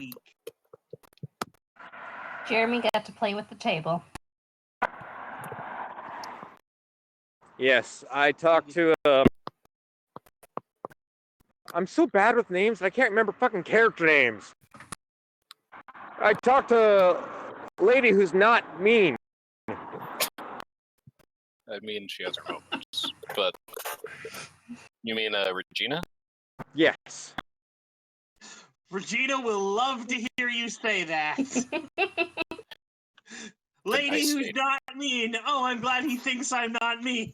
week. Jeremy got to play with the table. Yes, I talked to, I'm so bad with names, I can't remember fucking character names. I talked to a lady who's not mean. I mean, she has her moments, but you mean Regina? Yes. Regina will love to hear you say that. Lady nice who's name. not mean. Oh, I'm glad he thinks I'm not mean.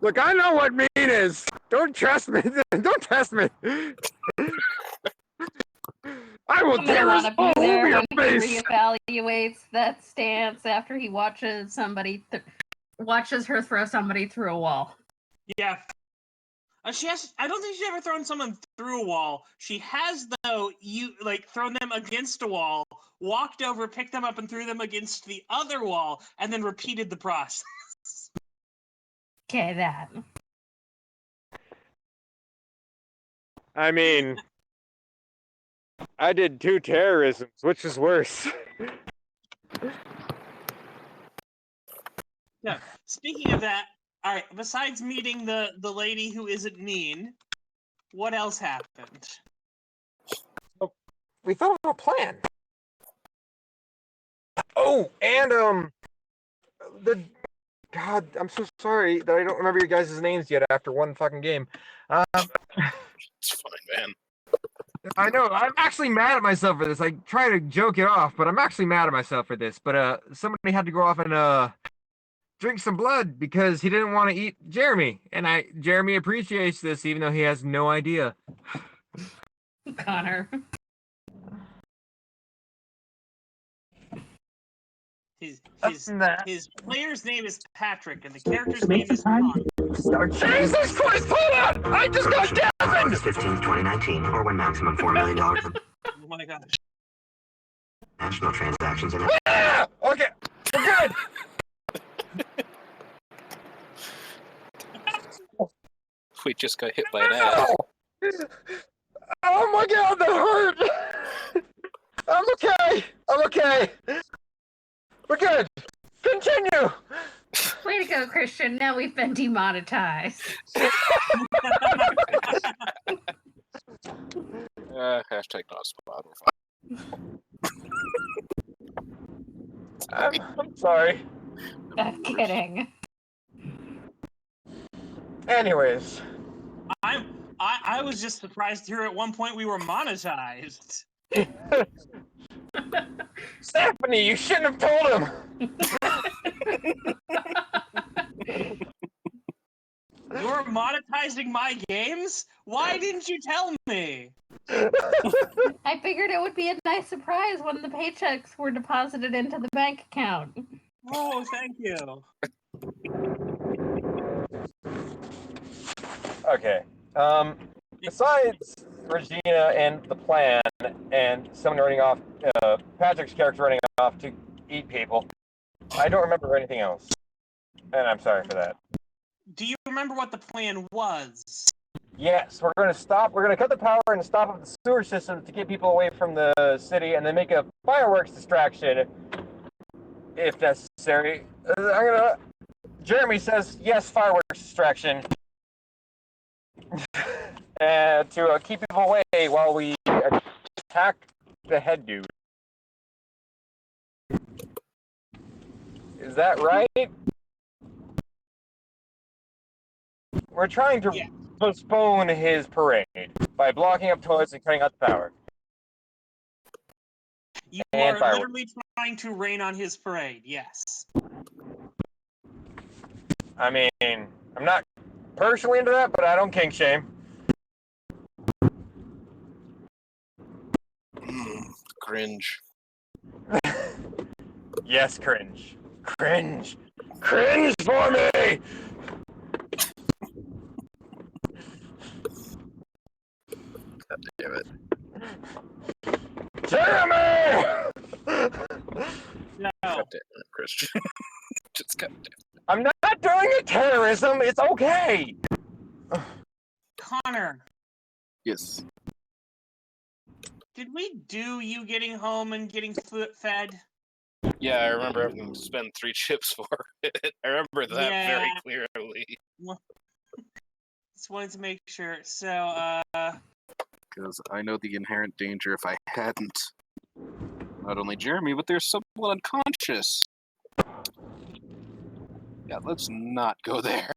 Look, I know what mean is. Don't trust me. Don't test me. I will I'm gonna tear his want to whole be there your when face. he reevaluates that stance after he watches watches her throw somebody through a wall. Yeah. I don't think she's ever thrown someone through a wall. She has, though, thrown them against a wall, walked over, picked them up, and threw them against the other wall, and then repeated the process. Okay, that. I mean, I did 2 terrorisms. Which is worse? Yeah. Speaking of that, all right. Besides meeting the lady who isn't mean, what else happened? We thought of a plan. Oh, and God, I'm so sorry that I don't remember your guys' names yet after one fucking game. It's fine, man. I know, I'm actually mad at myself for this. I try to joke it off, but I'm actually mad at myself for this. But somebody had to go off and drink some blood because he didn't want to eat Jeremy. And Jeremy appreciates this even though he has no idea. Connor. His player's name is Patrick, and the character's name is Connor. Jesus Christ, hold on! I just got deafened! August 15th, 2019, or when maximum $4 million Oh my gosh. national transactions in Ah! Okay, we're good! We just got hit by an ad. Oh my god, that hurt! I'm okay! I'm okay! We're good! Continue! Way to go, Christian. Now we've been demonetized. Hashtag not spot. We're fine. I'm sorry. I'm kidding. Anyways. I was just surprised to hear at one point we were monetized. Stephanie, you shouldn't have told him! You're monetizing my games? Why didn't you tell me? I figured it would be a nice surprise when the paychecks were deposited into the bank account. Oh, thank you. Okay. Besides Regina and the plan, and someone running off, Patrick's character running off to eat people, I don't remember anything else. And I'm sorry for that. Do you remember what the plan was? Yes, we're going to cut the power and stop up the sewer system to get people away from the city, and then make a fireworks distraction, if necessary. Jeremy says, yes, fireworks distraction. To keep people away while we attack the head dude. Is that right? We're trying to postpone his parade by blocking up toilets and cutting out the power. You are literally trying to rain on his parade, yes. I mean, I'm not personally into that, but I don't kink shame. Cringe. Yes, cringe. Cringe. Cringe for me! God damn it. Jeremy! No. God damn it, Christian. Just god damn it. I'm not doing a terrorism, it's okay! Connor. Yes. Did we do you getting home and getting fed? Yeah, I remember having to spend 3 chips for it. I remember that very Yeah. clearly. Just wanted to make sure. So, Because I know the inherent danger if I hadn't. Not only Jeremy, but there's someone unconscious. Yeah, let's not go there.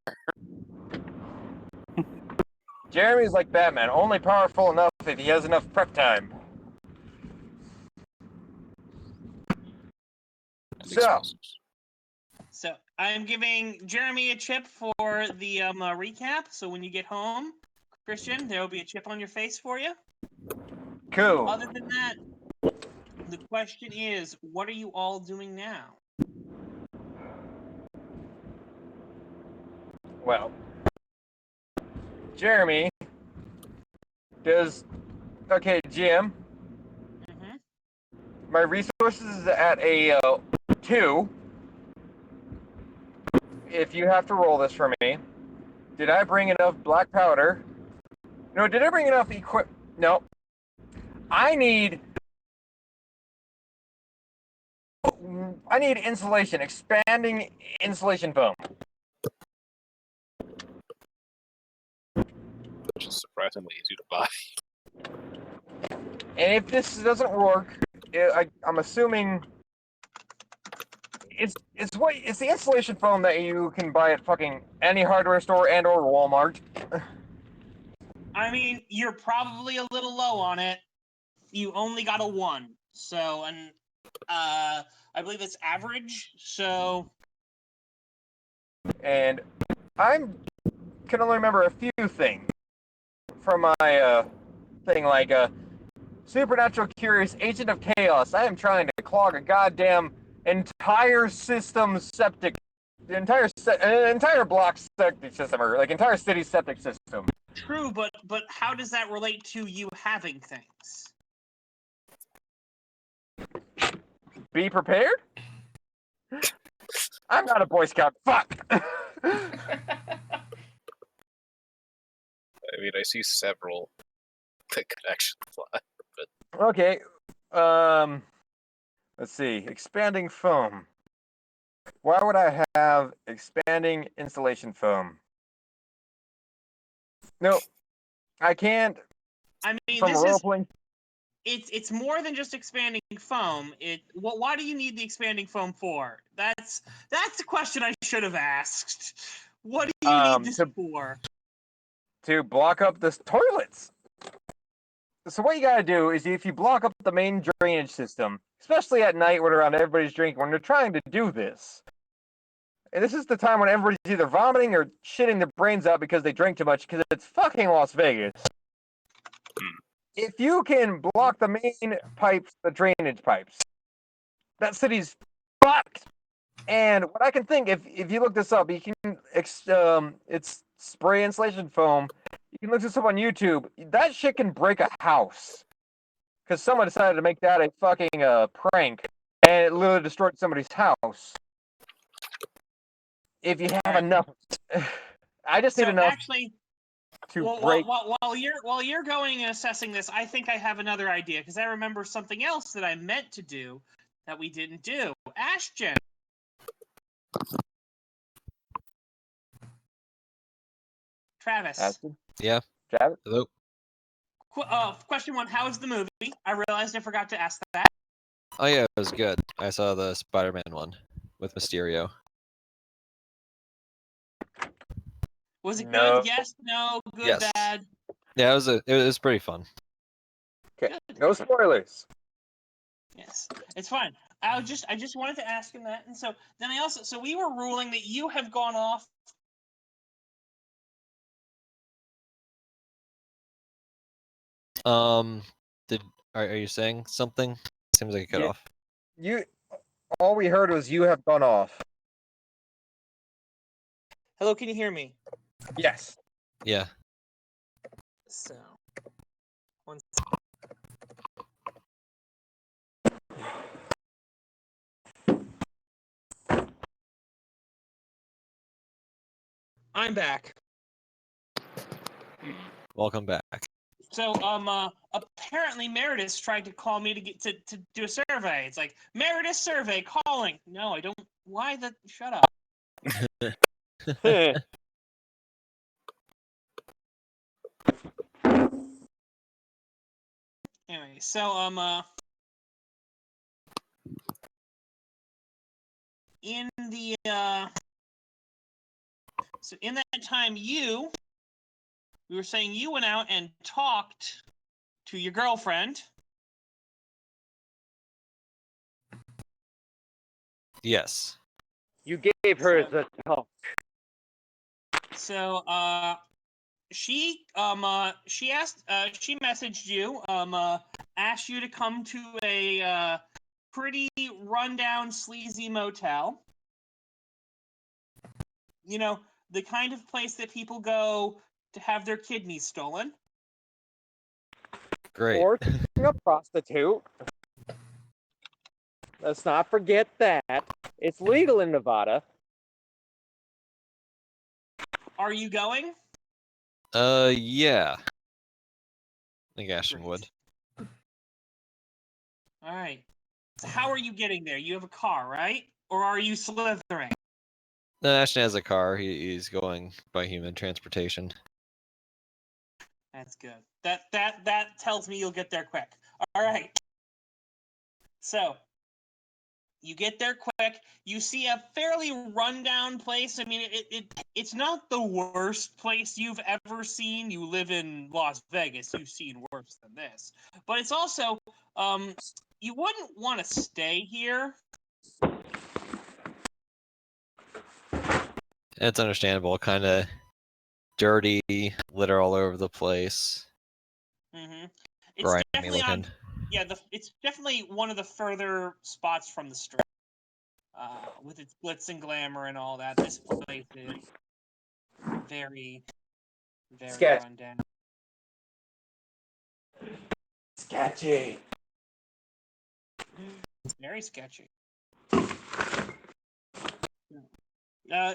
Jeremy's like Batman, only powerful enough if he has enough prep time. And So, explosives. So I'm giving Jeremy a chip for the recap. So when you get home, Christian, there will be a chip on your face for you. cool. Other than that, the question is, what are you all doing now? Well, Jeremy does. Okay, GM. Mm-hmm. My resources is at a 2. If you have to roll this for me. Did I bring enough black powder? No, did I bring enough No. I need insulation, expanding insulation foam. Which is surprisingly easy to buy. And if this doesn't work, I'm assuming it's the insulation foam that you can buy at fucking any hardware store and or Walmart. I mean, you're probably a little low on it. You only got a 1. So, and I believe it's average. So, And I can only remember a few things from my thing, like supernatural curious agent of chaos. I am trying to clog a goddamn entire system septic, entire block septic system, or like entire city septic system. true, but how does that relate to you having things? Be prepared. I'm not a Boy Scout. Fuck. I mean, I see several that could actually fly. Okay. Let's see. Expanding foam. Why would I have expanding insulation foam? No, I can't. I mean, From this is role-playing. it's more than just expanding foam. Why do you need the expanding foam for? That's the question I should have asked. What do you need this for? To block up the toilets. So what you gotta do is if you block up the main drainage system, especially at night when around everybody's drinking, when they're trying to do this, and this is the time when everybody's either vomiting or shitting their brains out because they drink too much because it's fucking Las Vegas. If you can block the main pipes, the drainage pipes, that city's fucked. And what I can think, if you look this up, you can it's spray insulation foam. You can look this up on YouTube. That shit can break a house because someone decided to make that a fucking prank, and it literally destroyed somebody's house. If you have enough, I just need So enough actually, to break. while you're going and assessing this, I think I have another idea because I remember something else that I meant to do that we didn't do. Ashton. Travis. Ashton? Yeah. Travis? Hello. Question 1, how was the movie? I realized I forgot to ask that. Oh yeah, it was good. I saw the Spider-Man one with Mysterio. Was it No. good? Yes, no, good, Yes. bad. Yeah, it was pretty fun. Okay. Good. No spoilers. Yes, it's fine. I just wanted to ask him that, and so then so we were ruling that you have gone off. Are you saying something? Seems like it cut Yeah. off. All we heard was you have gone off. Hello, can you hear me? Yes. Yeah. So, one. I'm back. Welcome back. So, apparently Meredith tried to call me to get to do a survey. It's like, Meredith survey calling. No, I don't. Why the? Shut up. Anyway, so, in the, so in that time, we were saying you went out and talked to your girlfriend. Yes. You gave her the talk. So, she asked, she messaged you, asked you to come to a, pretty rundown, sleazy motel. You know, the kind of place that people go to have their kidneys stolen. Great. Or a prostitute. Let's not forget that. It's legal in Nevada. Are you going? Yeah. I think Ashton Great. would. All right. So how are you getting there? You have a car, right? Or are you slithering? No, Ashton has a car. He's going by human transportation. That's good. That tells me you'll get there quick. All right. So, you get there quick. You see a fairly rundown place. I mean, it's not the worst place you've ever seen. You live in Las Vegas. You've seen worse than this. But it's also, you wouldn't want to stay here. It's understandable. Kind of dirty, litter all over the place. Mm-hmm. It's Grimy definitely looking. it's definitely one of the further spots from the strip. With its glitz and glamour and all that, this place is very, very Sketch. rundown. Sketchy. It's very sketchy.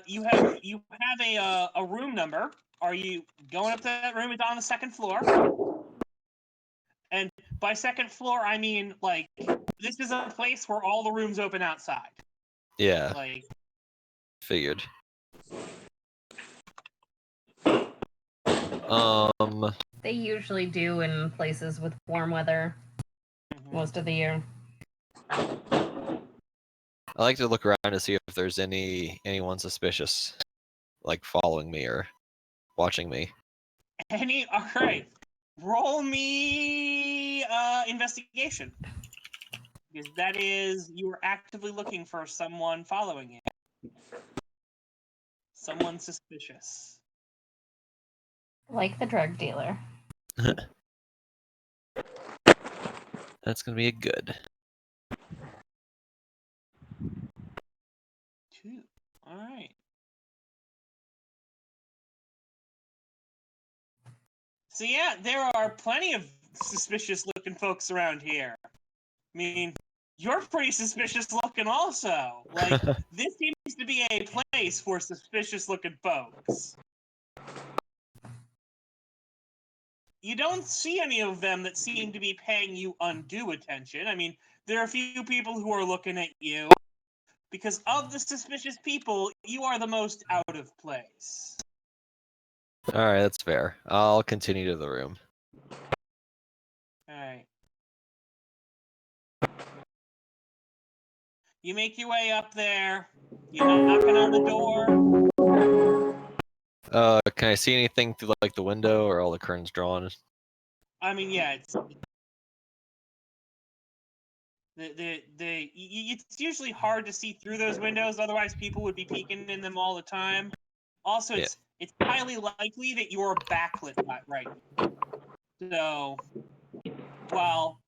You have a room number. Are you going up to that room? It's on the second floor. And by second floor, I mean, like, this is a place where all the rooms open outside. Yeah. Like, Figured. They usually do in places with warm weather most of the year. I like to look around to see if there's anyone suspicious, like following me or watching me. all right. Roll me investigation. Because that is, you are actively looking for someone following you. Someone suspicious. Like the drug dealer. That's gonna be a good. 2. All right. So yeah, there are plenty of suspicious looking folks around here. I mean, you're pretty suspicious looking also. Like, this seems to be a place for suspicious looking folks. You don't see any of them that seem to be paying you undue attention. I mean, there are a few people who are looking at you. Because of the suspicious people, you are the most out of place. All right, that's fair. I'll continue to the room. Alright. You make your way up there. You're knocking on the door. Can I see anything through like the window or all the curtains drawn? I mean, yeah, it's usually hard to see through those windows. Otherwise, people would be peeking in them all the time. Also, Yeah. it's highly likely that you're backlit right now. So, well,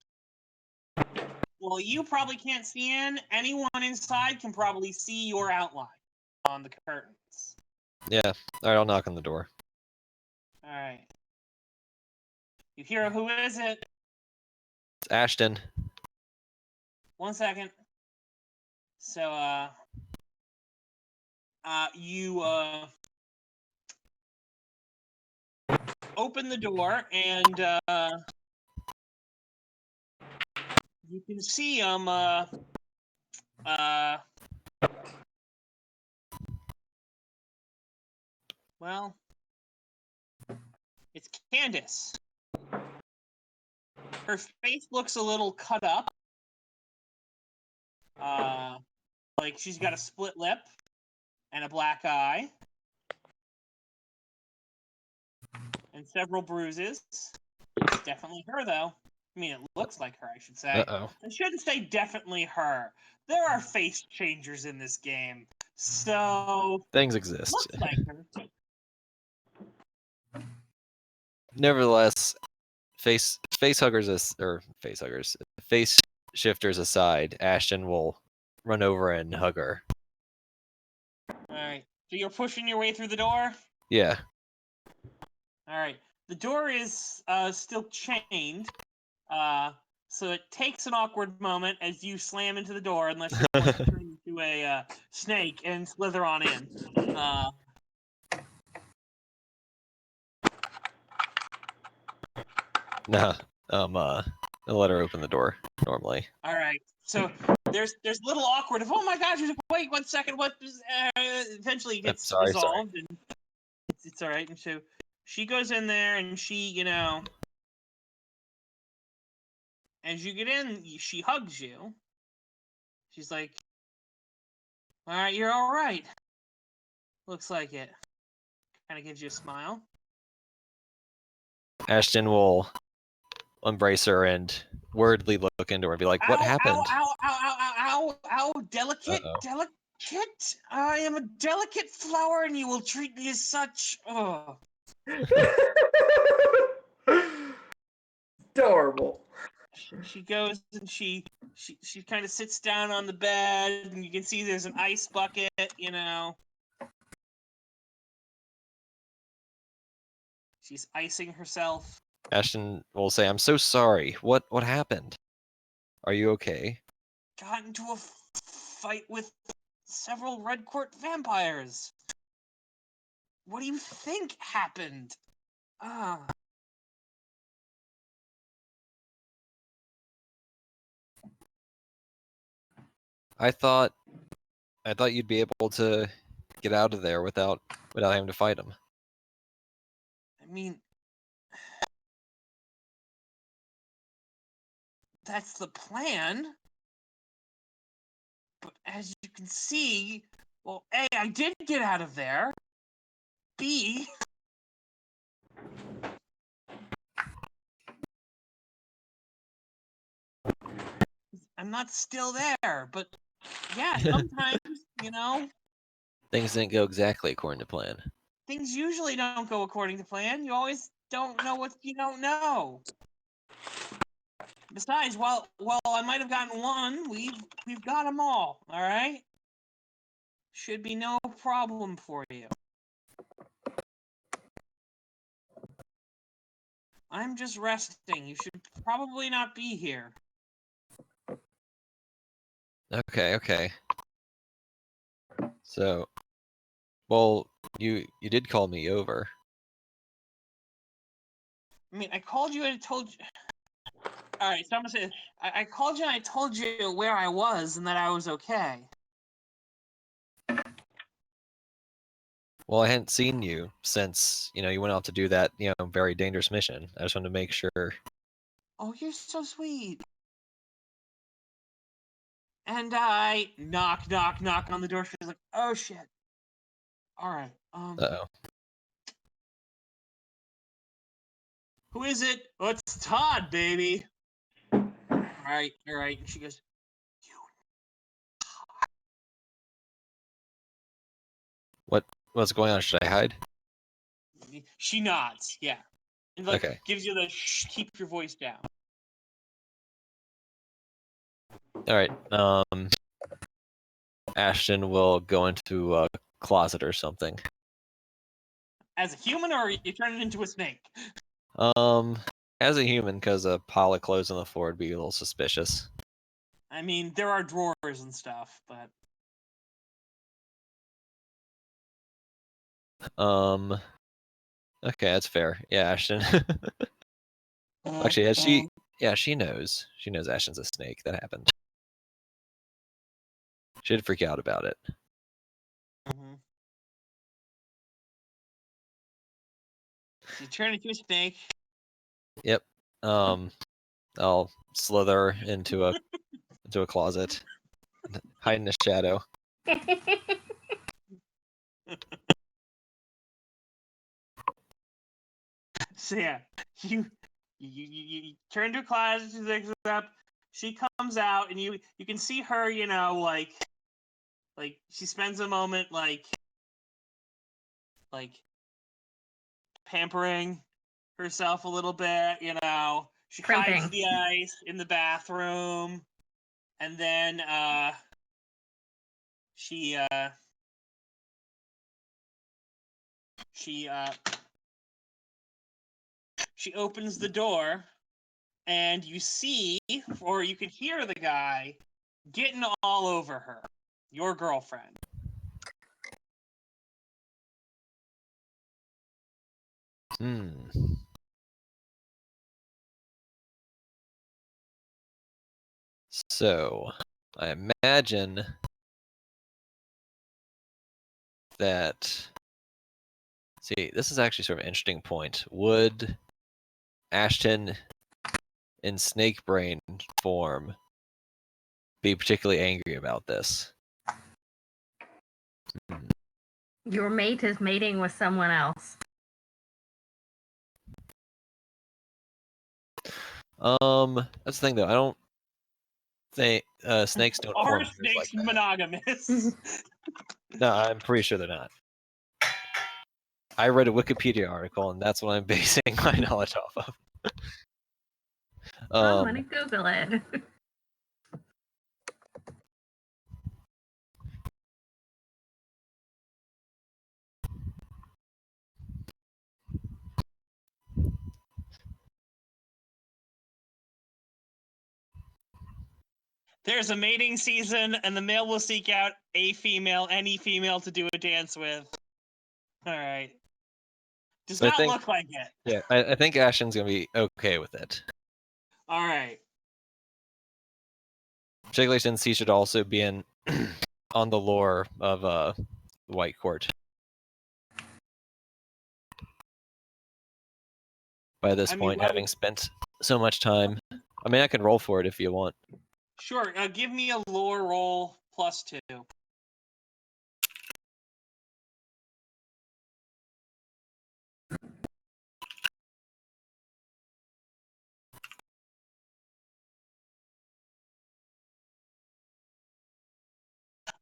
you probably can't see in. Anyone inside can probably see your outline on the curtains. Yeah. All right, I'll knock on the door. All right. You hear who is it? It's Ashton. 1 second. So, you open the door, and you can see well, it's Candace. Her face looks a little cut up. Like she's got a split lip and a black eye. And several bruises. It's definitely her, though. I mean, it looks like her, I should say. Uh-oh. I shouldn't say definitely her. There are face changers in this game. So, Things exist. looks like her. Nevertheless, face shifters aside, Ashton will run over and hug her. Alright. So you're pushing your way through the door? Yeah. Alright. The door is still chained. So it takes an awkward moment as you slam into the door, unless you want to turn into a snake and slither on in. Nah. I'll let her open the door normally. All right. So there's a little awkward of, oh my gosh, wait 1 second, what? Eventually it gets sorry. resolved, and it's all right. And so she goes in there, and she, as you get in, she hugs you. She's like, all right, you're all right. Looks like it. Kind of gives you a smile. Ashton will embrace her and wordly look into her and be like, "What happened?" Ow, delicate, Uh-oh. delicate. I am a delicate flower, and you will treat me as such. Oh. Adorable. She goes and she kind of sits down on the bed, and you can see there's an ice bucket, She's icing herself. Ashton will say, "I'm so sorry. What happened? Are you okay?" Got into a fight with several Red Court vampires. What do you think happened? I thought you'd be able to get out of there without having to fight him. I mean, that's the plan. But as you can see, well, A, I did get out of there. B, I'm not still there. But yeah, sometimes, Things didn't go exactly according to plan. things usually don't go according to plan. You always don't know what you don't know. Besides, while I might have gotten one, we've got them all right? Should be no problem for you. I'm just resting. You should probably not be here. Okay. So, well, you did call me over. I mean, I called you and I told you. All right, so I'm gonna say I called you and I told you where I was and that I was okay. Well, I hadn't seen you since, you went off to do that, very dangerous mission. I just wanted to make sure. Oh, you're so sweet. And I knock on the door. She's like, oh shit. All right. Uh-oh. Who is it? Oh, it's Todd, baby. All right. And she goes, What's going on? Should I hide? she nods. Yeah. And Okay. gives you the shh, keep your voice down. All right. Ashton will go into a closet or something. As a human, or you turn it into a snake? As a human, because a pile of clothes on the floor would be a little suspicious. I mean, there are drawers and stuff, but Okay, that's fair. Yeah, Ashton. Actually, has she? Yeah, she knows. She knows Ashton's a snake. That happened. She did freak out about it. Mm-hmm. You turn into a snake. Yep. I'll slither into a closet, hide in the shadow. So yeah, you turn to a closet. She picks it up. She comes out, and you can see her. You know, like she spends a moment like pampering herself a little bit. You know, she hides Primping. the ice in the bathroom, and then she she she opens the door, and you see, or you can hear the guy getting all over her, your girlfriend. Hmm. So, I imagine that. See, this is actually sort of an interesting point. Would Ashton in snake brain form be particularly angry about this? Your mate is mating with someone else. That's the thing though. I don't think snakes don't Are form pairs like snakes that. monogamous? No, I'm pretty sure they're not. I read a Wikipedia article, and that's what I'm basing my knowledge off of. I'm gonna Google it. There's a mating season, and the male will seek out a female, any female, to do a dance with. All right. Does So I not think, look like it. yeah, I think Ashton's gonna be okay with it. All right. Particularly since he should also be in on the lore of the White Court. By this I mean, point, having spent so much time. I mean, I can roll for it if you want. sure. Give me a lore roll +2.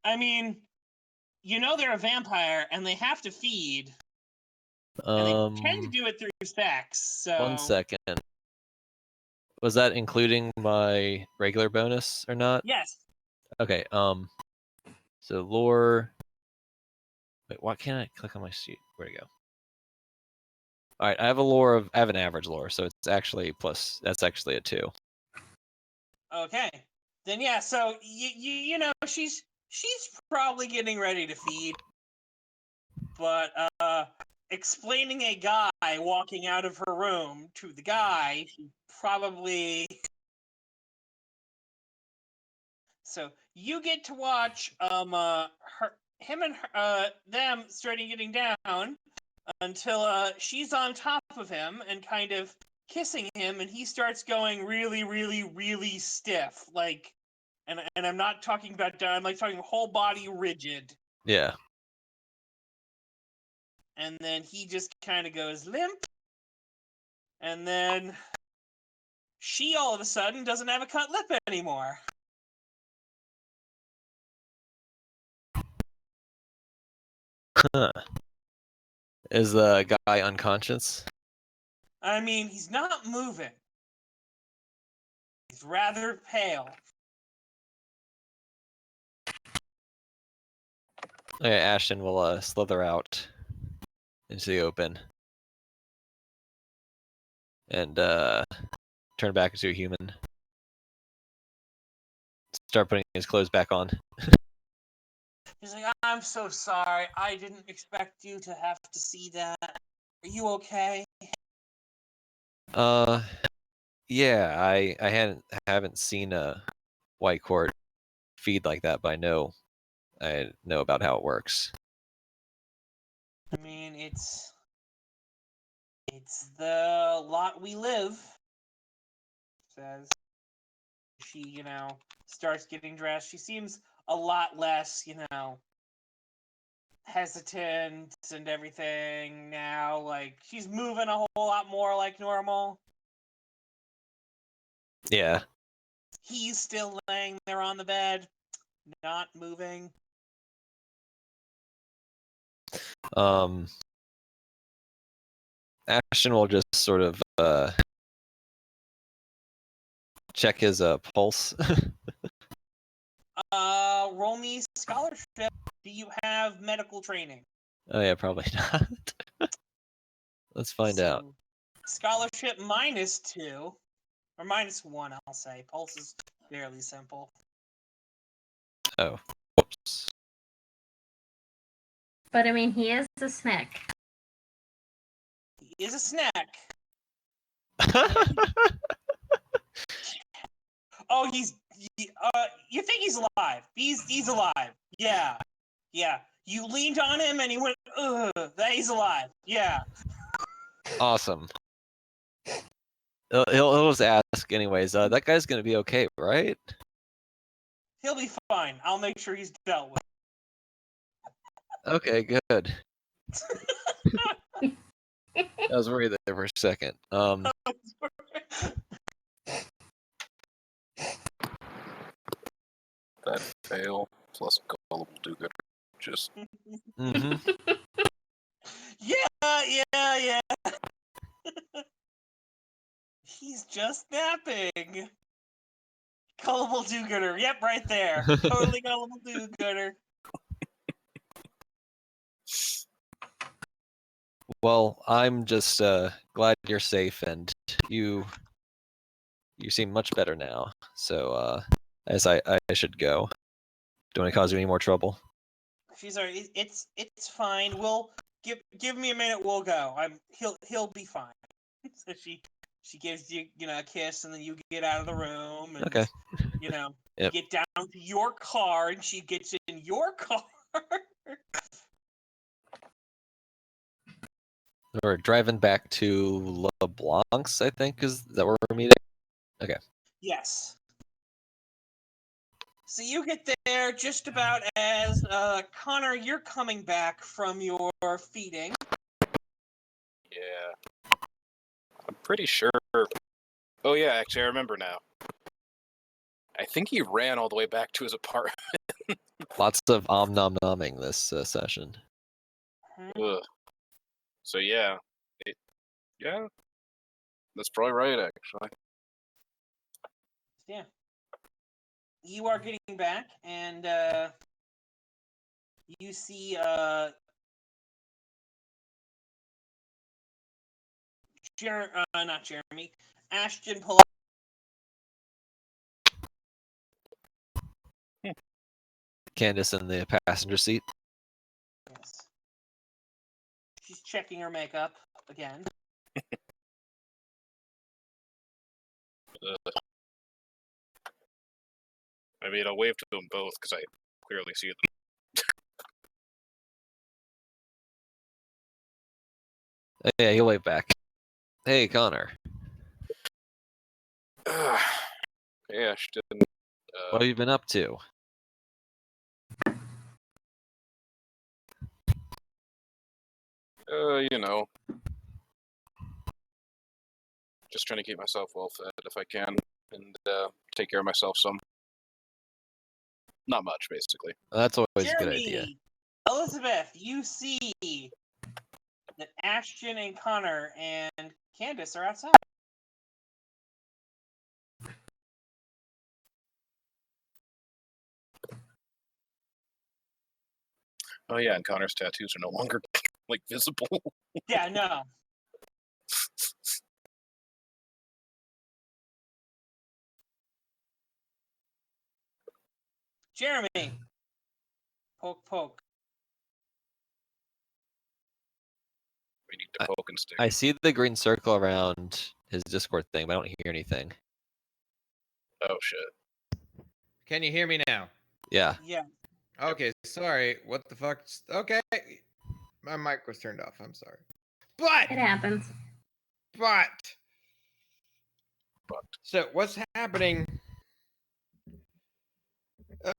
I mean, you know they're a vampire, and they have to feed, and they tend to do it through sex. So 1 second. Was that including my regular bonus or not? yes. Okay. So lore. Wait, why can't I click on my sheet? Where'd it go? All right, I have an average lore, so it's actually plus. That's actually a 2. Okay. Then yeah. So you know she's probably getting ready to feed, but explaining a guy walking out of her room to the guy, she probably. So you get to watch him and them starting getting down until she's on top of him and kind of kissing him, and he starts going really, really, really stiff, like, and I'm not talking about down, I'm like talking whole body rigid, Yeah. and then he just kind of goes limp, and then she all of a sudden doesn't have a cut lip anymore. Is the guy unconscious? I mean, he's not moving. He's rather pale. Okay, Ashton will slither out into the open and turn back into a human. Start putting his clothes back on. He's like, I'm so sorry. I didn't expect you to have to see that. Are you okay? Yeah, I haven't seen a white court feed like that, but I know about how it works. I mean, it's the lot we live. Says she, starts getting dressed. She seems a lot less, hesitant and everything now. Like, she's moving a whole lot more like normal. Yeah. He's still laying there on the bed, not moving. Ashton will just sort of check his pulse. Roll me scholarship. Do you have medical training? Oh yeah, probably not. Let's find out. Scholarship -2 or -1, I'll say. Pulse is fairly simple. Oh, whoops. But I mean, he is a snack. He is a snack. Oh, you think he's alive? He's alive. Yeah. You leaned on him and he went, ugh, that he's alive. Yeah. Awesome. He'll just ask anyways. That guy's gonna be okay, right? He'll be fine. I'll make sure he's dealt with. Okay, good. I was worried there for a second. That fail plus gullible do-gooder. Just Mm-hmm. Yeah. He's just napping. Gullible do-gooder. Yep, right there. Totally gullible do-gooder. Well, I'm just glad you're safe and you seem much better now. So as I should go. Don't want to cause you any more trouble. She's alright. It's fine. We'll give me a minute. We'll go. He'll be fine. So she gives you a kiss, and then you get out of the room, and Okay. you Yep. get down to your car, and she gets in your car. We're driving back to LeBlanc's, I think, is that where we're meeting? Okay. Yes. So you get there just about as Connor, you're coming back from your feeding. yeah. I'm pretty sure. Oh yeah, actually I remember now. I think he ran all the way back to his apartment. Lots of nom nomming this session. Ugh. So yeah, yeah, that's probably right actually. Yeah. You are getting back, and you see not Jeremy, Ashton pull up. Candace in the passenger seat. Yes. She's checking her makeup again. I mean, I'll wave to them both because I clearly see them. Yeah, he'll wave back. Hey, Connor. Hey, Ashton. What have you been up to? You know, just trying to keep myself well fed if I can, and take care of myself some. Not much, basically. That's always a good Jeremy, idea. Elizabeth, you see that Ashton and Connor and Candace are outside. Oh yeah, and Connor's tattoos are no longer like visible. Yeah, no. Jeremy. Poke, poke. We need to poke and stick. I see the green circle around his Discord thing, but I don't hear anything. Oh shit. Can you hear me now? Yeah. Yeah. Okay, sorry. What the fuck? Okay. My mic was turned off. I'm sorry. But It happens. So what's happening?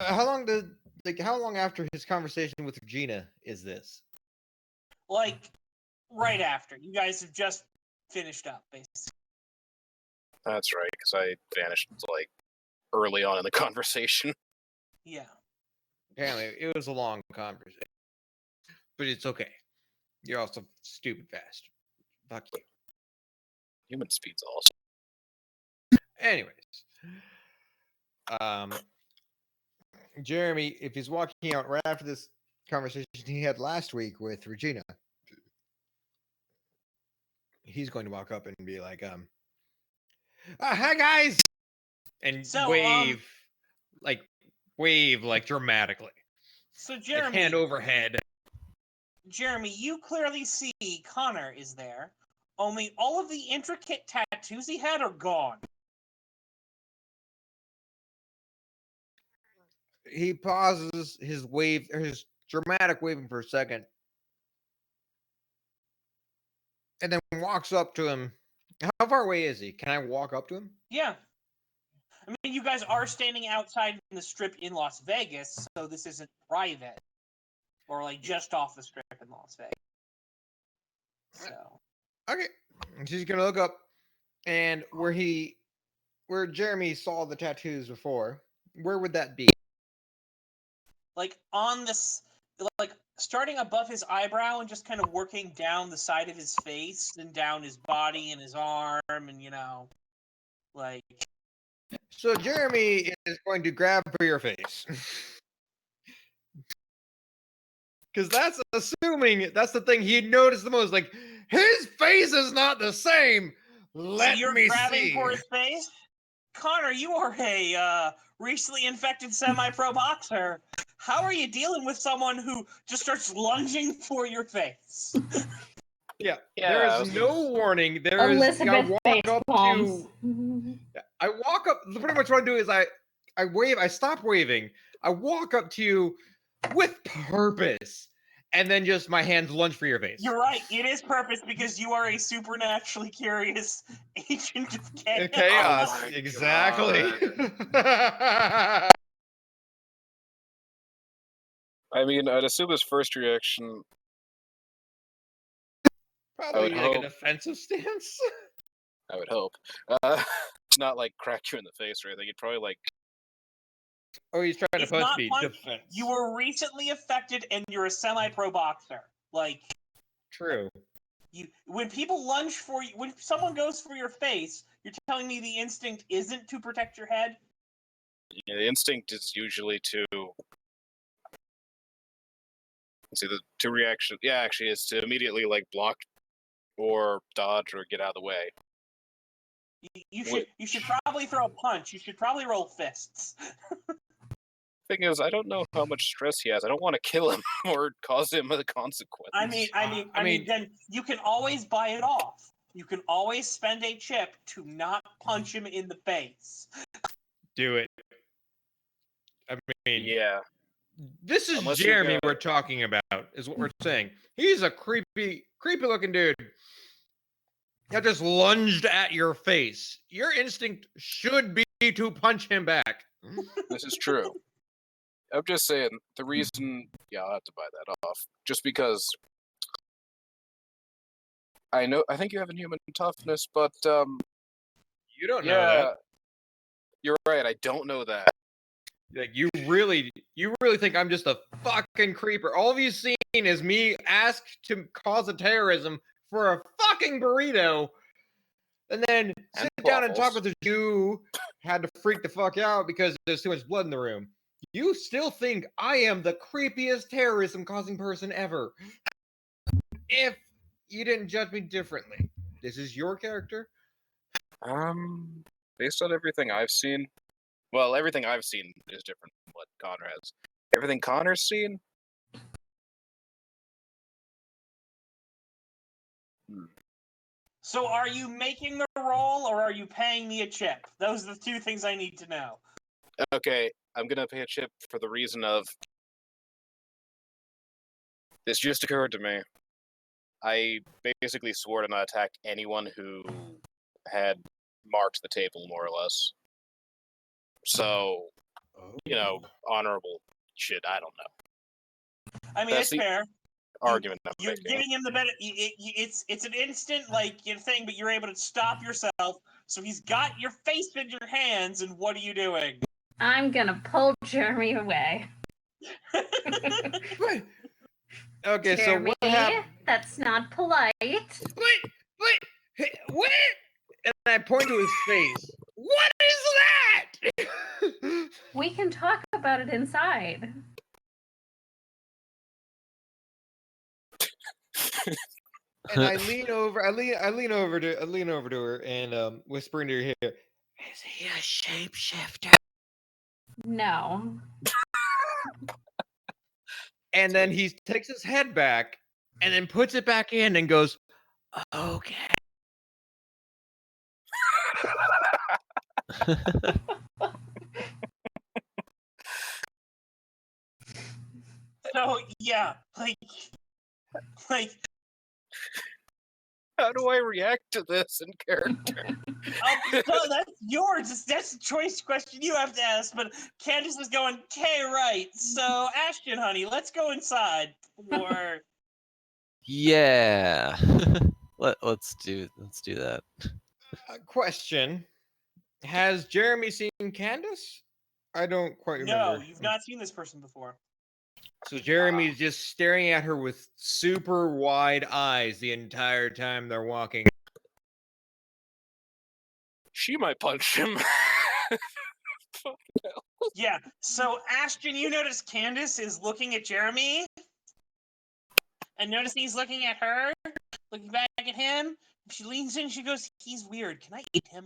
How long after his conversation with Regina is this? Like, right after. You guys have just finished up, basically. That's right, because I vanished like early on in the conversation. Yeah. Apparently, it was a long conversation, but it's okay. You're also stupid fast. Fuck you. Human speed's awesome. Anyways, Jeremy, if he's walking out right after this conversation he had last week with Regina, he's going to walk up and be like, hi guys, and So, wave like dramatically, So, like Jeremy, hand over head. Jeremy, you clearly see Connor is there. Only all of the intricate tattoos he had are gone. He pauses his wave, or his dramatic waving for a second, and then walks up to him. How far away is he? Can I walk up to him? Yeah. I mean, you guys are standing outside in the strip in Las Vegas, so this isn't private. Or, like, just off the strip in Las Vegas. So. Okay. And she's gonna look up, and where Jeremy saw the tattoos before, where would that be? Like, on this, like, starting above his eyebrow and just kind of working down the side of his face and down his body and his arm and, like... So Jeremy is going to grab for your face. Because that's assuming that's the thing he noticed the most. Like, his face is not the same. Let so you're me grabbing see. for his face? Connor, you are a recently infected semi-pro boxer. How are you dealing with someone who just starts lunging for your face? Yeah, Yeah, there I is was no warning. There is. Elizabeth face palms. I walk up. Pretty much what I do is I wave. I stop waving. I walk up to you with purpose, and then just my hands lunge for your face. You're right. It is purpose because you are a supernaturally curious agent of chaos. Chaos, Oh my exactly. I mean, I'd assume his first reaction. Probably would like hope. an offensive stance. I would hope. Not like crack you in the face or anything. He'd probably like. Oh, he's trying It's to punch not me. punch. Defense. You were recently affected and you're a semi-pro boxer. Like, True. when people lunge for you, when someone goes for your face, you're telling me the instinct isn't to protect your head? Yeah, the instinct is usually to. See, the two reaction. Yeah, actually, is to immediately like block, or dodge, or get out of the way. You should probably throw a punch. You should probably roll fists. Thing is, I don't know how much stress he has. I don't want to kill him or cause him a consequence. I mean, then you can always buy it off. You can always spend a chip to not punch him in the face. Do it. I mean, Yeah. This is Unless you Jeremy go- we're talking about, is what we're saying. He's a creepy looking dude that just lunged at your face. Your instinct should be to punch him back. This is true. I'm just saying, the reason... Yeah, I'll have to buy that off. Just because... I think you have a human toughness, but, You don't know yeah... that. You're right, I don't know that. Like, you really think I'm just a fucking creeper. All you've seen is me asked to cause a terrorism for a fucking burrito, and then sit down and talk with you. Had to freak the fuck out because there's too much blood in the room. You still think I am the creepiest terrorism-causing person ever. If you didn't judge me differently. This is your character. Based on everything I've seen... Well, everything I've seen is different from what Connor has. Everything Connor's seen... So are you making the roll or are you paying me a chip? Those are the two things I need to know. Okay, I'm gonna pay a chip for the reason of this just occurred to me. I basically swore to not attack anyone who had marked the table, more or less. So, honorable shit. I don't know. I mean, That's it's the fair. argument I'm You're making. giving him the benefit. It's an instant thing, but you're able to stop yourself. So he's got your face in your hands, and what are you doing? I'm gonna pull Jeremy away. Okay, Jeremy, so what happened? that's not polite. What? And I point to his face. What is that? We can talk about it inside. And I lean over. I lean over to her and whisper into her ear. Is he a shapeshifter? No. And then he takes his head back and then puts it back in and goes, "Okay." So yeah, like How do I react to this in character? so that's yours. That's a choice question you have to ask. But Candace is going, okay, right. So Ashton, honey, let's go inside. Or Yeah. Let's do that. Question: has Jeremy seen Candace? I don't quite remember. no, you've not seen this person before. So Jeremy's just staring at her with super wide eyes the entire time they're walking. She might punch him. Yeah. So Ashton, you notice Candace is looking at Jeremy, and noticing he's looking at her, looking back at him. She leans in. She goes, "He's weird. Can I eat him?"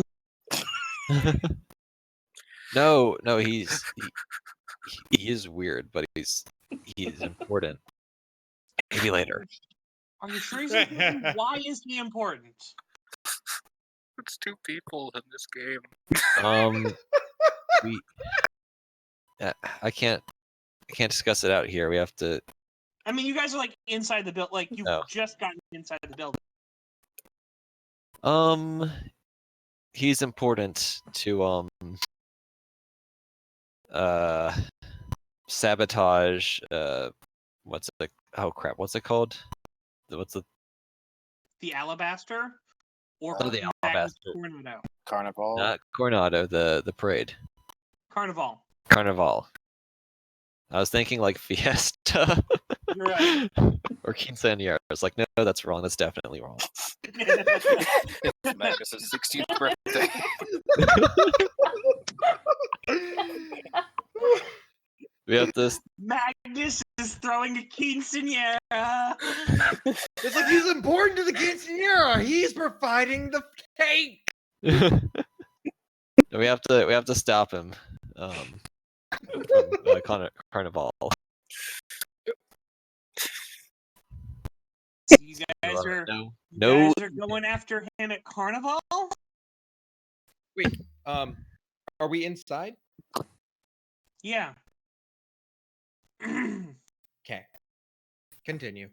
No, he is weird, but he's important. Maybe later. Are you sure he's important? Why is he important? It's two people in this game. We I can't discuss it out here. We have to. I mean, you guys are like inside the building. Like you've Oh. just gotten inside the building. He's important to sabotage. What's it? Oh crap! What's it called? What's The Alabaster, or Oh, the Alabaster. Coronado. Carnival. not Coronado? The parade. Carnival. Carnival. I was thinking like Fiesta. You're right. Or Quinceañera. It's like, no, that's wrong. That's definitely wrong. It's Magnus's 16th birthday. We have this. Magnus is throwing a quinceañera. It's like he's important to the quinceañera. He's providing the cake. we have to stop him. From Carnival. So you guys are No. you guys are going after him at Carnival? Wait, are we inside? Yeah. Okay. Continue.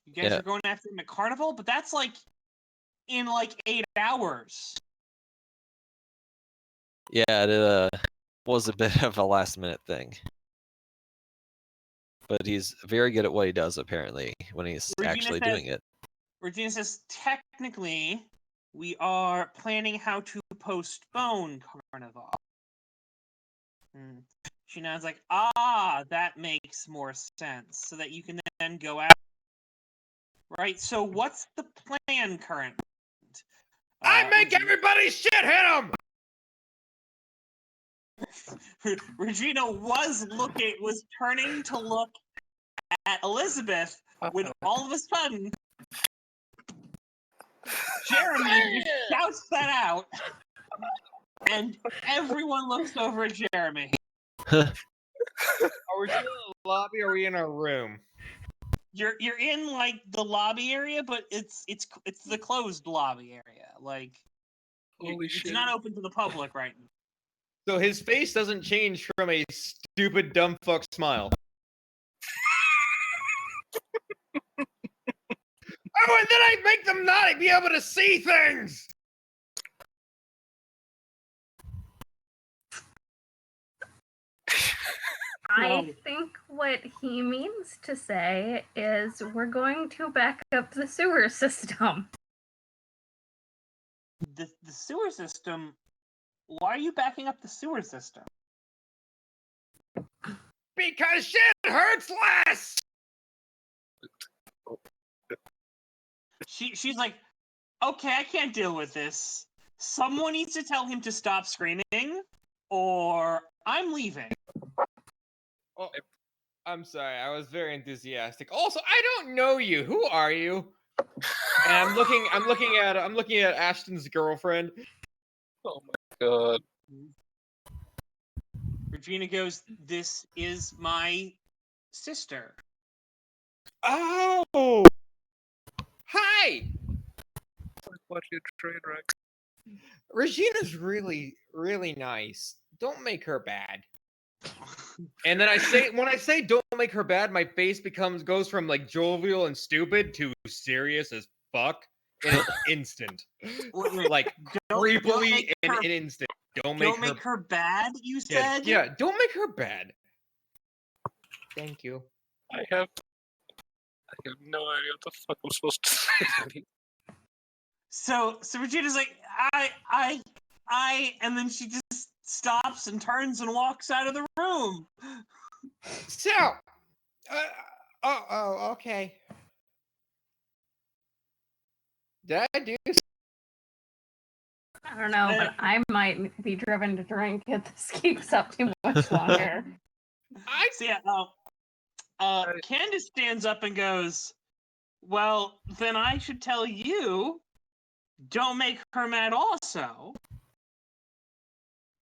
You guys Yeah. are going after him at Carnival, but that's like in like 8 hours. Yeah, it was a bit of a last minute thing. But he's very good at what he does, apparently, when he's actually doing it. Regina says, technically, we are planning how to postpone Carnival. She nods like, that makes more sense, so that you can then go out. Right, so what's the plan currently? I make everybody shit hit him! Regina was turning to look at Elizabeth when all of a sudden Jeremy just shouts that out, and everyone looks over at Jeremy. Are we still in the lobby or are we in our room? You're in like the lobby area, but it's the closed lobby area. Like Holy it's shit. not open to the public right now. So his face doesn't change from a stupid dumb fuck smile. Oh, and then I make them not be able to see things. I think what he means to say is we're going to back up the sewer system. The sewer system. Why are you backing up the sewer system? Because shit hurts less. She's like, okay, I can't deal with this. Someone needs to tell him to stop screaming, or I'm leaving. Oh, I'm sorry. I was very enthusiastic. Also, I don't know you. Who are you? And I'm looking at Ashton's girlfriend. Oh my god. Regina goes, this is my sister. Oh, hi. Watching a train wreck. Regina's really, really nice. Don't make her bad. And then when I say don't make her bad, my face goes from like jovial and stupid to serious as fuck in an instant. Wait, Like don't creepily make in her- an instant. Don't Don't make make her bad, you Yeah, said? yeah, don't make her bad. Thank you. I have no idea what the fuck I'm supposed to say. So Regina's like, and then she just stops and turns and walks out of the room. So, okay. Did I do? I don't know, but I might be driven to drink if this keeps up too much longer. So yeah, Candace stands up and goes, well, then I should tell you, don't make her mad also.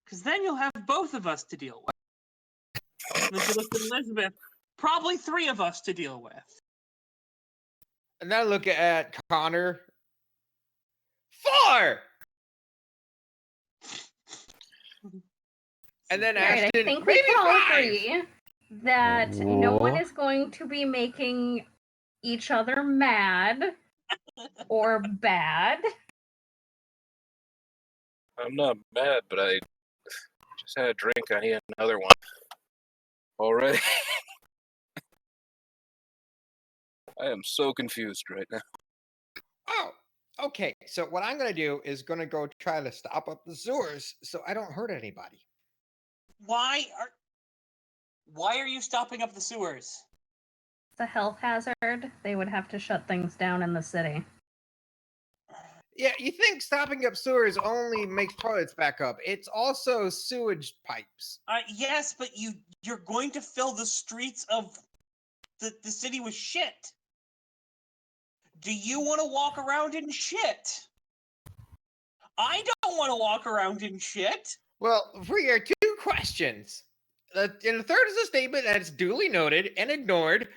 Because then you'll have both of us to deal with. And then she looks at Elizabeth, probably three of us to deal with. And then I look at Connor. 4! And then Right, Ashton, I think maybe we can all 5! agree that no one is going to be making each other mad or bad. I'm not mad, but I just had a drink. I need another one. Already. I am so confused right now. Oh, okay. So what I'm going to do is going to go try to stop up the sewers so I don't hurt anybody. Why are you stopping up the sewers? It's a health hazard. They would have to shut things down in the city. Yeah, you think stopping up sewers only makes toilets back up. It's also sewage pipes. Yes, but you're going to fill the streets of the city with shit. Do you want to walk around in shit? I don't want to walk around in shit. Well, for your 2 questions, and the third is a statement that's duly noted and ignored.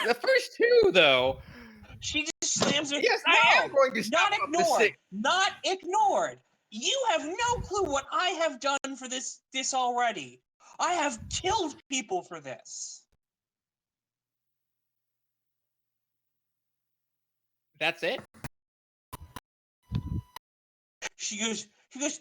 The first 2, though. She just slams her. Yes, No, I am going to stop not up the ignored. city. Not ignored. You have no clue what I have done for this already. I have killed people for this. That's it? She goes, that's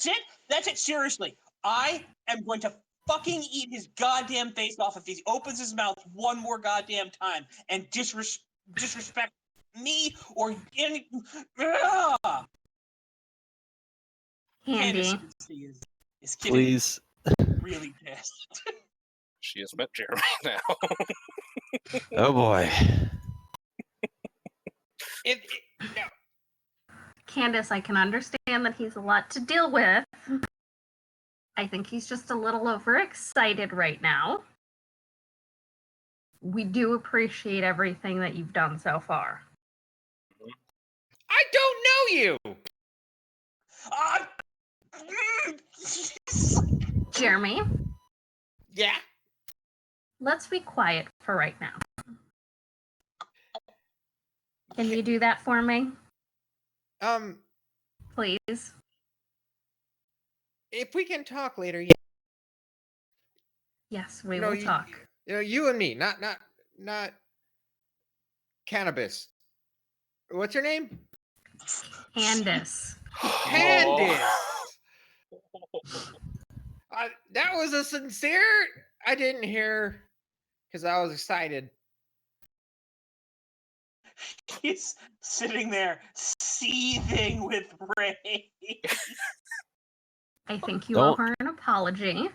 it? That's it, seriously. I am going to fucking eat his goddamn face off if he opens his mouth one more goddamn time and disrespect me or any. Ugh! Handy. Candace is getting Please. really pissed. She has met Jeremy now. Oh boy. No. Candace, I can understand that he's a lot to deal with. I think he's just a little overexcited right now. We do appreciate everything that you've done so far. I don't know you! Jeremy, Yeah? Let's be quiet for right now. Can you do that for me, please? If we can talk later, yeah. Yes, we No, will talk. You and me, not cannabis. What's your name? Candace. Candace. That was a sincere. I didn't hear because I was excited. He's sitting there seething with rage. I think you owe Don't- her an apology.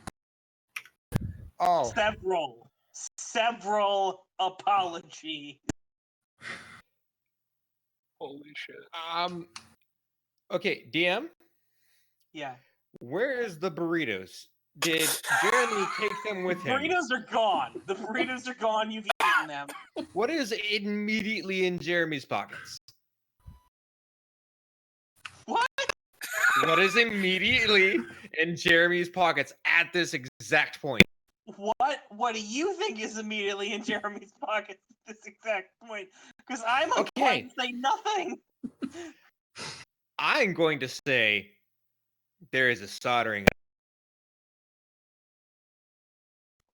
Oh, Several apologies. Holy shit. okay, DM. Yeah. Where is the burritos? Did Jeremy take them with him? Burritos are gone. The burritos are gone. You've eaten them. What is immediately in Jeremy's pockets? What? What is immediately in Jeremy's pockets at this exact point? What do you think is immediately in Jeremy's pocket at this exact point? Because I'm Okay. inclined to say nothing. I'm going to say there is a soldering.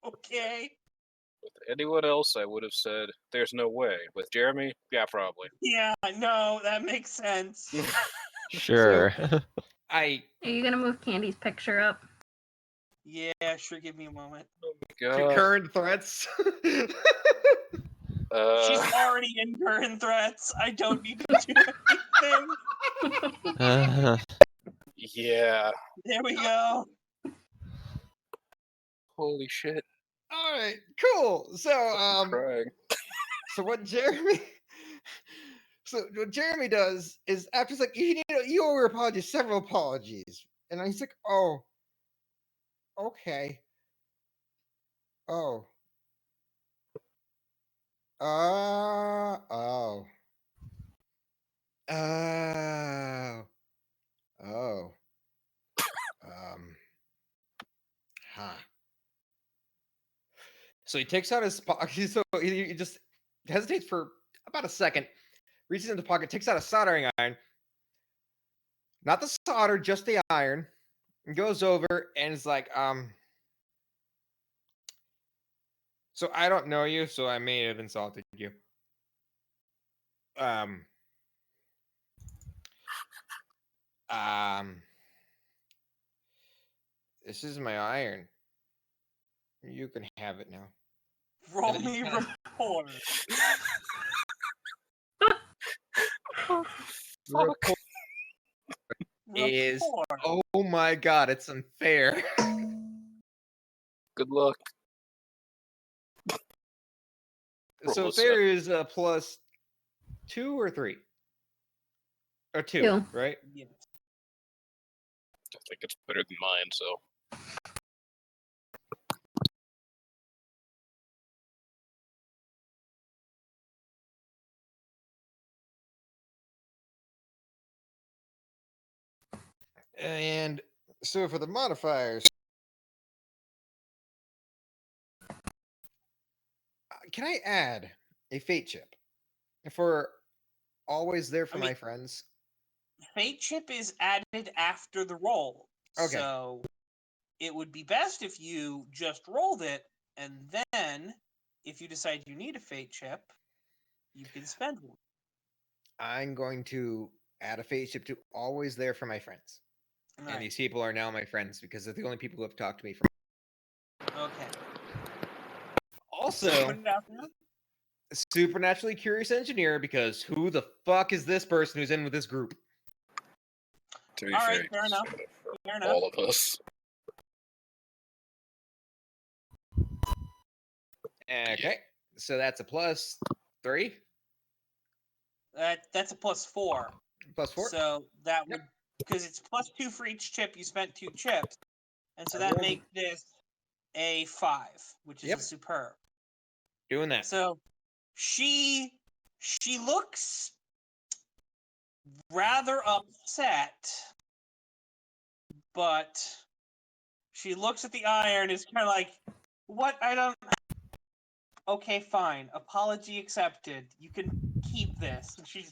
Okay. With anyone else, I would have said, there's no way. With Jeremy, yeah, probably. Yeah, no, that makes sense. Sure. I Are you gonna move Candy's picture up? Yeah, sure, give me a moment. Oh my god. current threats. She's already in current threats. I don't need to do anything. Yeah. There we go. Holy shit. All right, cool. I'm crying. So what Jeremy does is after he's like, you owe your apologies, several apologies. And he's like, oh, okay. Oh. Oh. Oh. Oh. Huh. So he takes out his pocket. So he just hesitates for about a second, reaches into the pocket, takes out a soldering iron. Not the solder, just the iron. And goes over and is like, so I don't know you, so I may have insulted you. This is my iron. You can have it now. Roll And then me he kinda- report. Report is Report. oh my god, it's unfair. Good luck. So Roll a fair is plus 2 or 3? Or 2, 2. right? Yeah. I think it's better than mine, so. And so for the modifiers, can I add a fate chip for always there for I my mean- friends? Fate chip is added after the roll. Okay. So it would be best if you just rolled it, and then if you decide you need a fate chip, you can spend one. I'm going to add a fate chip to always there for my friends. All And right. these people are now my friends because they're the only people who have talked to me. From Okay. also, Put it out there. supernaturally curious engineer because who the fuck is this person who's in with this group? To be All fair, right, fair enough. Fair enough. all of us. Okay, so that's a plus 3, That's a +4. plus 4. So that Yep. would, because it's +2 for each chip. You spent 2 chips, and so I that rolled- makes this a 5, which is Yep. a superb. Doing that. So she looks rather upset, but she looks at the iron. Is kind of like, what? I don't. okay, fine. Apology accepted. You can keep this. And she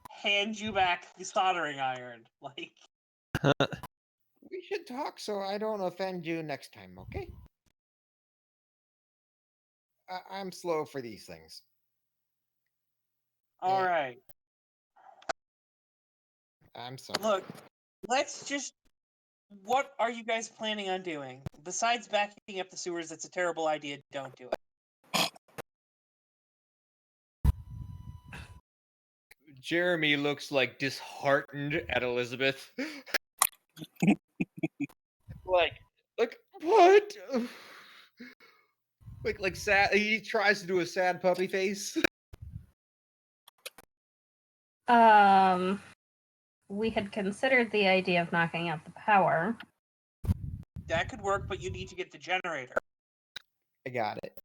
hands you back the soldering iron. Like, We should talk so I don't offend you next time, okay? I'm slow for these things. all Yeah. right. I'm sorry. Look, let's just. What are you guys planning on doing? Besides backing up the sewers, that's a terrible idea. Don't do it. Jeremy looks like disheartened at Elizabeth. like what? like sad. He tries to do a sad puppy face. We had considered the idea of knocking out the power. That could work, but you need to get the generator. I got it.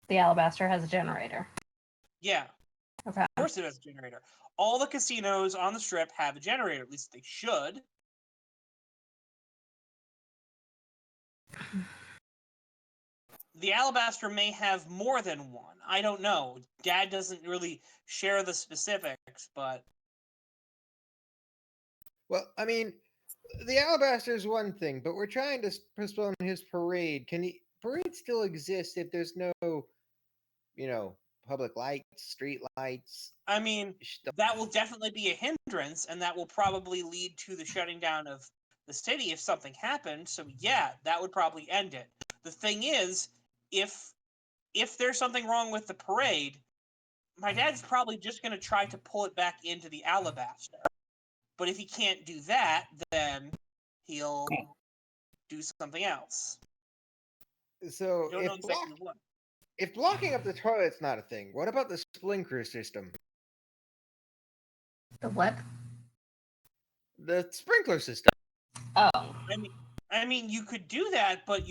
The Alabaster has a generator. Yeah, Okay. of course it has a generator. All the casinos on the strip have a generator. At least they should. The Alabaster may have more than one. I don't know. Dad doesn't really share the specifics, but Well, I mean, the Alabaster is one thing, but we're trying to postpone his parade. Can the parade still exist if there's no, public lights, street lights? I mean, Stuff? that will definitely be a hindrance, and that will probably lead to the shutting down of the city if something happened. So yeah, that would probably end it. The thing is, if there's something wrong with the parade, my dad's probably just going to try to pull it back into the Alabaster. But if he can't do that, then he'll do something else. So Don't know exactly what. if blocking up the toilet's not a thing, what about the sprinkler system? The what? The sprinkler system. Oh. I mean, you could do that, but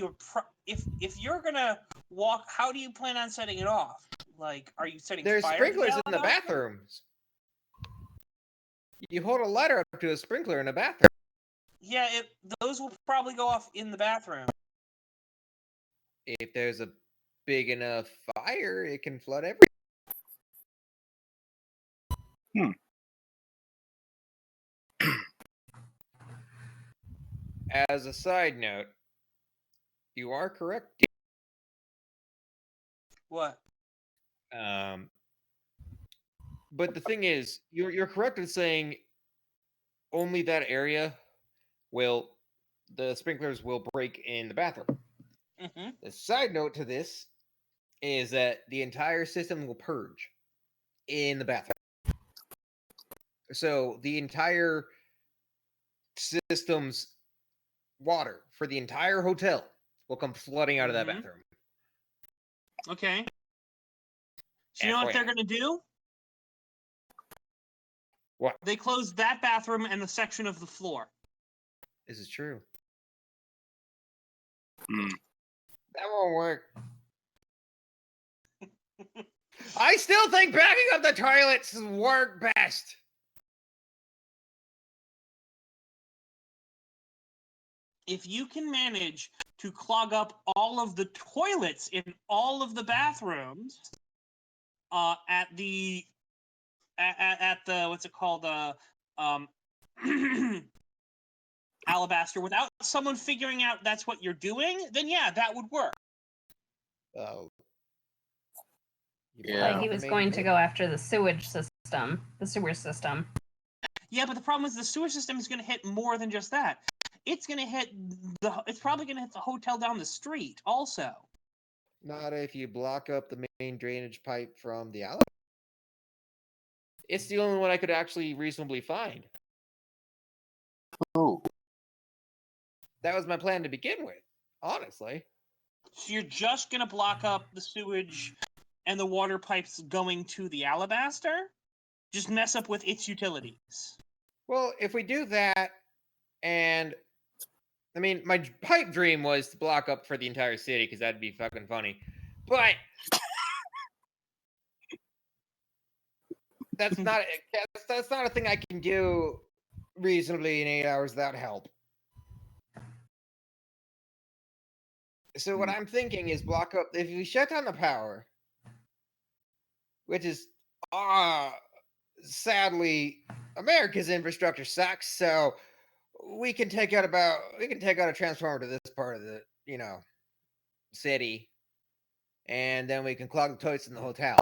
if you're gonna walk, how do you plan on setting it off? Like, are you setting There's fire sprinklers to in the Alabaster? bathrooms. You hold a lighter up to a sprinkler in a bathroom. Yeah, those will probably go off in the bathroom. If there's a big enough fire, it can flood everything. As a side note, you are correct. What? But the thing is, you're correct in saying only that area the sprinklers will break in the bathroom. Mm-hmm. The side note to this is that the entire system will purge in the bathroom. So the entire system's water for the entire hotel will come flooding out of that bathroom. Okay. So you know what they're gonna do? What? They close that bathroom and the section of the floor. This is true. That won't work. I still think backing up the toilets work best. If you can manage to clog up all of the toilets in all of the bathrooms, at the what's it called, Alabaster, without someone figuring out that's what you're doing, then yeah, that would work. Oh. Like he was going to go after the sewage system, the sewer system. Yeah, but the problem is the sewer system is going to hit more than just that. It's going to hit it's probably going to hit the hotel down the street also. Not if you block up the main drainage pipe from the alley. It's the only one I could actually reasonably find. Oh. That was my plan to begin with, honestly. So you're just going to block up the sewage and the water pipes going to the Alabaster? Just mess up with its utilities. Well, if we do that, and I mean, my pipe dream was to block up for the entire city because that'd be fucking funny. But that's not a thing I can do reasonably in 8 hours without help. So what I'm thinking is block up. If we shut down the power, which is sadly America's infrastructure sucks. So we can take out a transformer to this part of the city, and then we can clog the toilets in the hotel.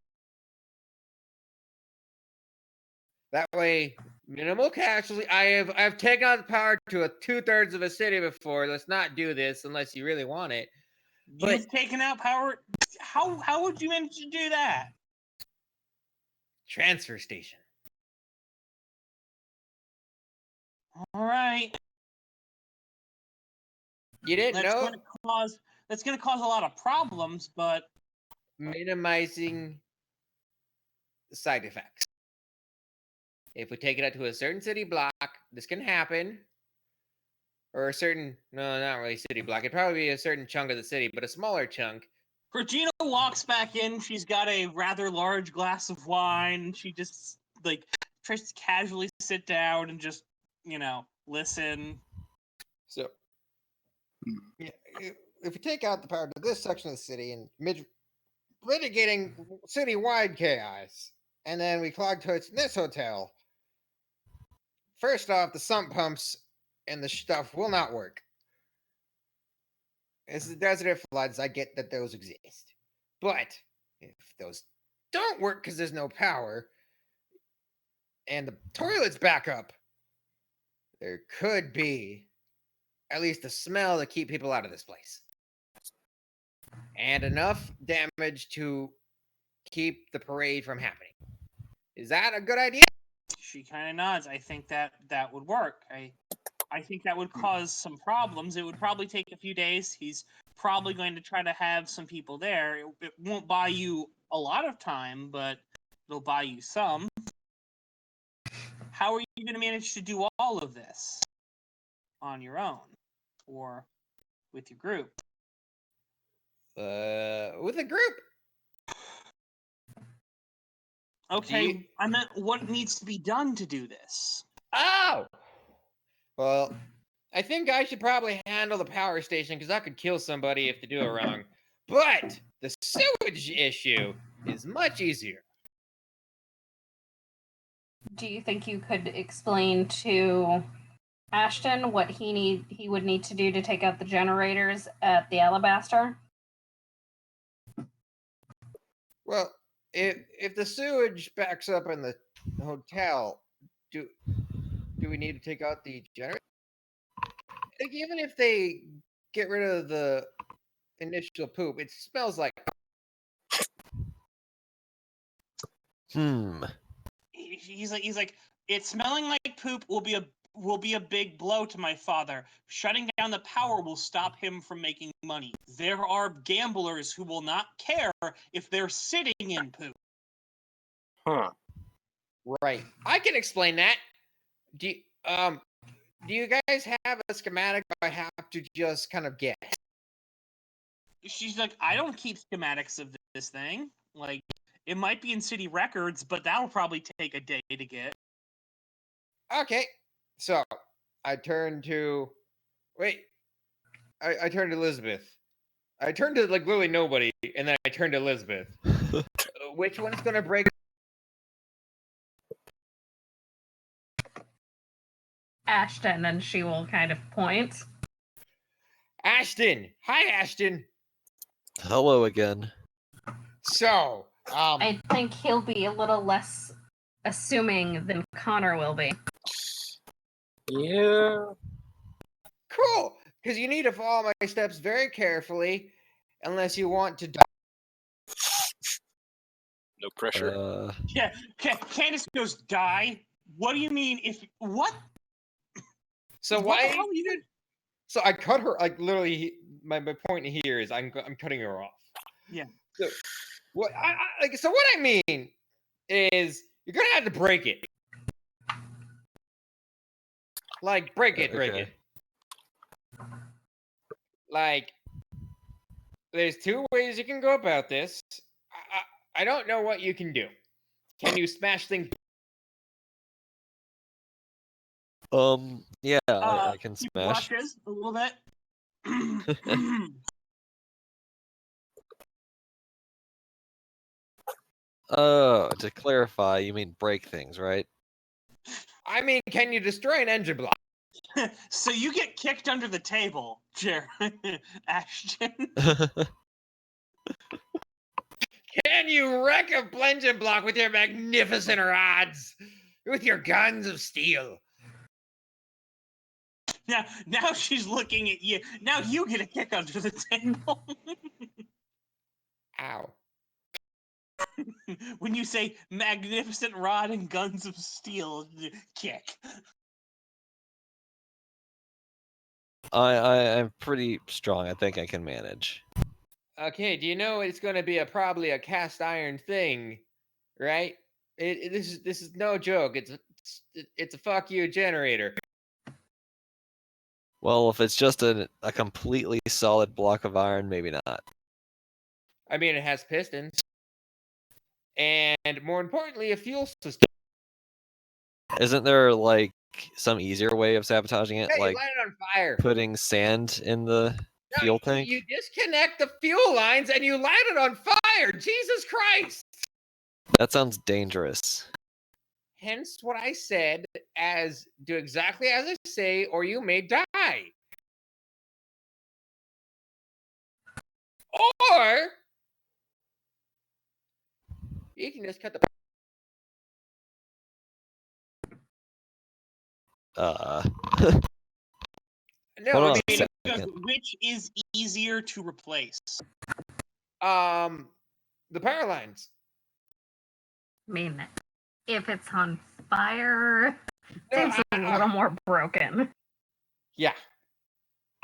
That way, minimal casualty. I've taken out the power to 2/3 of a city before. Let's not do this unless you really want it. But You've taken out power. How would you manage to do that? transfer station. All right. You didn't That's know? going to cause a lot of problems, but Minimizing side effects. If we take it out to a certain city block, this can happen. Or a certain, no, not really city block. It'd probably be a certain chunk of the city, but a smaller chunk. Regina walks back in. She's got a rather large glass of wine. She just tries to casually sit down and just, listen. So, yeah, if we take out the power to this section of the city and mitigating city-wide chaos, and then we clog toilets in this hotel, first off, the sump pumps and the stuff will not work. As the desert of floods, I get that those exist. But if those don't work because there's no power and the toilets back up, there could be at least a smell to keep people out of this place. And enough damage to keep the parade from happening. Is that a good idea? She kind of nods. I think that would work. I think that would cause some problems. It would probably take a few days. He's probably going to try to have some people there. It won't buy you a lot of time, but it'll buy you some. How are you going to manage to do all of this on your own or with your group? With a group. Okay, I meant what needs to be done to do this. Oh! Well, I think I should probably handle the power station because I could kill somebody if they do it wrong. But the sewage issue is much easier. Do you think you could explain to Ashton what he would need to do to take out the generators at the Alabaster? Well, if the sewage backs up in the hotel, do we need to take out the generator? Like, even if they get rid of the initial poop, it smells like. He's like, it's smelling like poop will be a big blow to my father. Shutting down the power will stop him from making money. There are gamblers who will not care if they're sitting in poop. Huh. Right. I can explain that. Do you guys have a schematic? I have to just kind of guess. She's like, I don't keep schematics of this thing. Like, it might be in city records, but that'll probably take a day to get. Okay. So I turn to I turned to Elizabeth. I turned to literally nobody, and then I turned to Elizabeth. Which one's gonna break? Ashton, and she will kind of point. Ashton. Hi, Ashton. Hello again. So, I think he'll be a little less assuming than Connor will be. Yeah. cool. Because you need to follow my steps very carefully, unless you want to die. No pressure. Yeah, Candace goes, die? What do you mean if... What? So What the why? hell are you doing? So I cut her. Literally, my point here is I'm cutting her off. Yeah. So what so what I mean is you're gonna have to break it. Break it. Okay. There's two ways you can go about this. I don't know what you can do. Can you smash things? Yeah, I can He smash. blushes a little bit. Oh, to clarify, you mean break things, right? I mean, can you destroy an engine block? So you get kicked under the table, Ashton. Can you wreck a engine block with your magnificent rods? With your guns of steel? Now she's looking at you. Now you get a kick under the table. Ow. When you say magnificent rod and guns of steel, kick. I'm pretty strong. I think I can manage. Okay, do you know it's going to be probably a cast iron thing, right? This is no joke. It's a fuck you generator. Well, if it's just a completely solid block of iron, maybe not. I mean, it has pistons, and more importantly, a fuel system. Isn't there like some easier way of sabotaging it, Yeah, like you light it on fire. putting sand in the No, fuel tank? You disconnect the fuel lines and you light it on fire. Jesus Christ! That sounds dangerous. Hence what I said, as do exactly as I say, or you may die. Or you can just cut the. No, Hold on I a mean, second. Which is easier to replace? the power lines. I mean, if it's on fire, No, seems a little more broken. Yeah.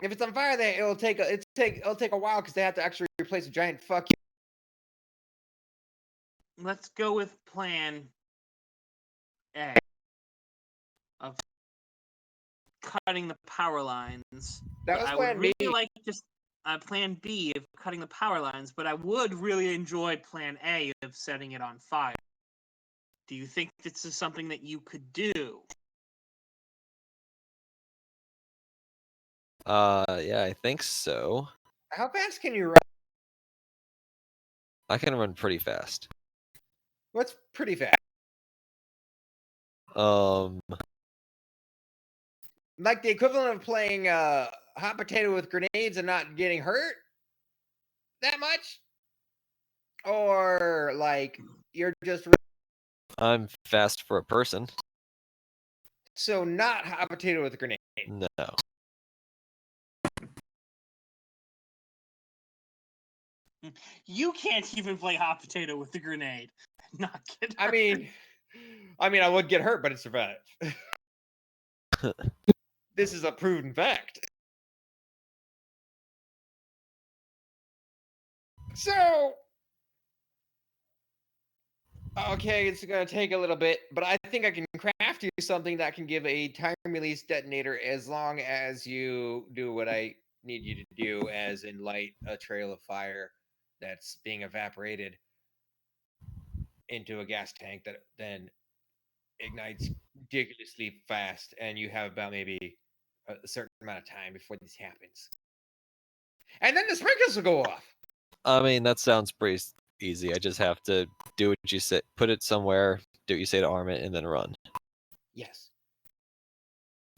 If it's on fire, then it'll take a while because they have to actually replace a giant fuck you. Let's go with plan A of cutting the power lines. That But was I plan would really B. like just plan B of cutting the power lines, but I would really enjoy plan A of setting it on fire. Do you think this is something that you could do? Yeah, I think so. How fast can you run? I can run pretty fast. What's pretty fast? Like the equivalent of playing hot potato with grenades and not getting hurt that much? Or like you're just I'm fast for a person. so not hot potato with a grenade. No. You can't even play hot potato with the grenade. Not kidding. I mean, I would get hurt, but I'd survive. This is a proven fact. So, okay, it's gonna take a little bit, but I think I can craft you something that can give a time release detonator as long as you do what I need you to do, as in light a trail of fire that's being evaporated into a gas tank that then ignites ridiculously fast, and you have about maybe a certain amount of time before this happens. And then the sprinklers will go off. I mean, that sounds pretty easy. I just have to do what you say, put it somewhere, do what you say to arm it, and then run. Yes.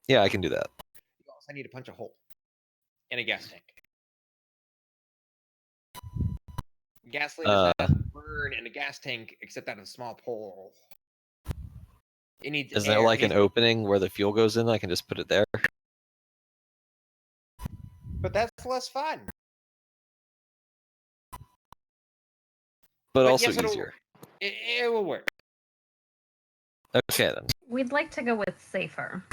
Yeah, I can do that. I need to punch a hole in a gas tank. Gasoline does not burn in a gas tank except out of a small hole. It needs Is there air. like an opening where the fuel goes in? I can just put it there. But that's less fun. But also yes, easier. It will work. Okay then. We'd like to go with safer.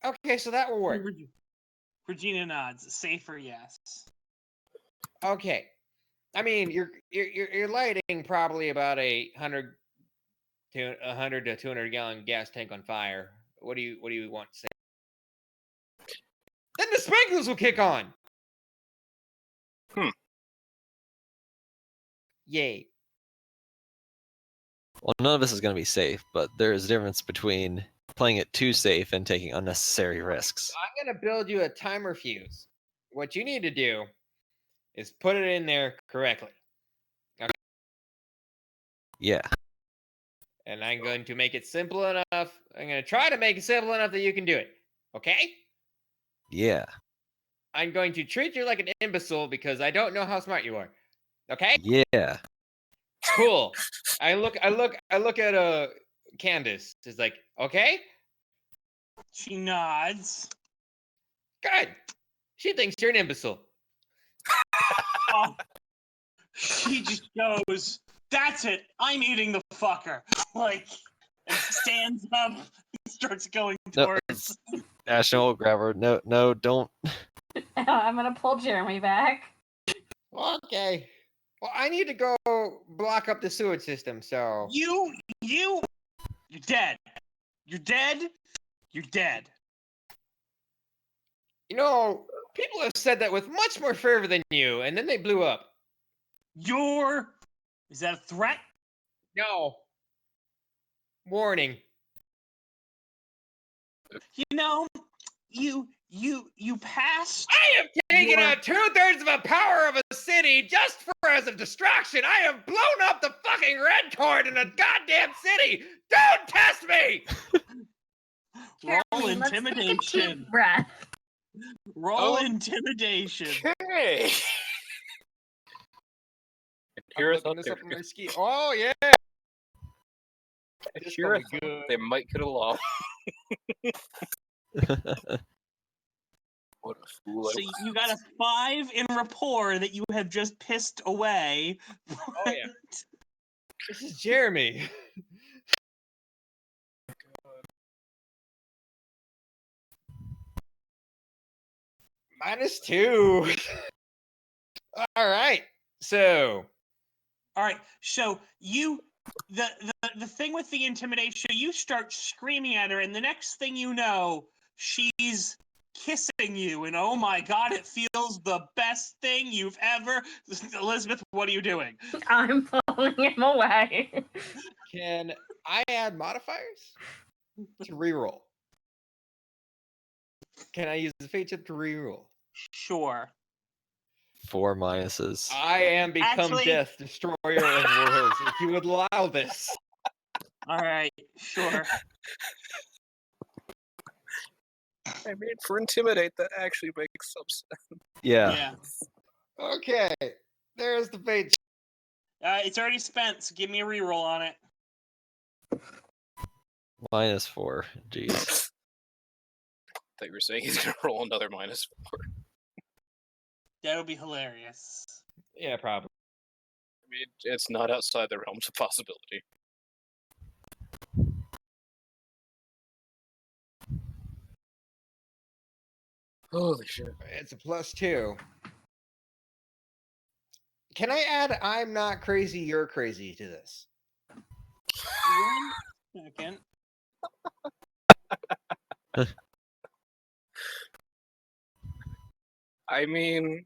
Okay, so that will work. Regina nods. Safer, yes. Okay. I mean, you're lighting probably about 100 to 200 gallon gas tank on fire. What do you want to say? Then the sprinklers will kick on. Yay. Well, none of this is going to be safe, but there is a difference between playing it too safe and taking unnecessary risks. I'm going to build you a timer fuse. What you need to do is put it in there correctly. Okay. Yeah. And I'm going to make it simple enough. I'm going to try to make it simple enough that you can do it. Okay? Yeah. I'm going to treat you like an imbecile because I don't know how smart you are. Okay? Yeah. Cool. I look at Candace. It's like, okay? She nods. Good. She thinks you're an imbecile. Oh, she just goes, "That's it. I'm eating the fucker." Like, and stands up and starts going No, towards. Ashton will grab her. No, don't. I'm gonna pull Jeremy back. Okay. Well, I need to go block up the sewage system, so. You're dead. You're dead. You're dead. You know, people have said that with much more fervor than you, and then they blew up. Is that a threat? No. Warning. You know, you passed. I have taken Your- out 2/3 of the power of a city just for as a distraction. I have blown up the fucking red cord in a goddamn city. Don't test me. Roll Jeremy, let's take a intimidation. deep breath. Roll Oh. intimidation. Okay. Here I I'm thought looking this they up were on good. my ski. Oh yeah. This Here I gonna be thought good. they might get along. What a fool So I was. you got a 5 in rapport that you have just pissed away. Oh yeah. This is Jeremy. -2. All right. So All right. So the thing with the intimidation, you start screaming at her, and the next thing you know, she's kissing you, and oh my god, it feels the best thing you've ever. Elizabeth, what are you doing? I'm pulling him away. can I add modifiers to reroll? Can I use the fate chip to reroll? Sure. 4 minuses. I am become Actually- death, destroyer of worlds. If you would allow this. All right. Sure. I mean, for intimidate, that actually makes some sense. Yeah. Yeah. Okay. There's the fate chip. It's already spent. So give me a reroll on it. -4. Jeez. I thought you were saying he's gonna roll another -4. That would be hilarious. Yeah, probably. I mean, it's not outside the realms of possibility. Holy shit. It's a +2. Can I add I'm not crazy, you're crazy to this? 1 second. I mean,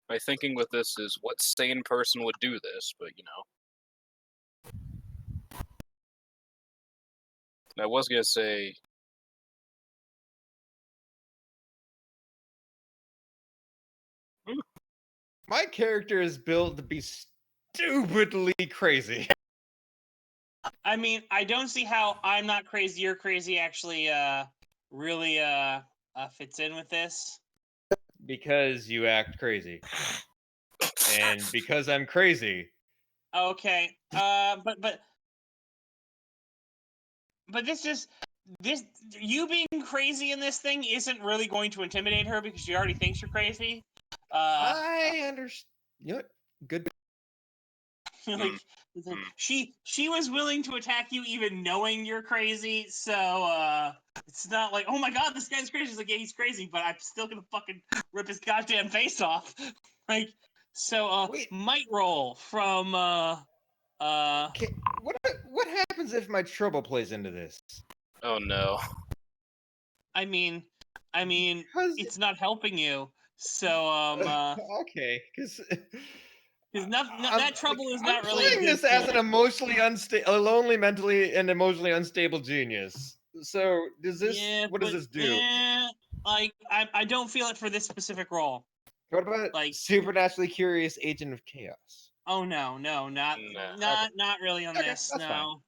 my thinking with this is what sane person would do this, but you know. And I was gonna say, My character is built to be stupidly crazy. I mean, I don't see how I'm not crazy, you're crazy actually really fits in with this. Because you act crazy. And because I'm crazy. Okay. But this you being crazy in this thing isn't really going to intimidate her because she already thinks you're crazy. I understand. You know what? Good. Like she was willing to attack you even knowing you're crazy, so it's not like, oh my god, this guy's crazy. She's like, yeah, he's crazy, but I'm still gonna fucking rip his goddamn face off. Like, so Wait. might roll from What happens if my trouble plays into this? oh no. I mean 'Cause- it's not helping you. So okay, because that trouble is not I'm really playing good this as for an a lonely, mentally and emotionally unstable genius. So does this? Yeah, what does but, this do? like I don't feel it for this specific role. What about Like- supernaturally curious agent of chaos? Oh no, not Nah. not really on Okay, this. that's fine. No.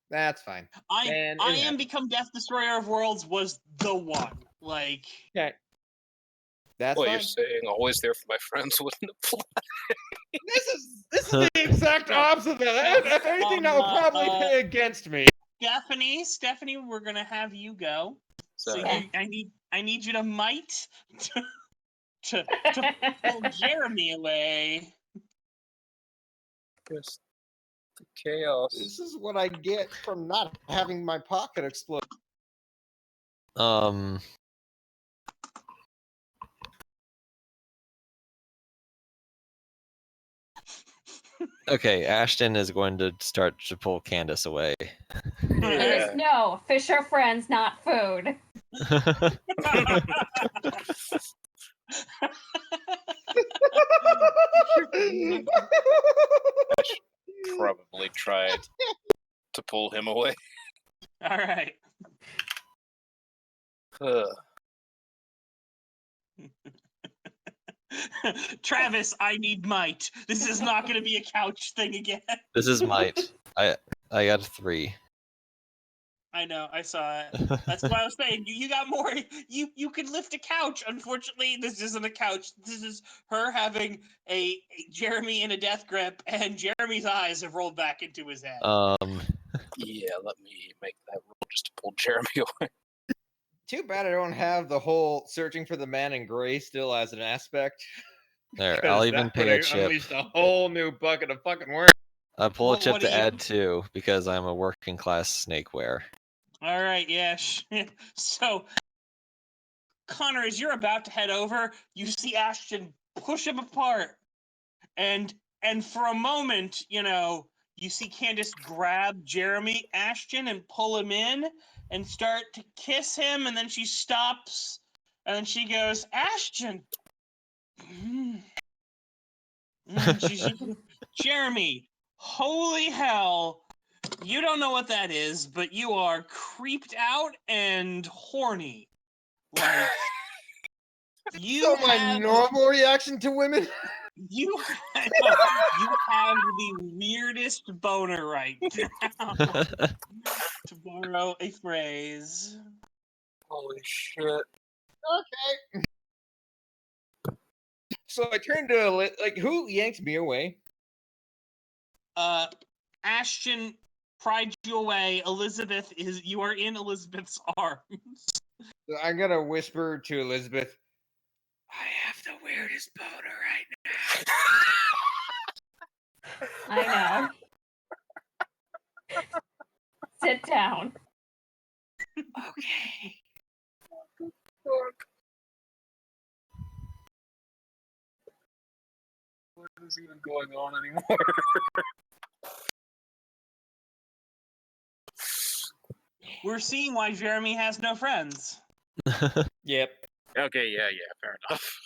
That's fine. Then I it am happens. Become Death Destroyer of Worlds was the one. Like, Okay. That's Well, fine. you're saying always there for my friends wouldn't apply. This is the exact opposite of that. If anything, that will probably pay against me. Stephanie, we're gonna have you go. So Sorry. I need you to might to pull Jeremy away. Just the chaos. This is what I get from not having my pocket explode. Okay, Ashton is going to start to pull Candace away. Candace, no. Fish are friends, not food. Probably tried to pull him away. All right. Ugh. Travis, I need might. This is not going to be a couch thing again. This is might. I got 3. I know, I saw it. That's why I was saying you got more. You could lift a couch. Unfortunately, this isn't a couch. This is her having a Jeremy in a death grip, and Jeremy's eyes have rolled back into his head. Yeah, let me make that roll just to pull Jeremy away. Too bad I don't have the whole searching for the man in gray still as an aspect. There, 'Cause I'll even that pay a would've chip. Unleashed a whole new bucket of fucking work. I pull a What chip do to you- add 2 because I'm a working class snakeware. All right, yeah. So, Connor, as you're about to head over, you see Ashton push him apart, and for a moment, you see Candace grab Jeremy Ashton and pull him in and start to kiss him, and then she stops, and then she goes, Ashton. And she's Jeremy, holy hell. You don't know what that is, but you are creeped out and horny. Like, So my normal reaction to women? you have the weirdest boner right now, to borrow a phrase. Holy shit. Okay. So I turned to like, who yanked me away? Ashton pried you away. Elizabeth you are in Elizabeth's arms. So I'm gonna whisper to Elizabeth, I have the weirdest boner right now. I know. Sit down. Okay. What is even going on anymore? We're seeing why Jeremy has no friends. Yep. Okay, yeah, fair enough.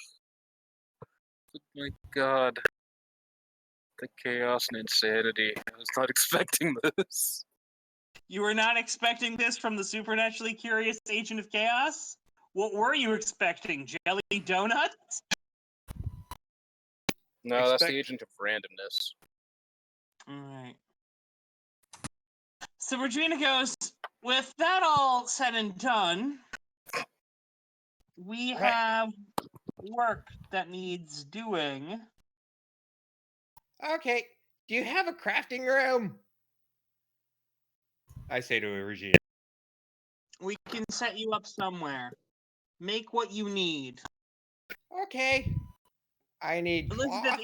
Oh my god. The chaos and insanity. I was not expecting this. You were not expecting this from the supernaturally curious agent of chaos? What were you expecting? Jelly donuts? No, that's the agent of randomness. Alright. So Regina goes, with that all said and done, we have work that needs doing. Okay. Do you have a crafting room? I say to Regina. We can set you up somewhere. Make what you need. Okay. I need Elizabeth, cloth.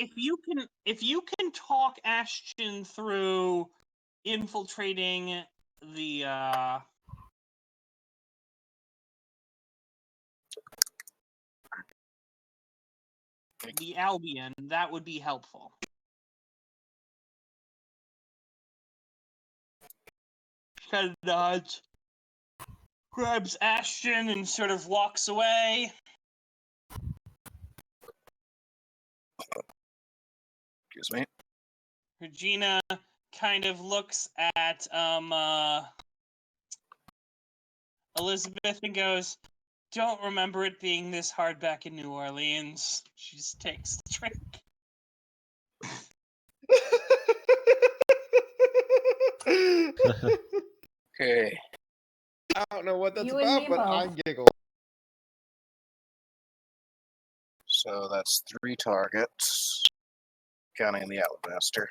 if you can talk Ashton through infiltrating the Albion, that would be helpful. Kind of nods, grabs Ashton, and sort of walks away. Excuse me. Regina kind of looks at Elizabeth and goes, don't remember it being this hard back in New Orleans. She just takes the drink. Okay. I don't know what that's You and about, me but I both. giggle. So that's 3 targets, counting the alabaster.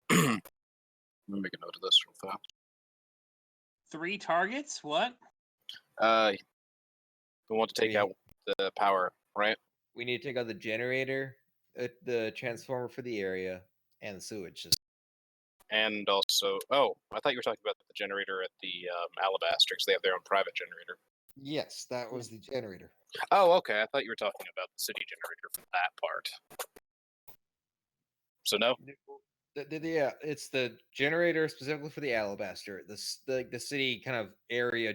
Let me make a note of this real fast. 3 targets? What? We want to take out the power, right? We need to take out the generator, the transformer for the area, and the sewage system. And also, oh, I thought you were talking about the generator at the alabaster, because they have their own private generator. Yes, that was the generator. Oh, okay. I thought you were talking about the city generator for that part. So no. Yeah, it's the generator specifically for the alabaster, the city kind of area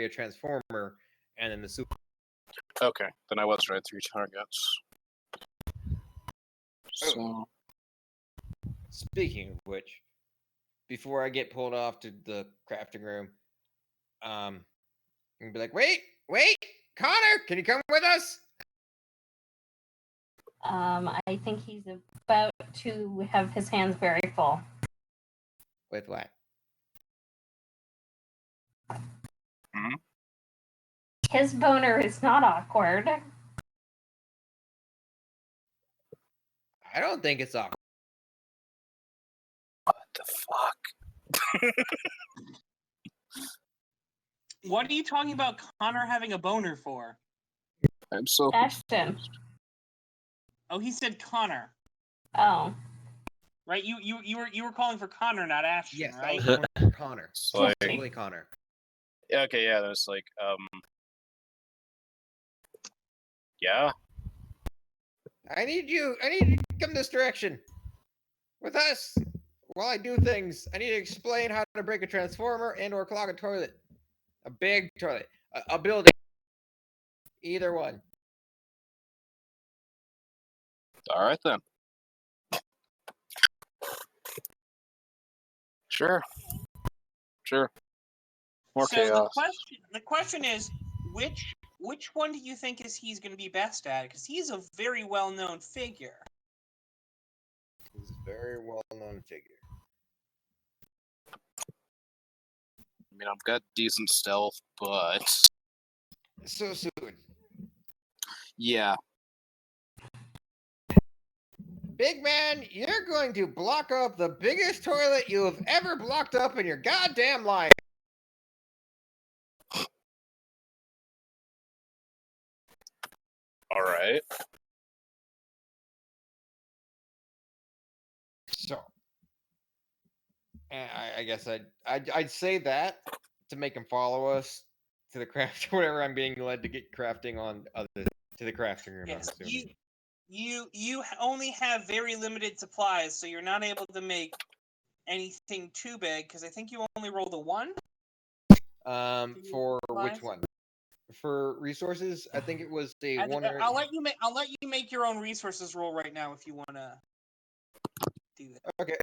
transformer, and then the super. Okay, then I was right. 3 targets. So Speaking of which, before I get pulled off to the crafting room, I'm gonna be like, wait, Connor, can you come with us? I think he's about to have his hands very full. With what? His boner is not awkward. I don't think it's awkward. what the fuck? What are you talking about Connor having a boner for? I'm so Ashton. Oh, he said Connor. Oh. Right? You were calling for Connor, not Ashton, Yes, right? that was for Connor. Like- Specifically Connor. Yeah, okay, yeah, that's like yeah. I need you to come this direction with us while I do things. I need to explain how to break a transformer and or clog a toilet. A big toilet. A building. Either one. All right then. Sure. More So chaos. the question is, which one do you think he's going to be best at? Because he's a very well known figure. He's a very well-known figure. I mean, I've got decent stealth, but So soon. yeah. Big man, you're going to block up the biggest toilet you have ever blocked up in your goddamn life. All right. So, and I guess I'd say that to make him follow us to the craft, whatever I'm being led to get crafting on to the crafting room. Yes, I'm assuming. you only have very limited supplies, so you're not able to make anything too big. Because I think you only rolled a 1. For supplies? which one? For resources, I think it was a one. I'll let you make your own resources roll right now if you want to do that. Okay.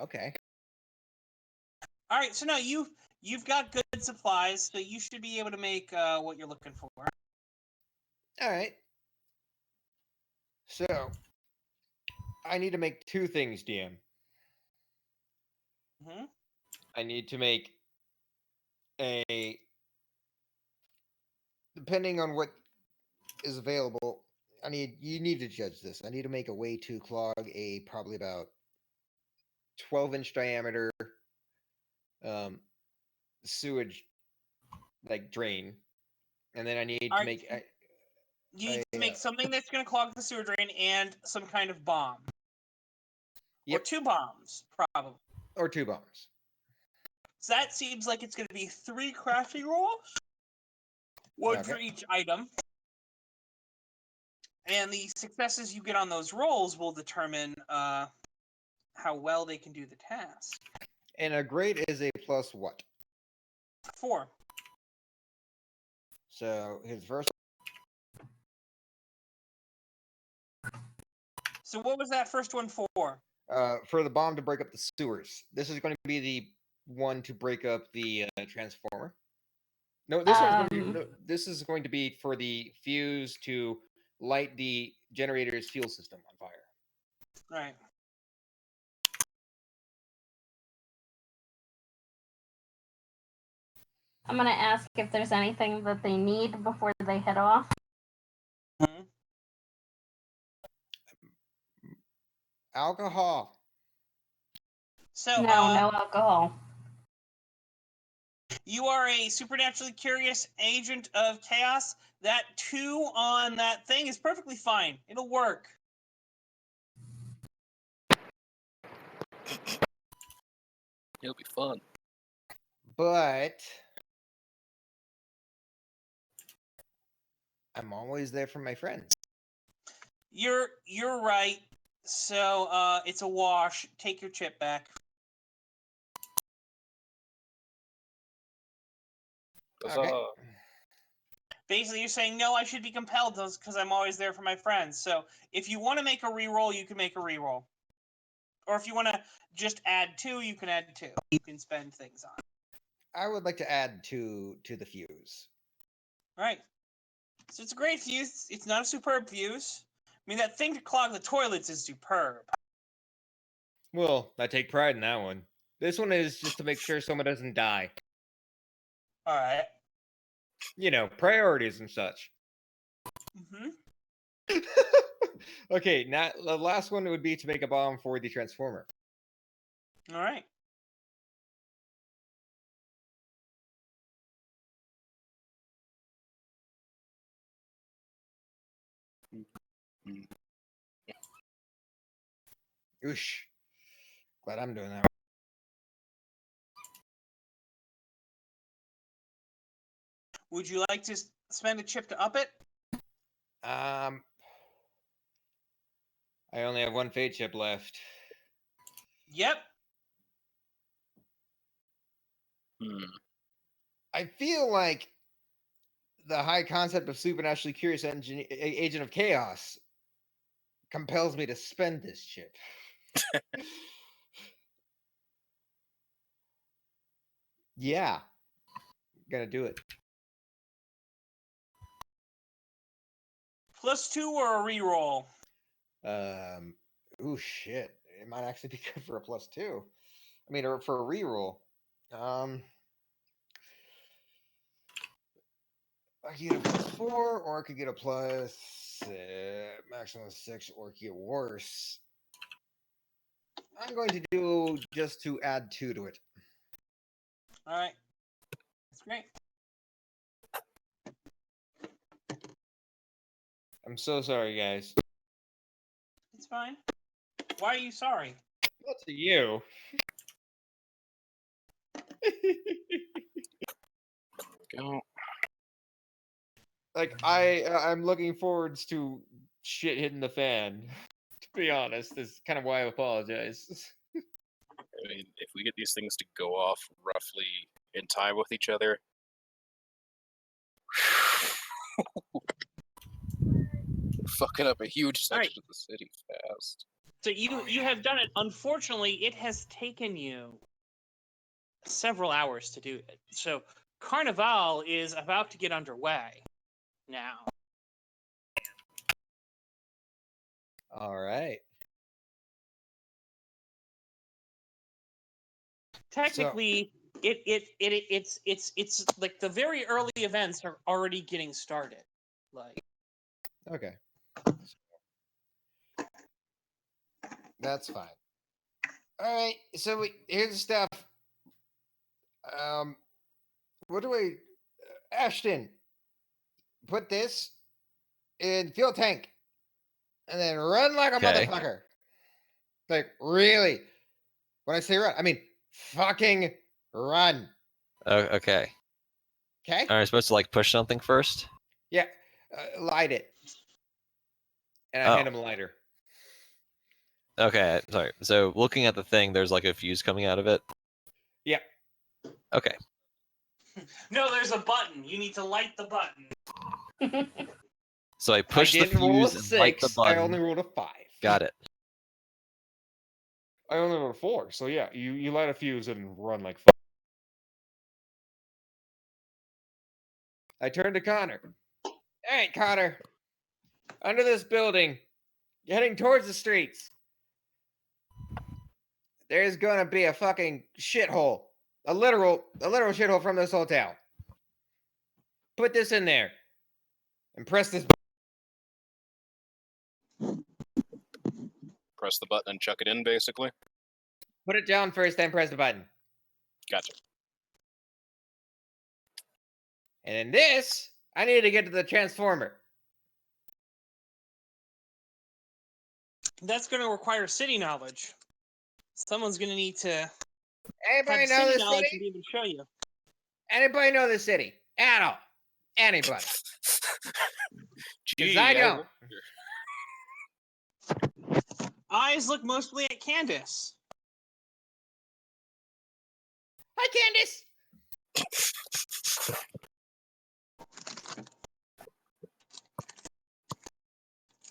Okay. All right, so no, you've got good supplies, so you should be able to make what you're looking for. All right. So, I need to make 2 things, DM. Mm-hmm. I need to make a, depending on what is available, you need to judge this. I need to make a way to clog a probably about 12-inch diameter sewage like drain, and then I need to make You need to make something that's going to clog the sewer drain and some kind of bomb. Yep. Or 2 bombs, probably. or 2 bombs. So that seems like it's going to be 3 crafting rolls. 1 for Okay. each item. And the successes you get on those rolls will determine how well they can do the task. And a grade is a plus what? 4. So his first. So what was that first one for? For the bomb to break up the sewers. This is going to be the one to break up the transformer. No, this one's going to be, no, this is going to be for the fuse to light the generator's fuel system on fire. Right. I'm gonna ask if there's anything that they need before they head off. Mm-hmm. Alcohol. So No alcohol. you are a supernaturally curious agent of chaos. That 2 on that thing is perfectly fine. It'll work. It'll be fun. But I'm always there for my friends. You're right. So it's a wash. Take your chip back. Okay. Basically, you're saying no. I should be compelled because I'm always there for my friends. So if you want to make a reroll, you can make a reroll. Or if you want to just add 2, you can add 2. You can spend things on. I would like to add 2 to the fuse. Right. So it's a great fuse. It's not a superb fuse. I mean, that thing to clog the toilets is superb. Well, I take pride in that one. This one is just to make sure someone doesn't die. All right. You know, priorities and such. Mm-hmm. Okay, now the last one would be to make a bomb for the transformer. All right. Oosh. Glad I'm doing that. Would you like to spend a chip to up it? I only have 1 fate chip left. Yep. I feel like the high concept of supernaturally curious agent of chaos compels me to spend this chip. Yeah. Gonna do it. +2 or a reroll? Ooh, shit. It might actually be good for a +2. I mean, or for a reroll. I could get a +4, or I could get a maximum 6, or get worse. I'm going to do just to add 2 to it. All right. That's great. I'm so sorry, guys. It's fine. Why are you sorry? Not to you. Go. Like I'm looking forward to shit hitting the fan. To be honest, is kind of why I apologize. I mean, if we get these things to go off roughly in time with each other, we're fucking up a huge section of the city fast. So you have done it. Unfortunately, it has taken you several hours to do it. So Carnival is about to get underway now. All right. Technically, it's like the very early events are already getting started. Like, Okay. That's fine. All right. So here's the stuff. What do I, Ashton? Put this in fuel tank, and then run like a Okay. motherfucker. Like really. When I say run, I mean fucking run. Oh, okay. Okay. Are I supposed to like push something first? Yeah. Light it. And I hand him a lighter. Okay, sorry. So looking at the thing, there's like a fuse coming out of it. Yeah. Okay. No, there's a button. You need to light the button. So I push the didn't roll a fuse and light the 6. button. I only rolled a 5. Got it. I only rolled a 4, so yeah, you light a fuse and run like fuck. I turned to Connor. All right, Connor. Under this building, heading towards the streets, there's gonna be a fucking shithole. A literal shithole from this hotel. Put this in there. And press this. Press the button and chuck it in, basically. Put it down first, then press the button. Gotcha. And in this, I need to get to the transformer. That's going to require city knowledge. Someone's going to need to Anybody have know city this knowledge city? and be able to show you. Anybody know this city? At all? Anybody? Gee, I don't. Eyes look mostly at Candace. Hi, Candace.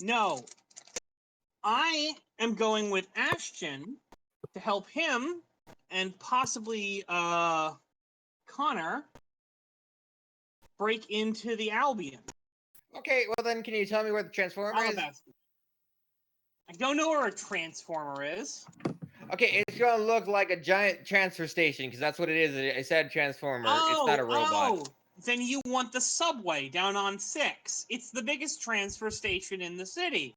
No. I am going with Ashton to help him and possibly Connor break into the Albion. Okay, well then, can you tell me where the transformer is? Alabaster. I don't know where a transformer is. Okay, it's gonna look like a giant transfer station because that's what it is. I said transformer. It's not a robot. Oh, then you want the subway down on 6. It's the biggest transfer station in the city.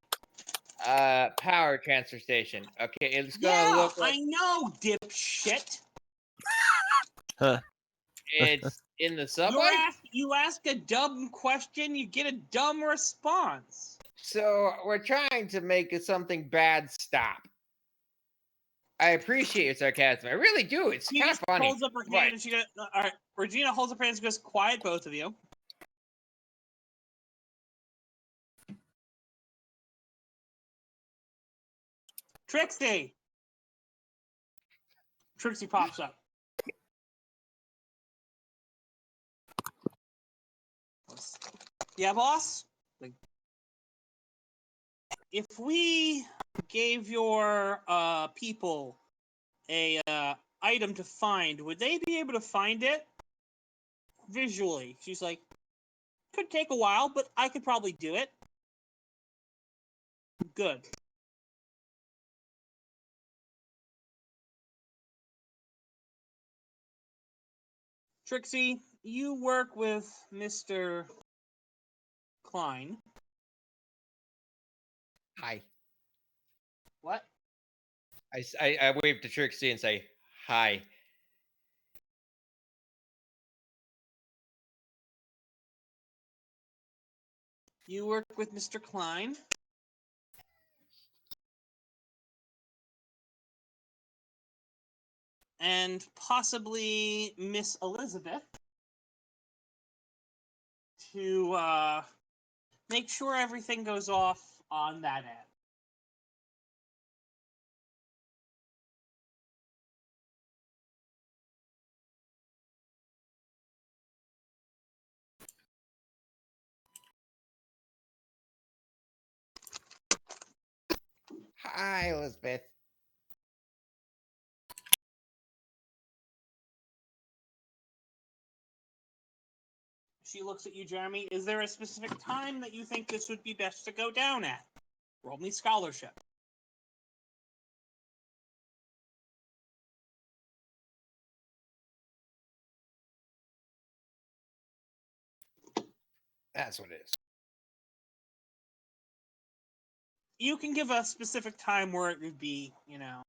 Power transfer station. Okay, it's gonna Yeah, look like I know, dipshit. it's in the subway. You ask a dumb question, you get a dumb response. So we're trying to make something bad stop. I appreciate your sarcasm. I really do. It's She kind of just funny. holds up her hand Right. and she goes, all right, Regina holds up her hands and goes, quiet, both of you. Trixie! Trixie pops up. Yeah, boss? Like, if we gave your people a item to find, would they be able to find it visually? She's like, could take a while, but I could probably do it. Good. Trixie, you work with Mr. Klein. Hi. What? I wave to Trixie and say hi. You work with Mr. Klein. And possibly Miss Elizabeth to make sure everything goes off on that end. Hi, Elizabeth. She looks at you, Jeremy. Is there a specific time that you think this would be best to go down at? Roll me scholarship. That's what it is. You can give a specific time where it would be, you know.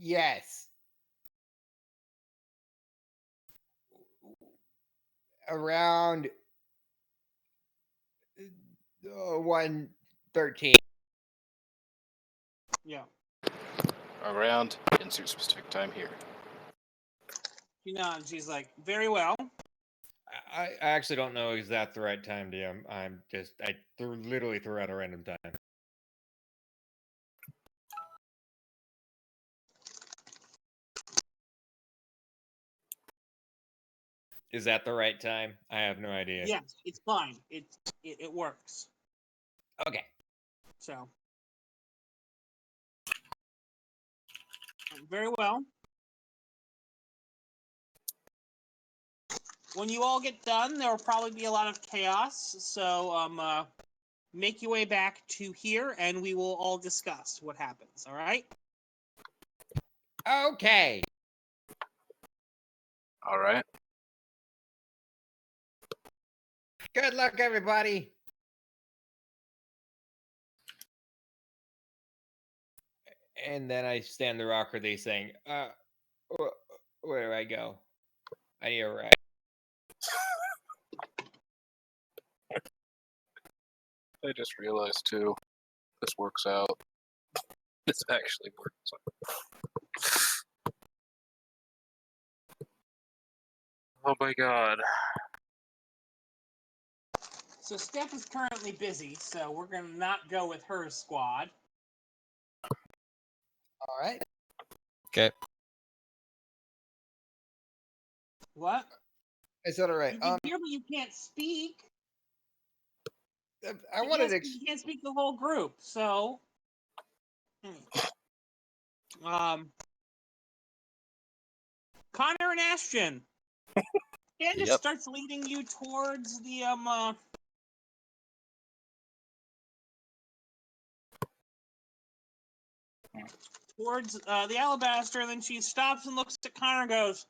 Yes. Around 1:13. Yeah. Around, insert specific time here. She nods. She's like, very well. I actually don't know is that the right time, DM. I literally threw out a random time. Is that the right time? I have no idea. Yes, it's fine. It works. Okay. So very well. When you all get done, there will probably be a lot of chaos. So make your way back to here, and we will all discuss what happens. All right. Okay. All right. Good luck, everybody. And then I stand the rock. Are they saying, where do I go? I need a ride. I just realized too. This works out. This actually works out. Oh my god. So Steph is currently busy, so we're gonna not go with her squad. All right. Okay. What? I said all right. You can hear, but you can't speak. I wanted to. You can't speak the whole group, so. Connor and Ashton. Candace Yep. starts leading you towards the the alabaster, and then she stops and looks at Connor and goes,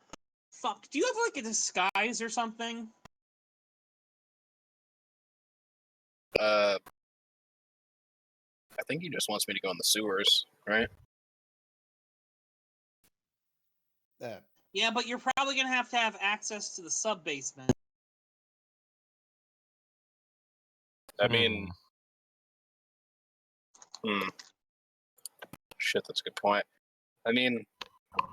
"Fuck, do you have like a disguise or something?" I think he just wants me to go in the sewers, right? Yeah, but you're probably gonna have to have access to the sub basement. I mean, shit, that's a good point. I mean, I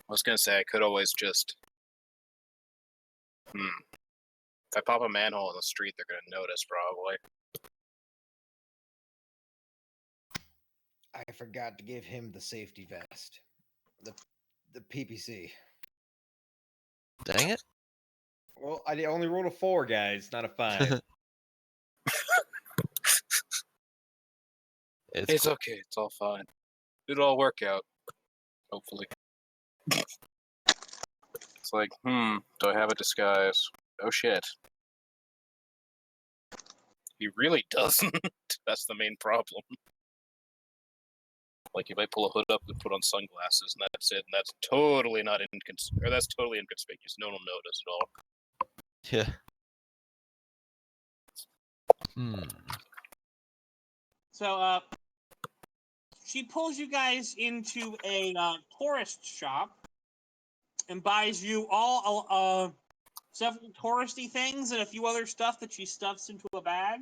was gonna say I could always just. If I pop a manhole in the street, they're gonna notice probably. I forgot to give him the safety vest. The PPC. Dang it. Well, I only rolled a 4, guys, not a 5. It's okay. It's all fine. It'll all work out. Hopefully. It's like, do I have a disguise? Oh shit. He really doesn't. That's the main problem. Like, if I pull a hood up and put on sunglasses, and that's it, and that's totally not that's totally inconspicuous. No one will notice at all. Yeah. So, she pulls you guys into a tourist shop and buys you all several touristy things and a few other stuff that she stuffs into a bag.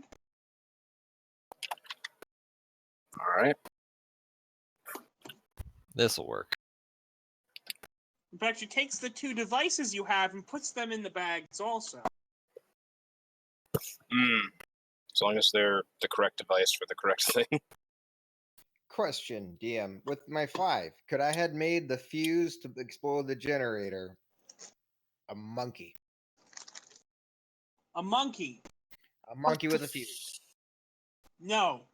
All right. This'll work. In fact, she takes the 2 devices you have and puts them in the bags also. As long as they're the correct device for the correct thing. Question, DM. With my 5, could I had made the fuse to explode the generator a monkey? A monkey. A monkey with a fuse. No.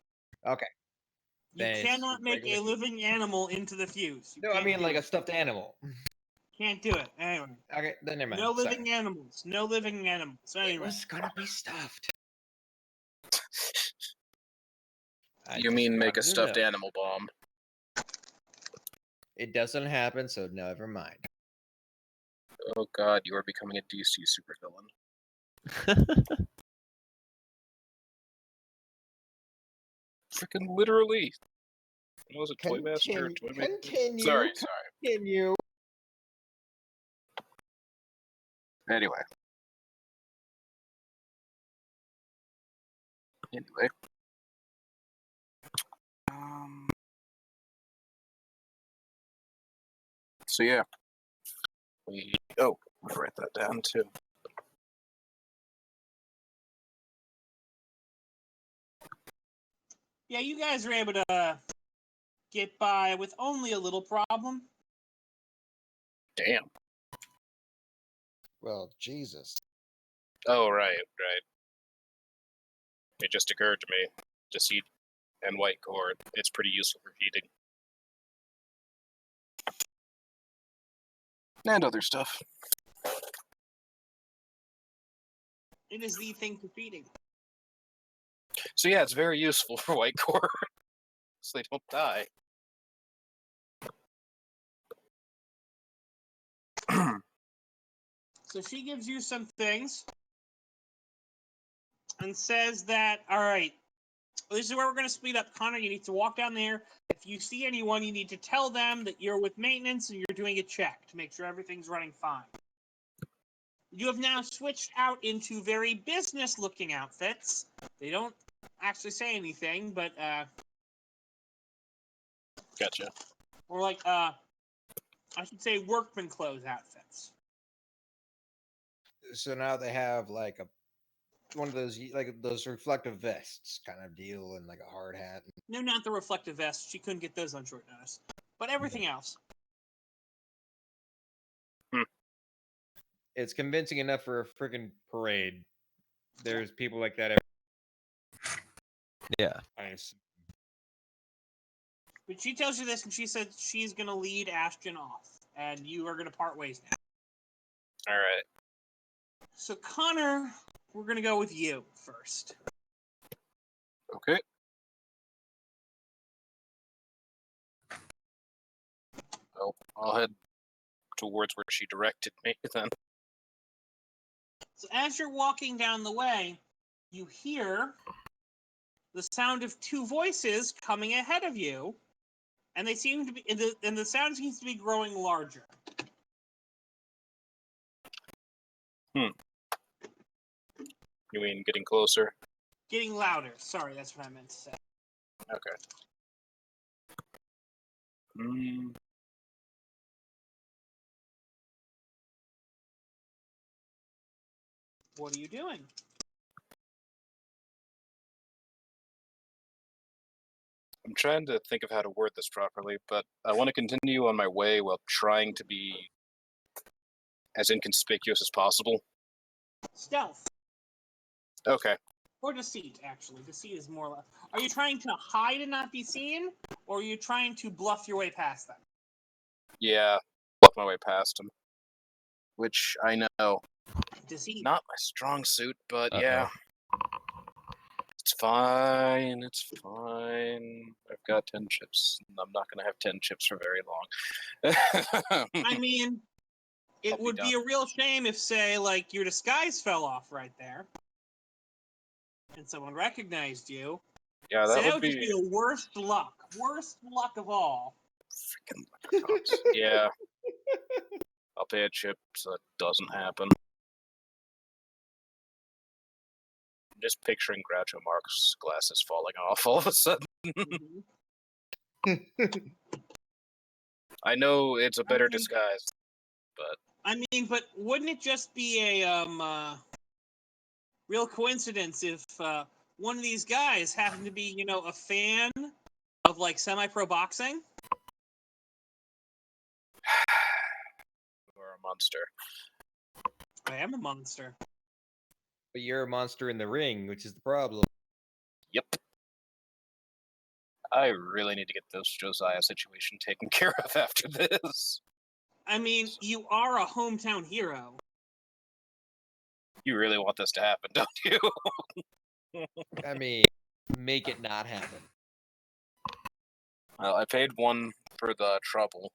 Okay. You Then it's cannot just make regular a fuse. living animal into the fuse. You No, I can't mean do like it. a stuffed animal. Can't do it. Anyway. Okay, then never mind. No living Sorry. animals. No living animals. Anyway. It was gonna be stuffed. You mean make a stuffed animal bomb? It doesn't happen, so never mind. Oh god, you are becoming a DC supervillain. Freaking literally. What was it, Toymaster? Continue. Sorry. Continue. Anyway. So yeah. I'll write that down too. Yeah, you guys are able to get by with only a little problem. Damn. Well, Jesus. Oh, right. It just occurred to me. Deceit and white cord. It's pretty useful for feeding. And other stuff. It is the thing for feeding. So yeah, it's very useful for white cord. So they don't die. So she gives you some things and says that, all right, this is where we're going to split up. Connor, you need to walk down there. If you see anyone, you need to tell them that you're with maintenance and you're doing a check to make sure everything's running fine. You have now switched out into very business-looking outfits. They don't actually say anything, but Gotcha. or like I should say workman clothes outfits. So now they have like one of those reflective vests kind of deal, and like a hard hat. No, not the reflective vest. She couldn't get those on short notice. But everything else. It's convincing enough for a freaking parade. There's people like that. Yeah. I assume. But she tells you this, and she said she's going to lead Ashton off, and you are going to part ways now. All right. So, Connor, we're going to go with you first. Okay. Well, I'll head towards where she directed me then. So, as you're walking down the way, you hear the sound of two voices coming ahead of you, and they seem to be, and the sound seems to be growing larger. You mean getting closer? Getting louder. Sorry, that's what I meant to say. Okay. What are you doing? I'm trying to think of how to word this properly, but I want to continue on my way while trying to be as inconspicuous as possible. Stealth. Okay. Or deceit, actually. Deceit is more or less. Are you trying to hide and not be seen, or are you trying to bluff your way past them? Yeah, bluff my way past him. Which I know, Deceit. not my strong suit, but Uh-oh. yeah. It's fine, it's fine. I've got 10 chips. I'm not going to have 10 chips for very long. I mean, it I'll would be be a real shame if, say, like, your disguise fell off right there, and someone recognized you. Yeah, So that would just be be the worst luck. Worst luck of all. freaking leprechauns. Yeah. I'll pay a chip so that doesn't happen. I'm just picturing Groucho Marx's glasses falling off all of a sudden. I know it's a better disguise, but I mean, but wouldn't it just be a real coincidence if one of these guys happened to be, a fan of like semi-pro boxing? you're a monster. I am a monster. But you're a monster in the ring, which is the problem. Yep. I really need to get this Josiah situation taken care of after this. I mean, you are a hometown hero. You really want this to happen, don't you? I mean, make it not happen. Well, I paid one for the trouble.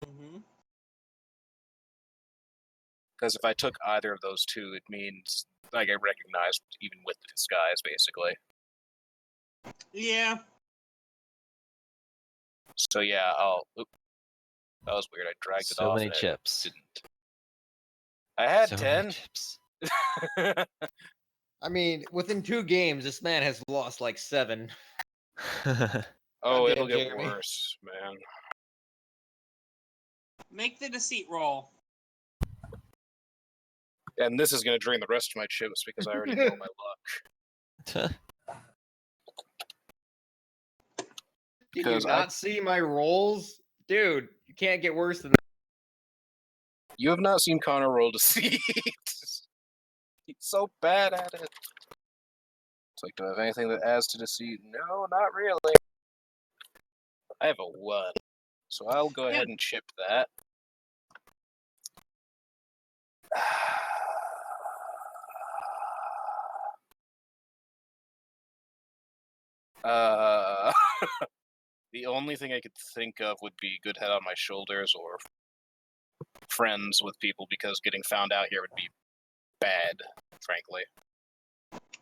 Mm-hmm. Because if I took either of those two, it means I get recognized even with the disguise, basically. Yeah. So yeah, Oop, that was weird. I dragged it So off. many And it chips. didn't. I had So 10. many chips. I mean, within 2 games, this man has lost like 7. Oh, Goddamn, it'll get Jeremy. worse, man. Make the deceit roll. And this is going to drain the rest of my chips because I already know my luck. Did you Because not see my rolls? Dude, you can't get worse than that. You have not seen Connor roll deceit. He's so bad at it. It's like, do I have anything that adds to deceit? No, not really. I have a 1. So I'll go ahead and chip that. The only thing I could think of would be good head on my shoulders or friends with people, because getting found out here would be bad, frankly.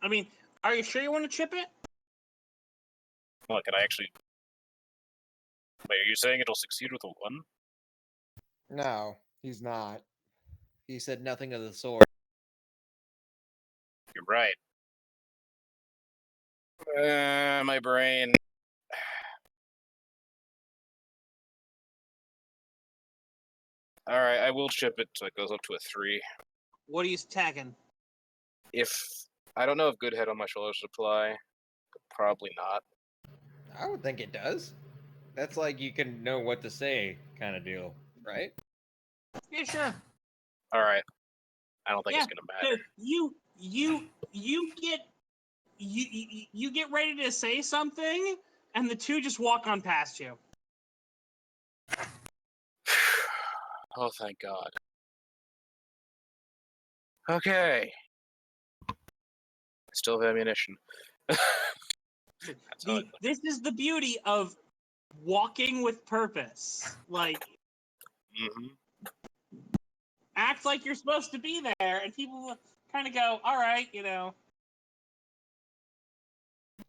I mean, are you sure you want to chip it? Well, can I actually... Wait, are you saying it'll succeed with a 1? No, he's not. He said nothing of the sort. You're right. My brain. Alright, I will chip it so it goes up to a 3. What are you attacking? If... I don't know if good head on my shoulders apply. Probably not. I would think it does. That's like you can know what to say kind of deal, right? Yeah, sure. Alright. I don't think Yeah, it's gonna matter. so you get ready to say something, and the two just walk on past you. Oh, thank God. Okay. I still have ammunition. This is the beauty of walking with purpose. Like, act like you're supposed to be there, and people will kind of go, all right, you know.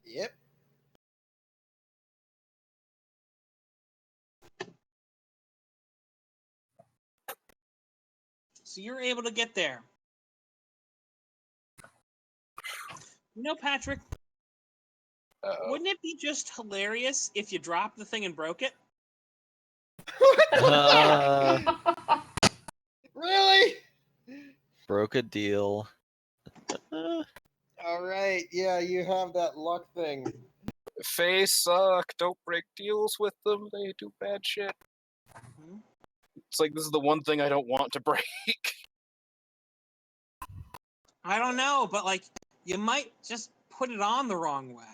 Yep. So you're able to get there. You know, Patrick, wouldn't it be just hilarious if you dropped the thing and broke it? Really? Broke a deal. All right. Yeah, you have that luck thing. Fays suck. Don't break deals with them. They do bad shit. Mm-hmm. It's like, this is the one thing I don't want to break. I don't know, but like, you might just put it on the wrong way.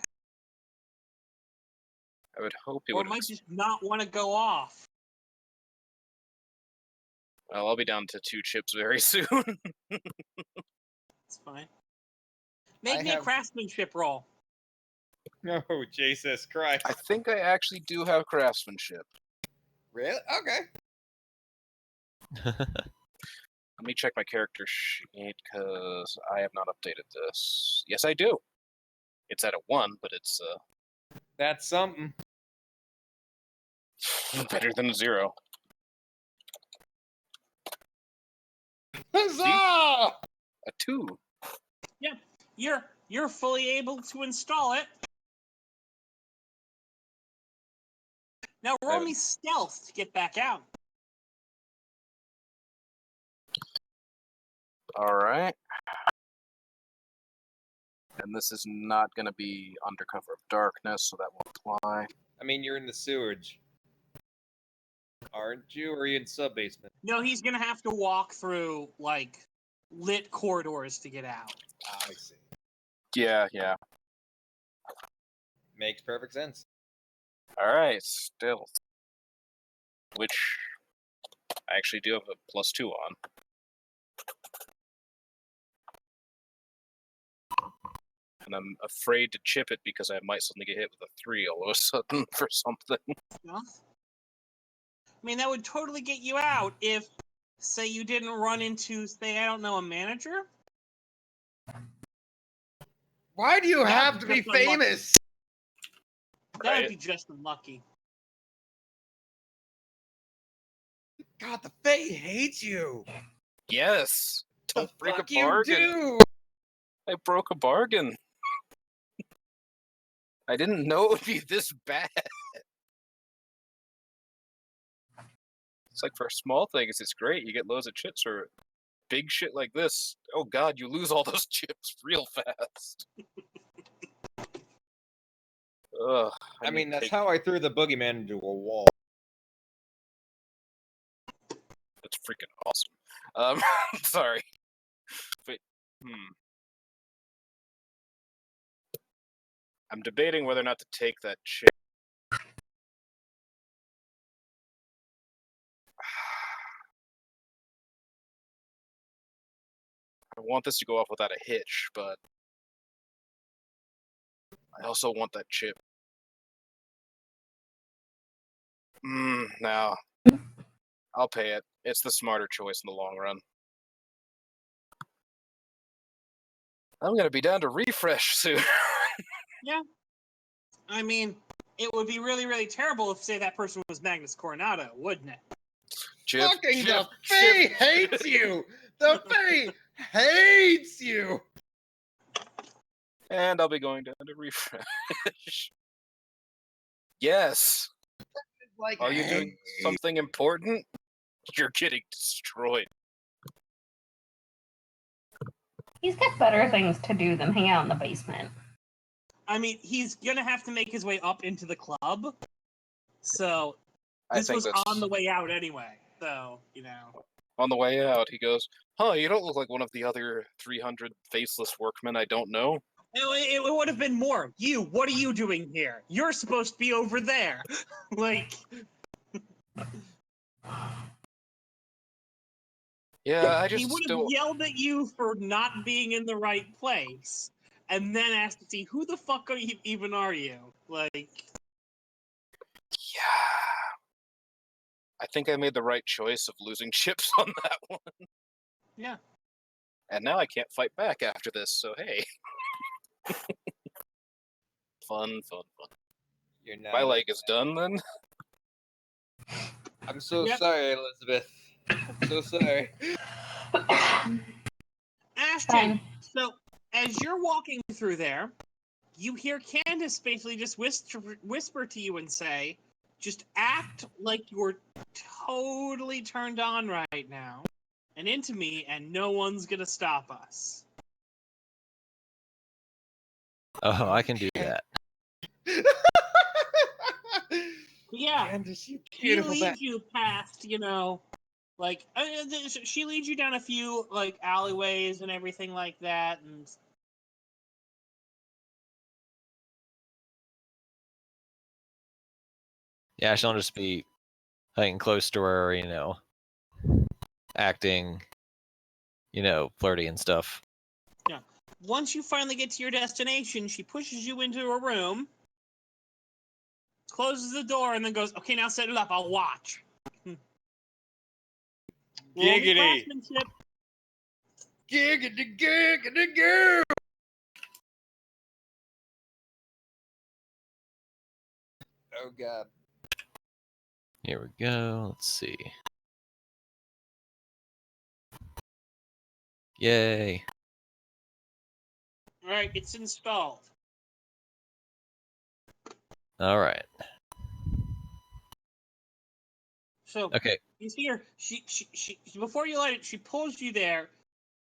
I would hope it Or would. it might just not want to go off. Well, I'll be down to 2 chips very soon. It's fine. Make me a craftsmanship roll. No, Jesus Christ. I think I actually do have craftsmanship. Really? Okay. Let me check my character sheet, because I have not updated this. Yes, I do. It's at a 1, but it's That's something. better than a 0. Huzzah! A 2. Yeah, you're fully able to install it. Now roll me stealth to get back out. Alright. And this is not going to be under cover of darkness, so that won't apply. I mean, you're in the sewage. Aren't you? Or are you in sub-basement? No, he's gonna have to walk through, like, lit corridors to get out. I see. Yeah. Makes perfect sense. Alright, stealth. Which I actually do have a +2 on. And I'm afraid to chip it because I might suddenly get hit with a 3 all of a sudden for something. Stealth? I mean, that would totally get you out if, say, you didn't run into, say, I don't know, a manager? Why do you That have would to be be just unlucky. famous? That would Right. be just unlucky. God, the Fae hates you. Yes! Don't The break a fuck you bargain. do? I broke a bargain. I didn't know it would be this bad. It's like, for small things, it's great. You get loads of chips. For big shit like this, oh god, you lose all those chips real fast. Ugh, I mean, that's take... how I threw the boogeyman into a wall. That's freaking awesome. Sorry. But, I'm debating whether or not to take that chip. I want this to go off without a hitch, but I also want that chip. Now, I'll pay it. It's the smarter choice in the long run. I'm gonna be down to refresh soon. Yeah. I mean, it would be really, really terrible if, say, that person was Magnus Coronado, wouldn't it? Chip, Fucking chip, the Fae chip. hates you! The Fae hates you! And I'll be going down to refresh. Yes. Like, Are you doing something important? You're getting destroyed. He's got better things to do than hang out in the basement. I mean, he's gonna have to make his way up into the club. So I this think was that's on the way out anyway. So, you know. on the way out. He goes, "Huh, you don't look like one of the other 300 faceless workmen I don't know." It would have been more. You, what are you doing here? You're supposed to be over there. Like, Yeah, I he just would have don't. yelled at you for not being in the right place, and then asked to see who the fuck are you, even are you? Like, Yeah. I think I made the right choice of losing chips on that one. yeah. And now I can't fight back after this, so hey. Fun. You're not. My leg is done then? I'm so Yep. sorry, Elizabeth. I'm so sorry. Ashton, Fine. so as you're walking through there, you hear Candace basically just whisper to you and say, just act like you're totally turned on right now and into me, and no one's gonna stop us. Oh, I can do that. Yeah, Candace, you she beautiful leads you past, like, she leads you down a few, like, alleyways and everything like that, and Yeah, she'll just be hanging close to her, acting, flirty and stuff. yeah. Once you finally get to your destination, she pushes you into a room, closes the door, and then goes, "Okay, now set it up. I'll watch." Roll me Giggity. craftsmanship. Giggity. Oh god. Here we go. Let's see. Yay. All right, it's installed. All right. So Okay. you see her. She before you let it, she pulls you there,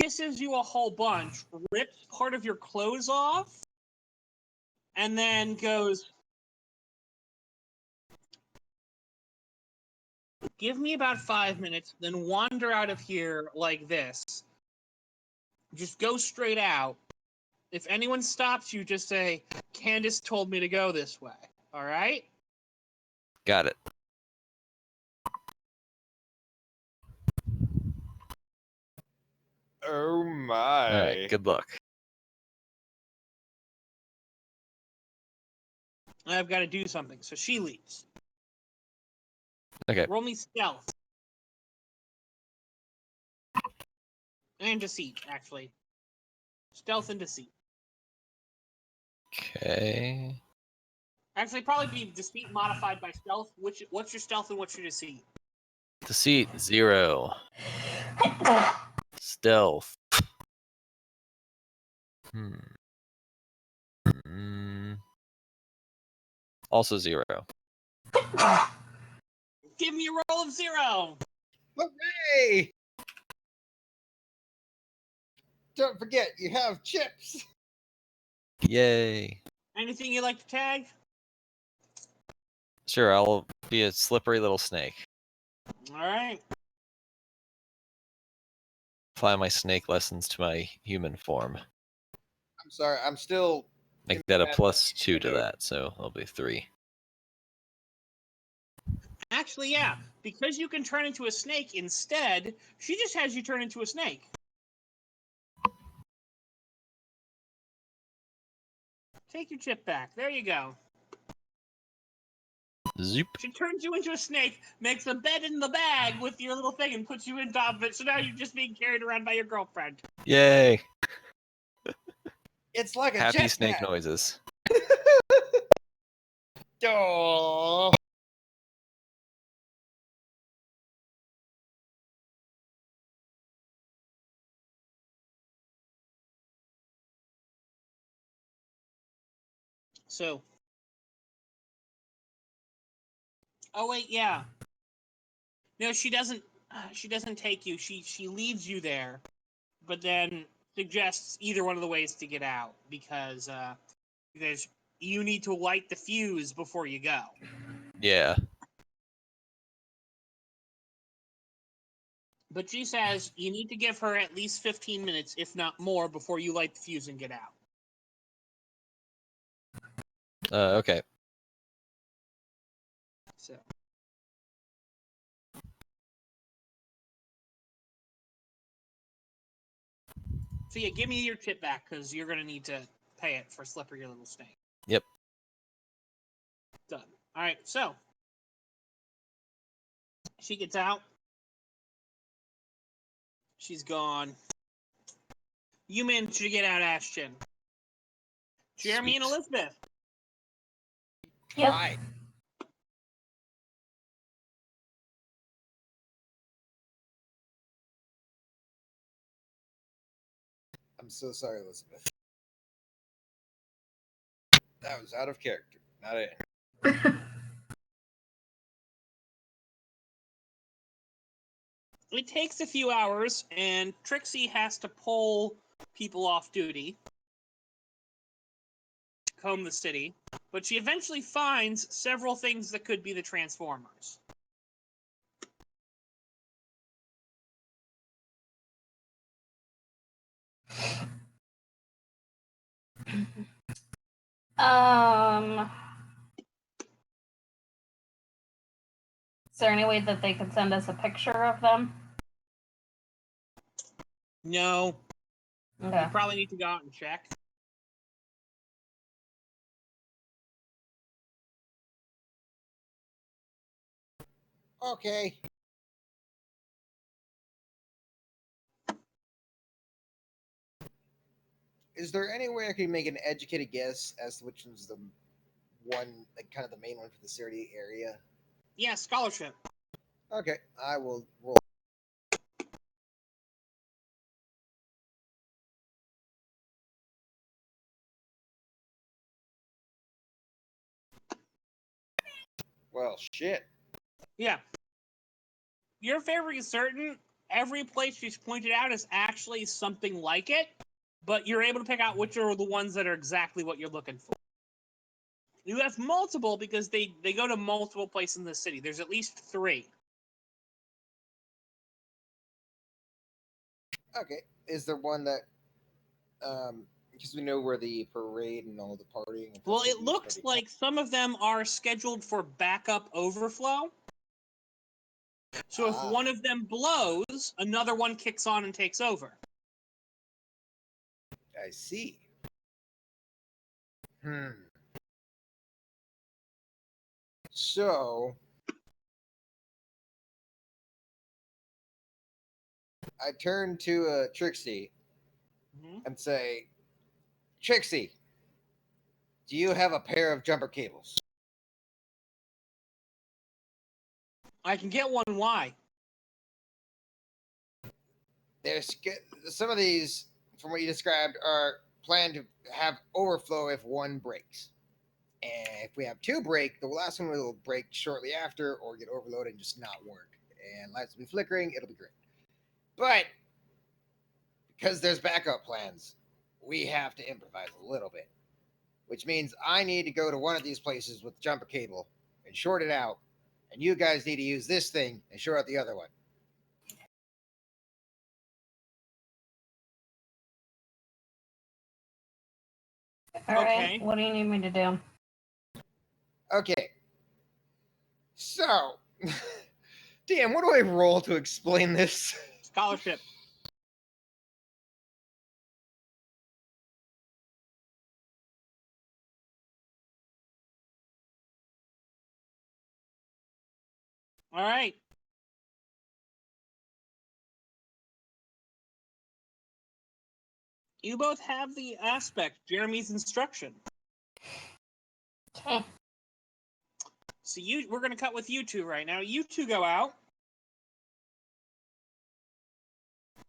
kisses you a whole bunch, rips part of your clothes off, and then goes, "Give me about 5 minutes, then wander out of here like this. Just go straight out. If anyone stops you, just say, Candace told me to go this way. All right?" Got it. Oh my. All right. Good luck. I've got to do something. So she leaves. Okay. Roll me stealth. And deceit, actually. Stealth and deceit. Okay. Actually, probably be deceit modified by stealth. What's your stealth and what's your deceit? Deceit 0. Stealth. Also 0. Give me a roll of 0. Hooray! Don't forget, you have chips. Yay. Anything you like to tag? Sure, I'll be a slippery little snake. All right. apply my snake lessons to my human form. I'm sorry. I'm still. Make that a +2 to that, so it'll be 3. Actually, yeah, because you can turn into a snake instead, she just has you turn into a snake. Take your chip back. There you go. Zoop. She turns you into a snake, makes a bed in the bag with your little thing, and puts you in top of it. So now you're just being carried around by your girlfriend. Yay! It's like a Happy jetpack. snake noises. Oh. So. Oh wait, yeah. No, she doesn't. She doesn't take you. She leads you there, but then suggests either one of the ways to get out because you need to light the fuse before you go. Yeah. But she says you need to give her at least 15 minutes, if not more, before you light the fuse and get out. Okay. So. So yeah, give me your chip back because you're gonna need to pay it for Slipper, your little snake. Yep. Done. All right. So she gets out. She's gone. You managed to get out, Ashton. Jeremy and Sweet. Elizabeth. Yep. Hi. I'm so sorry, Elizabeth. That was out of character. Not it. It takes a few hours, and Trixie has to pull people off duty, comb the city, but she eventually finds several things that could be the Transformers. Is there any way that they could send us a picture of them? No, Okay. you probably need to go out and check. Okay. Is there any way I can make an educated guess as to which one's the one, like kind of the main one for the city area? Yeah, scholarship. Okay, I will roll. Well, shit. Yeah. You're fairly certain every place she's pointed out is actually something like it, but you're able to pick out which are the ones that are exactly what you're looking for. You have multiple because they go to multiple places in the city. There's at least 3. Okay, is there one that, because we know where the parade and all the partying and Well, it festivities looks gonna be like some of them are scheduled for backup overflow. So if one of them blows, another one kicks on and takes over. I see. So I turn to Trixie and say, Trixie, do you have a pair of jumper cables? I can get one. Why? There's some of these, from what you described, are planned to have overflow if one breaks. And if we have 2 break, the last one will break shortly after or get overloaded and just not work. And lights will be flickering, it'll be great. But because there's backup plans, we have to improvise a little bit. Which means I need to go to one of these places with jumper cable and short it out, and you guys need to use this thing and short out the other one. All right. Okay. What do you need me to do? Okay. So, damn, what do I roll to explain this? Scholarship. All right. You both have the aspect, Jeremy's instruction. Okay. So we're going to cut with you two right now. You two go out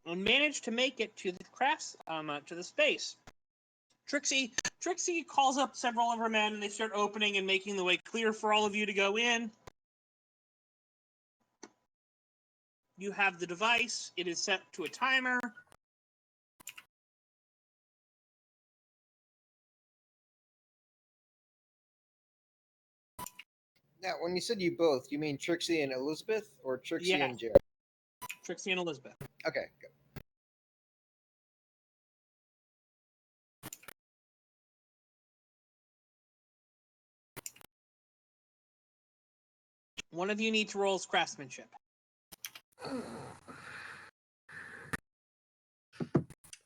and manage to make it to the crafts, to the space. Trixie calls up several of her men, and they start opening and making the way clear for all of you to go in. You have the device. It is set to a timer. Now, when you said you both, you mean Trixie and Elizabeth, or Trixie Yes. and Jerry? Trixie and Elizabeth. Okay, good. One of you needs to roll his craftsmanship.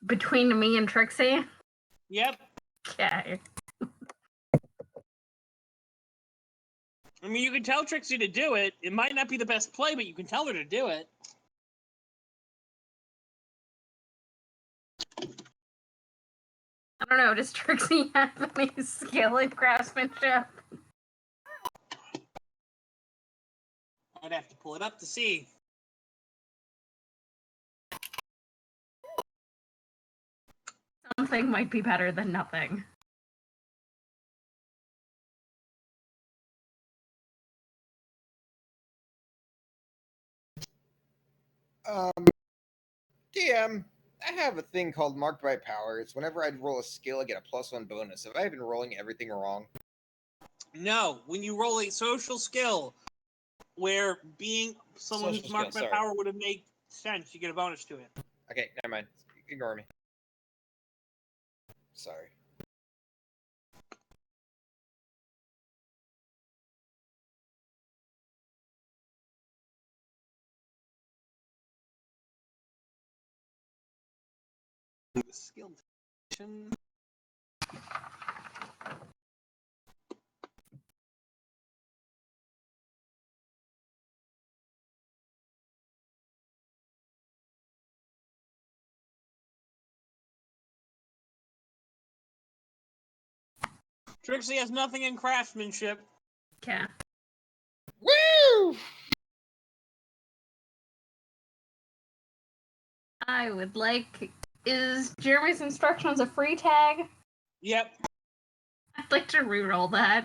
Between me and Trixie? Yep. Okay. I mean, you can tell Trixie to do it. It might not be the best play, but you can tell her to do it. I don't know. Does Trixie have any skill in craftsmanship? I'd have to pull it up to see. Something might be better than nothing. DM, I have a thing called Marked by Power. It's whenever I roll a skill, I get a +1 bonus. Have I been rolling everything wrong? No, when you roll a social skill, where being someone Social who's marked skill, by sorry. power would have made sense, you get a bonus to it. Okay, never mind. Ignore me. Sorry. Skill. Trixie has nothing in craftsmanship. Okay. Woo! I would like... Is Jeremy's instructions a free tag? Yep. I'd like to reroll that.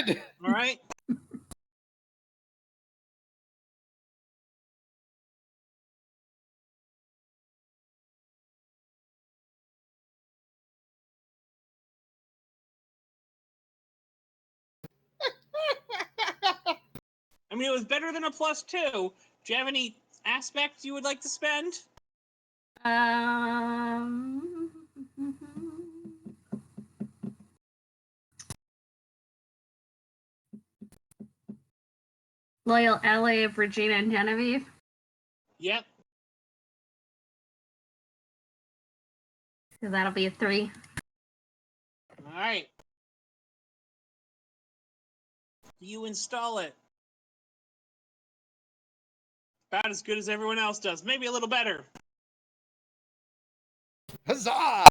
Good! All right. I mean, it was better than a +2. Do you have any aspects you would like to spend? Loyal ally of Regina and Genevieve. Yep. So that'll be a 3. All right. You install it. About as good as everyone else does. Maybe a little better. Huzzah!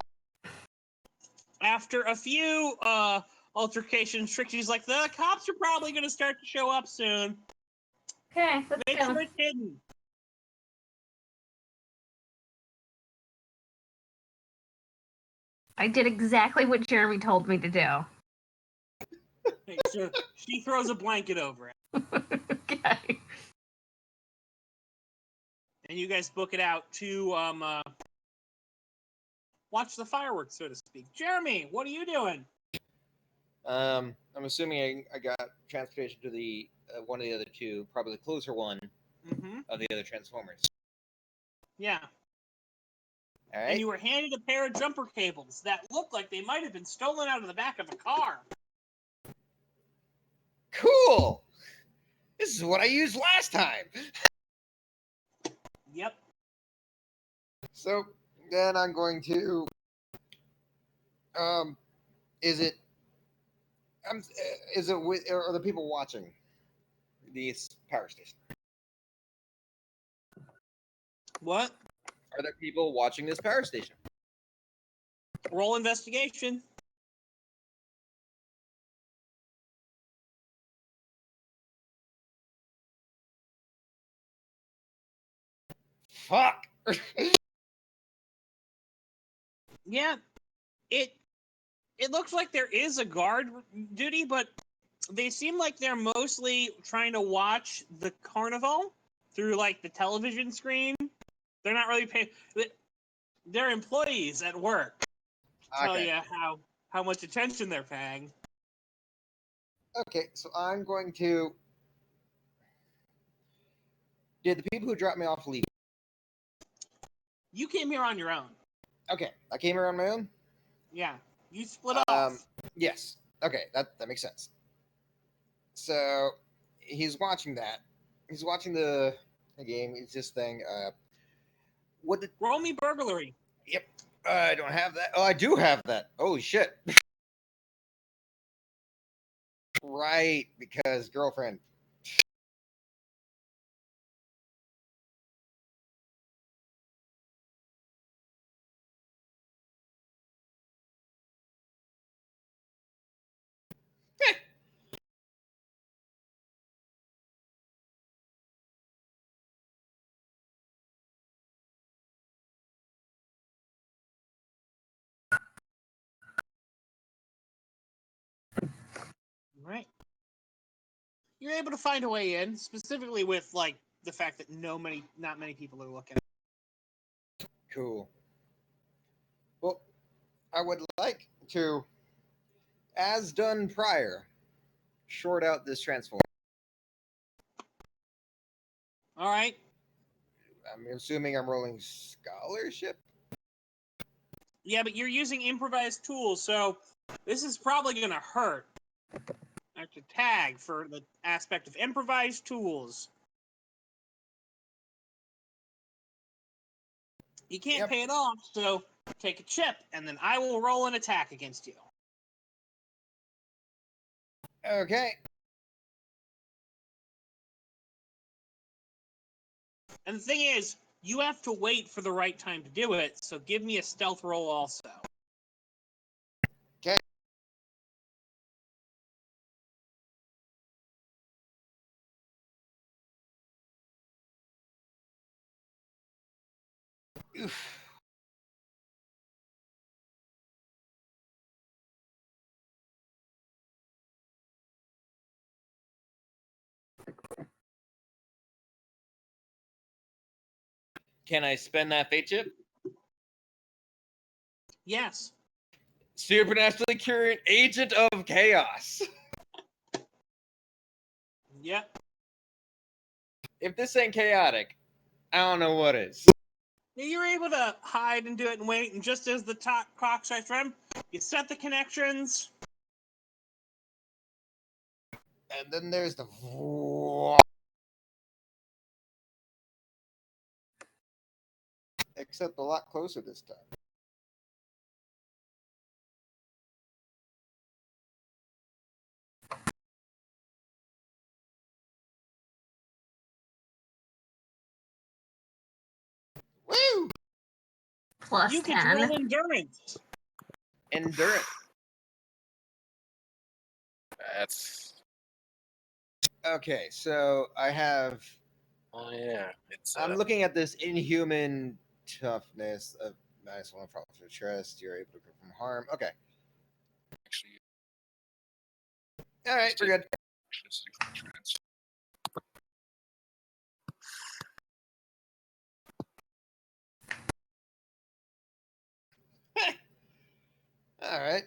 After a few altercations, Trixie's like, the cops are probably going to start to show up soon. Okay, let's Make go. sure it's hidden. I did exactly what Jeremy told me to do. Okay, so she throws a blanket over it. Okay. And you guys book it out to watch the fireworks, so to speak. Jeremy, what are you doing? I'm assuming I got transportation to the one of the other two, probably the closer one Mm-hmm. of the other Transformers. Yeah. All and right. you were handed a pair of jumper cables that looked like they might have been stolen out of the back of a car. Cool. This is what I used last time. Yep. So then I'm going to. Is it? Is it with? Are the people watching this power station? What? Are there people watching this power station? Roll investigation. Fuck. Yeah. It looks like there is a guard duty, but they seem like they're mostly trying to watch the carnival through like the television screen. They're not really paying. They're employees at work. Tell Okay. you how much attention they're paying. Okay, so I'm going to. Did the people who dropped me off leave? You came here on your own. Okay, I came here on my own. Yeah, you split off. Yes. Okay, that makes sense. So he's watching that. He's watching the game. It's this thing. What did? Roll me burglary. Yep. I don't have that. Oh, I do have that. Holy shit. Right, because girlfriend. Right. You're able to find a way in, specifically with like the fact that not many people are looking. Cool. Well, I would like to, as done prior, short out this transform. All right. I'm assuming I'm rolling scholarship. Yeah, but you're using improvised tools, so this is probably gonna hurt. I have to tag for the aspect of improvised tools. You can't Yep. pay it off, so take a chip, and then I will roll an attack against you. Okay. And the thing is, you have to wait for the right time to do it, so give me a stealth roll also. Okay. Oof. Can I spend that fate chip? Yes. Supernaturally curing agent of chaos. Yep. If this ain't chaotic, I don't know what is. You're able to hide and do it and wait, and just as the clock strikes run, you set the connections. And then there's the. Except a lot closer this time. Woo! Plus You can 10. roll endurance. Endurance. That's. Okay, so I have. Oh yeah, it's. I'm looking at this inhuman toughness of -1 for trust. You're able to go from harm. Okay. Actually, All right, we're good. All right.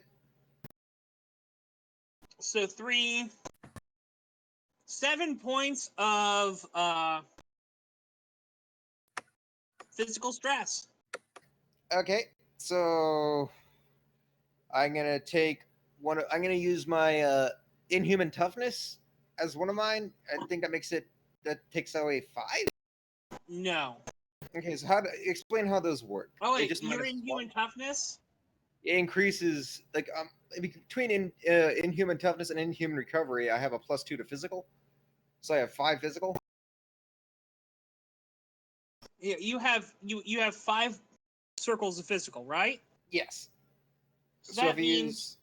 So 7 points of physical stress. Okay, so I'm gonna take one. I'm gonna use my inhuman toughness as one of mine. I think that makes it. That takes away 5. No. Okay, so explain how those work? Oh They wait, just you're minus in 1? human toughness. It increases like between inhuman toughness and inhuman recovery. I have a +2 to physical, so I have 5 physical. You have 5 circles of physical, right? Yes. So So that if you means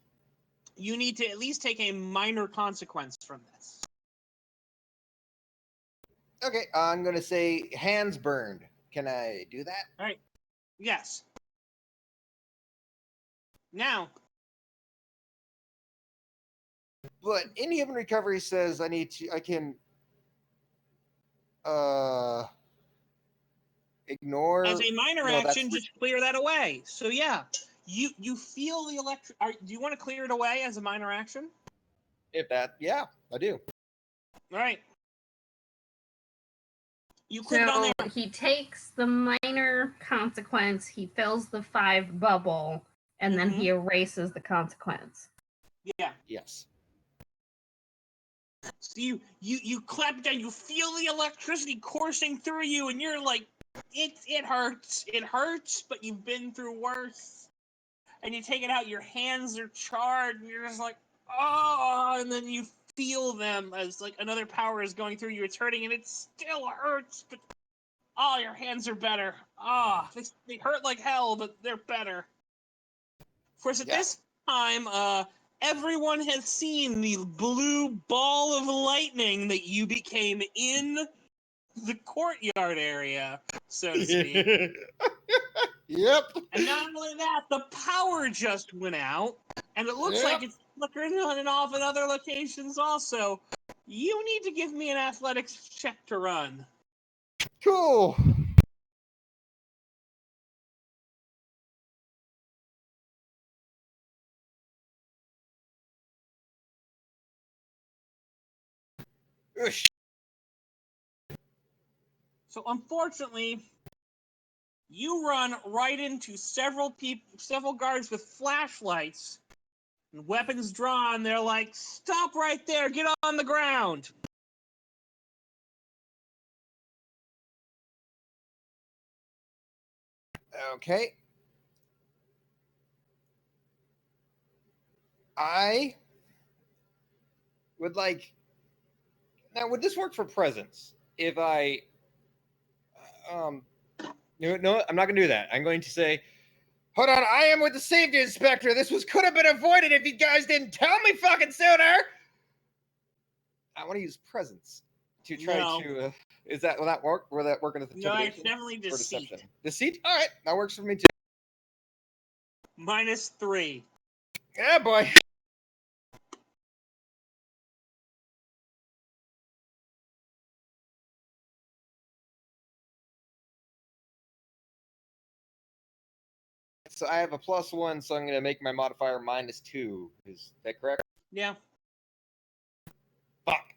use you need to at least take a minor consequence from this. okay, I'm gonna say hands burned. Can I do that? All right. Yes. Now, But inhuman recovery says I can ignore. as a minor No, that's action, just clear that away. So yeah, you feel the electric. Do you want to clear it away as a minor action? if that. Yeah, I do. All right. You click it on So there. he takes the minor consequence, he fills the 5 bubble, and then he erases the consequence. Yeah. Yes. So you clap down. You feel the electricity coursing through you, and you're like, it hurts. It hurts, but you've been through worse. And you take it out. Your hands are charred, and you're just like, oh. And then you feel them as like another power is going through you. It's hurting, and it still hurts, but oh, your hands are better. Ah, they hurt like hell, but they're better. Of course, at this time, everyone has seen the blue ball of lightning that you became in the courtyard area, so to speak. Yep. And not only that, the power just went out, and it looks like it's flickering on and off in other locations also. You need to give me an athletics check to run. Cool. Oosh. So unfortunately, you run right into several guards with flashlights and weapons drawn. They're like, "Stop right there! Get on the ground!" Okay. I would like. Now, would this work for presents? If I, no, I'm not gonna do that. I'm going to say, hold on, I am with the safety inspector. This could have been avoided if you guys didn't tell me fucking sooner. I want to use presents to try to. Will that work? Will that work in the No, it's definitely deceit. deception? Deceit. All right, that works for me too. -3. Yeah, boy. So I have a +1, so I'm going to make my modifier -2. Is that correct? Yeah. Fuck.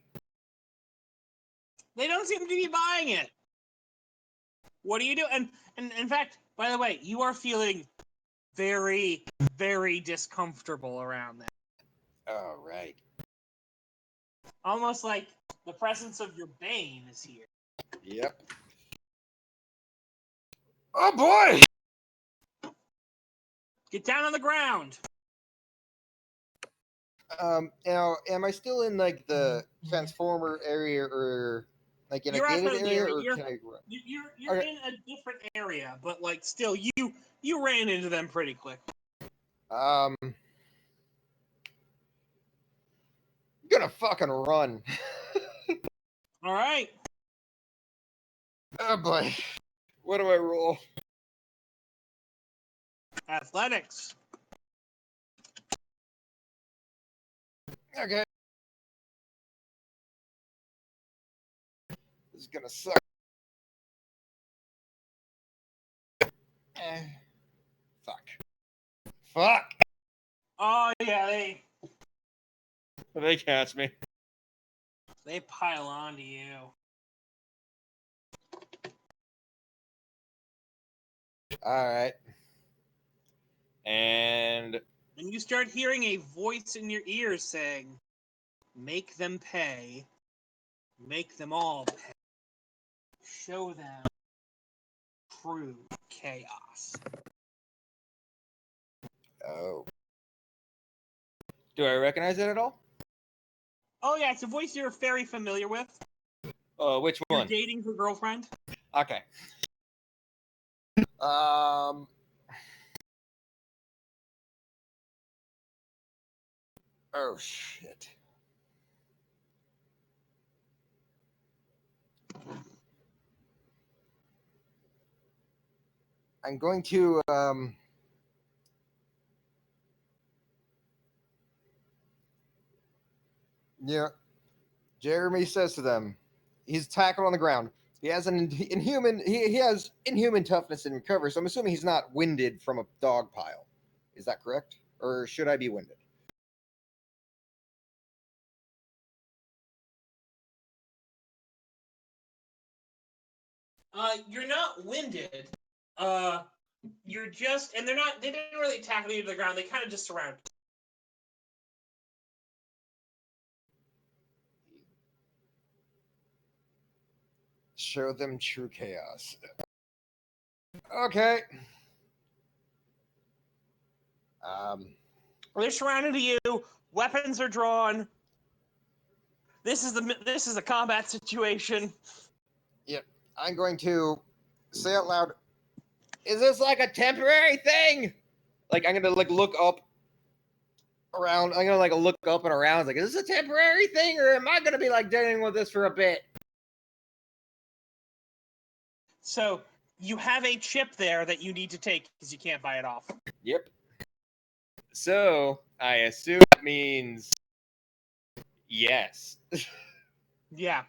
They don't seem to be buying it. What do you do? And in fact, by the way, you are feeling very, very discomfortable around that. All right. Almost like the presence of your bane is here. Yep. Oh boy! Get down on the ground. Now, am I still in like the transformer area, or like in You're a gated outside of the area, area. or You're can I run? you're Okay. in a different area, but like still, you ran into them pretty quick. I'm gonna fucking run. All right. Oh boy. What do I roll? Athletics. Okay. This is gonna suck. Fuck. Fuck. Oh yeah, They catch me. they pile onto you. All right. And you start hearing a voice in your ears saying, "Make them pay. Make them all pay. Show them true chaos." oh, do I recognize it at all? Oh yeah, it's a voice you're very familiar with. Which You're one? dating her girlfriend. Okay. Oh shit. I'm going to yeah. Jeremy says to them, he's tackled on the ground. He has an inhuman. He has inhuman toughness and recovery. So I'm assuming he's not winded from a dog pile. Is that correct, or should I be winded? You're not winded. You're just, and they didn't really tackle you to the ground. They kind of just surround you. Show them true chaos. Okay. They're surrounded to you. Weapons are drawn. This is a combat situation. Yep. I'm going to say out loud, is this like a temporary thing? Like I'm gonna like look up around. I'm gonna like look up and around. Like, is this a temporary thing, or am I gonna be like dealing with this for a bit? So you have a chip there that you need to take because you can't buy it off. Yep. So I assume that means yes. Yeah.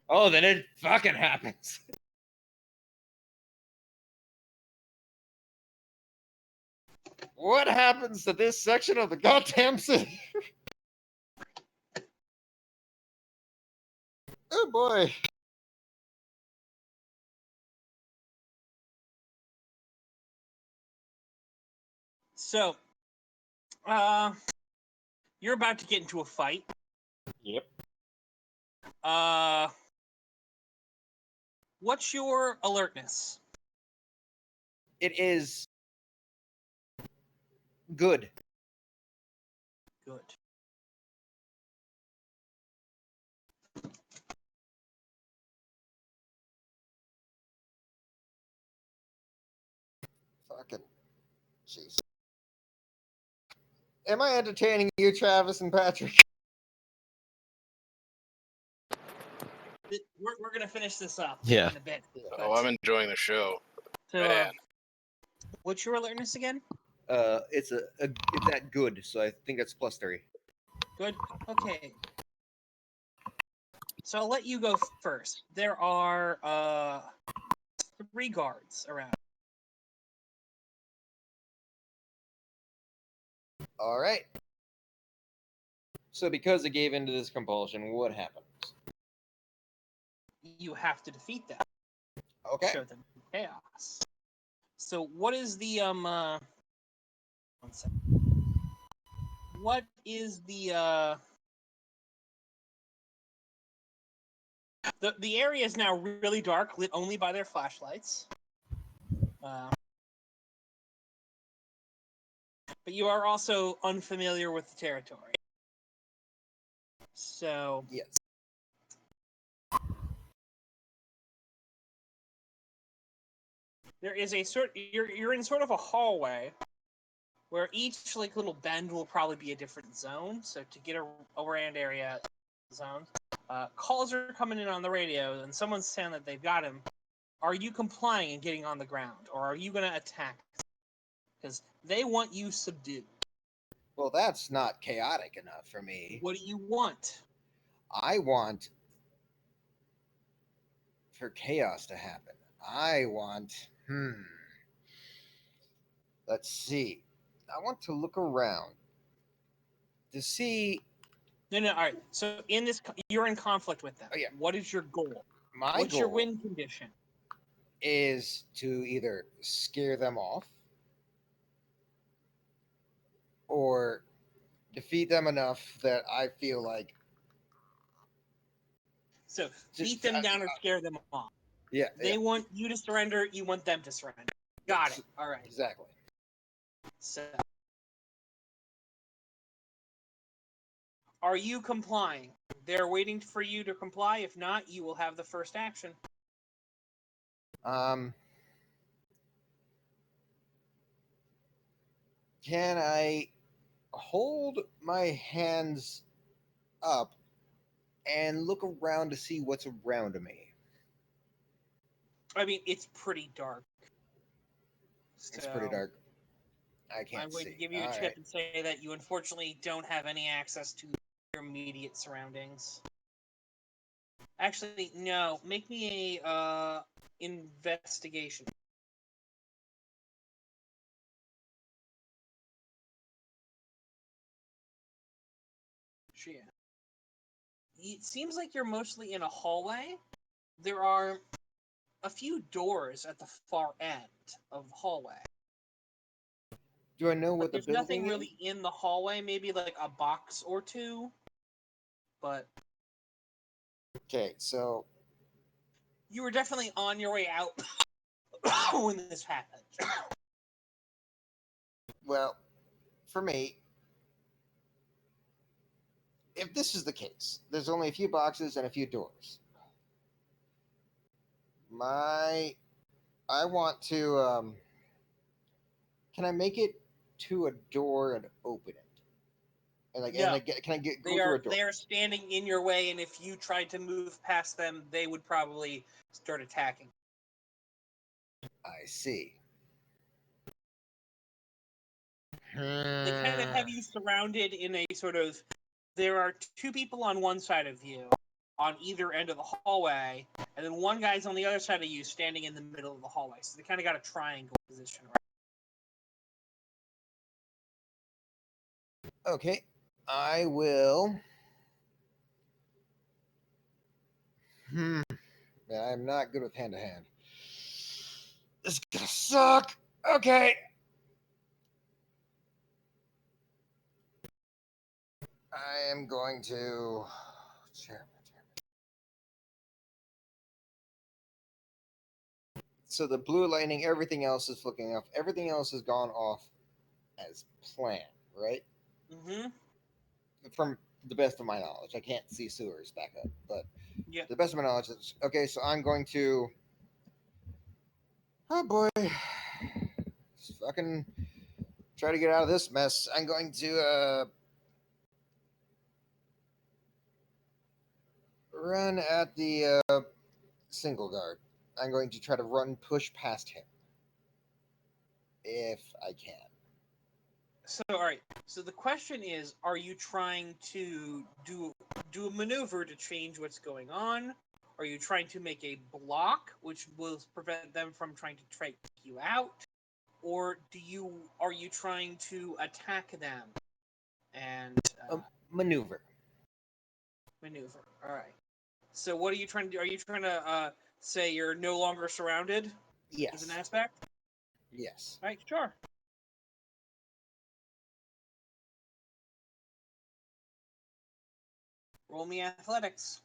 Oh, then it fucking happens. What happens to this section of the goddamn city? Oh boy. So, you're about to get into a fight. Yep. What's your alertness? It is good. Good. Fucking jeez. Am I entertaining you, Travis and Patrick? We're gonna finish this up Yeah. in a bit. Oh, I'm enjoying the show. So, Man. what's your alertness again? It's it's at good, so I think it's +3. Good. Okay. So I'll let you go first. There are 3 guards around. All right. So because it gave into this compulsion, what happens? You have to defeat them. Okay. Show them chaos. So what is the one second. What is the area is now really dark, lit only by their flashlights. But you are also unfamiliar with the territory. So Yes. there is a you're in sort of a hallway where each like little bend will probably be a different zone. So to get around area zones, calls are coming in on the radio, and someone's saying that they've got him. Are you complying and getting on the ground, or are you going to attack? Because they want you subdued. Well, that's not chaotic enough for me. What do you want? I want for chaos to happen. I want. Let's see. I want to look around to see. No. All right. So in this, you're in conflict with them. Oh, yeah. What is your goal? My What's your goal win condition? is to either scare them off or defeat them enough that I feel like So Just- beat them down or scare them off. yeah, They want you to surrender. You want them to surrender. Got it. All right. exactly. So, are you complying? They're waiting for you to comply. If not, you will have the first action. Can I hold my hands up and look around to see what's around me? I mean, it's pretty dark. It's pretty So, dark. I can't I'm going see. to give you a All tip right. and say that you unfortunately don't have any access to your immediate surroundings. Actually, no. Make me a investigation. Shit. It seems like you're mostly in a hallway. There are a few doors at the far end of the hallway. Do I know But what the there's nothing building is? really in the hallway. Maybe like a box or two. But Okay, so you were definitely on your way out when this happened. well, for me, if this is the case, there's only a few boxes and a few doors. I want to. Can I make it to a door and open it? And like, No. can I go They through are a door? they are standing in your way, and if you tried to move past them, they would probably start attacking. I see. They kind of have you surrounded in a sort of. There are two people on one side of you, on either end of the hallway, and then one guy's on the other side of you, standing in the middle of the hallway. So they kind of got a triangle position, right? Okay, I will. Man, I'm not good with hand to hand. This is gonna suck. Okay. I am going to. So the blue lightning, everything else is looking off. Everything else has gone off as planned, right? Mm-hmm. From the best of my knowledge, I can't see sewers back up, but Yeah. to the best of my knowledge, it's okay. So I'm going to. Oh boy, just fucking try to get out of this mess. I'm going to run at the single guard. I'm going to try to push past him if I can. So, all right. So the question is, are you trying to do a maneuver to change what's going on? Are you trying to make a block, which will prevent them from trying to take you out? Or are you trying to attack them and Maneuver. maneuver? All right. So what are you trying to do? Are you trying to say you're no longer surrounded? As an Yes. aspect? Yes. All right, sure. Roll me athletics.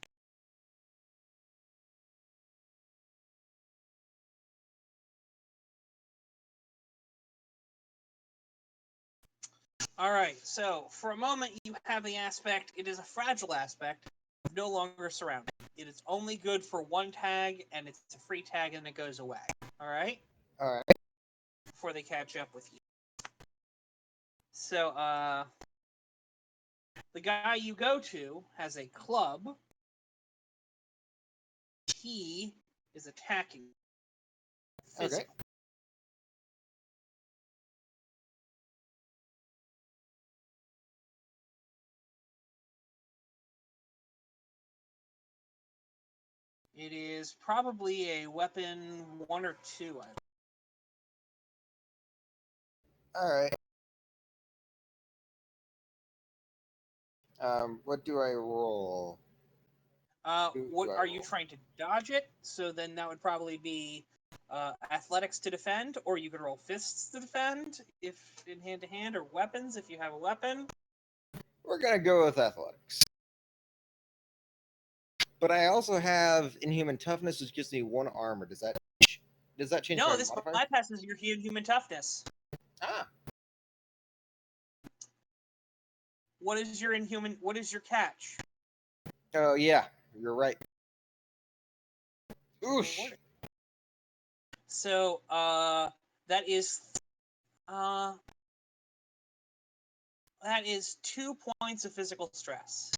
All right, so for a moment you have the aspect, it is a fragile aspect, no longer surrounded. It is only good for one tag, and it's a free tag, and it goes away. All right? All right. Before they catch up with you. So, the guy you go to has a club. He is attacking. Okay. It is probably a weapon 1 or 2. All right. What do I roll? What do I are you roll? trying to dodge it? So then that would probably be athletics to defend, or you can roll fists to defend if in hand to hand, or weapons if you have a weapon. We're gonna go with athletics. But I also have inhuman toughness, which gives me 1 armor. Does that change No, my this modifier? bypasses your human toughness. Ah, What is your inhuman? What is your catch? oh yeah, you're right. Oosh. So that is uh, that is 2 points of physical stress.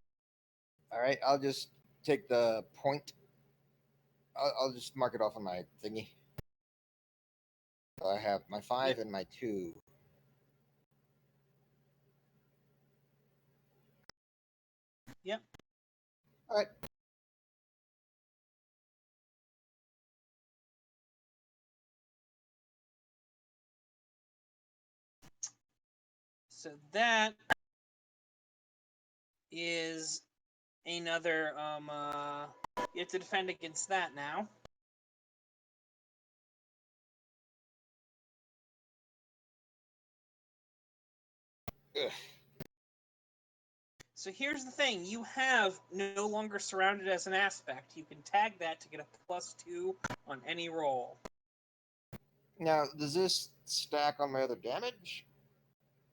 All right, I'll just take the point. I'll just mark it off on my thingy. So I have my 5 and my 2. Yep. All right. So that is another you have to defend against that now. Ugh. So here's the thing, you have no longer surrounded as an aspect. You can tag that to get a +2 on any roll. Now, does this stack on my other damage,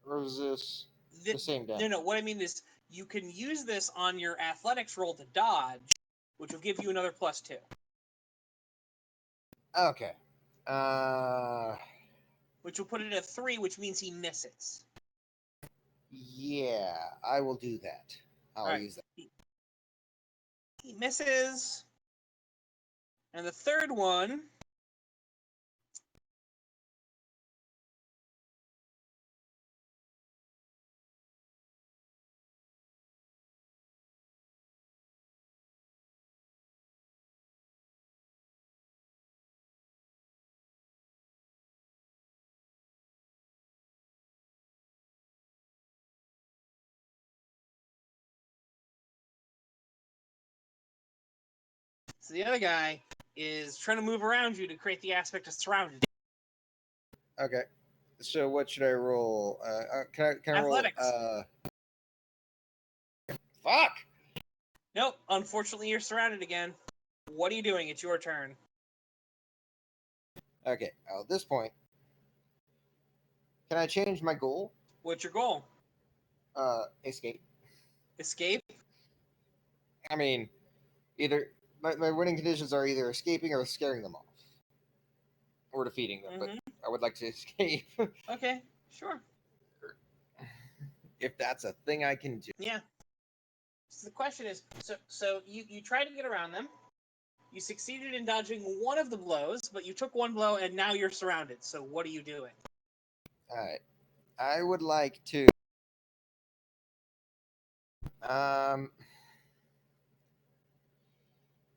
or is this the same damage? No, what I mean is you can use this on your athletics roll to dodge, which will give you another +2. Okay. Which will put it at 3, which means he misses. Yeah, I will do that. I'll use that. He misses. And the third one so the other guy is trying to move around you to create the aspect of surrounded. Okay. So what should I roll? Can I roll? Athletics. Fuck. Nope, unfortunately you're surrounded again. What are you doing? It's your turn. Okay. At this point, can I change my goal? What's your goal? Escape. Escape? I mean, either my winning conditions are either escaping or scaring them off, or defeating them. But I would like to escape. Okay, sure. If that's a thing I can do. Yeah. So the question is, so you try to get around them. You succeeded in dodging one of the blows, but you took one blow and now you're surrounded. So what are you doing? All right. I would like to.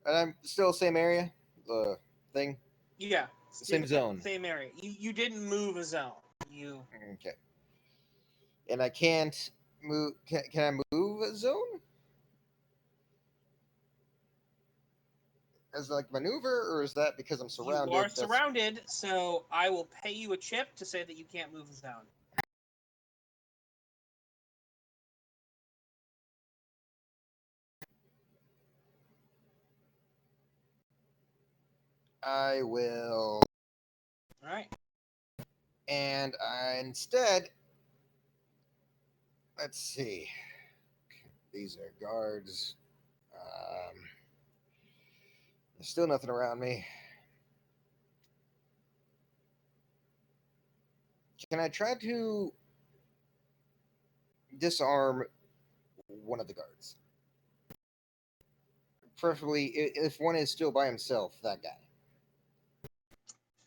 And I'm still same area. The thing. Yeah. Same zone. Same area. You didn't move a zone. You. Okay. And I can't move. Can I move a zone? As like maneuver, or is that because I'm surrounded? You are surrounded, so I will pay you a chip to say that you can't move a zone. I will. All right. And instead, let's see. These are guards. There's still nothing around me. Can I try to disarm one of the guards? Preferably, if one is still by himself, that guy.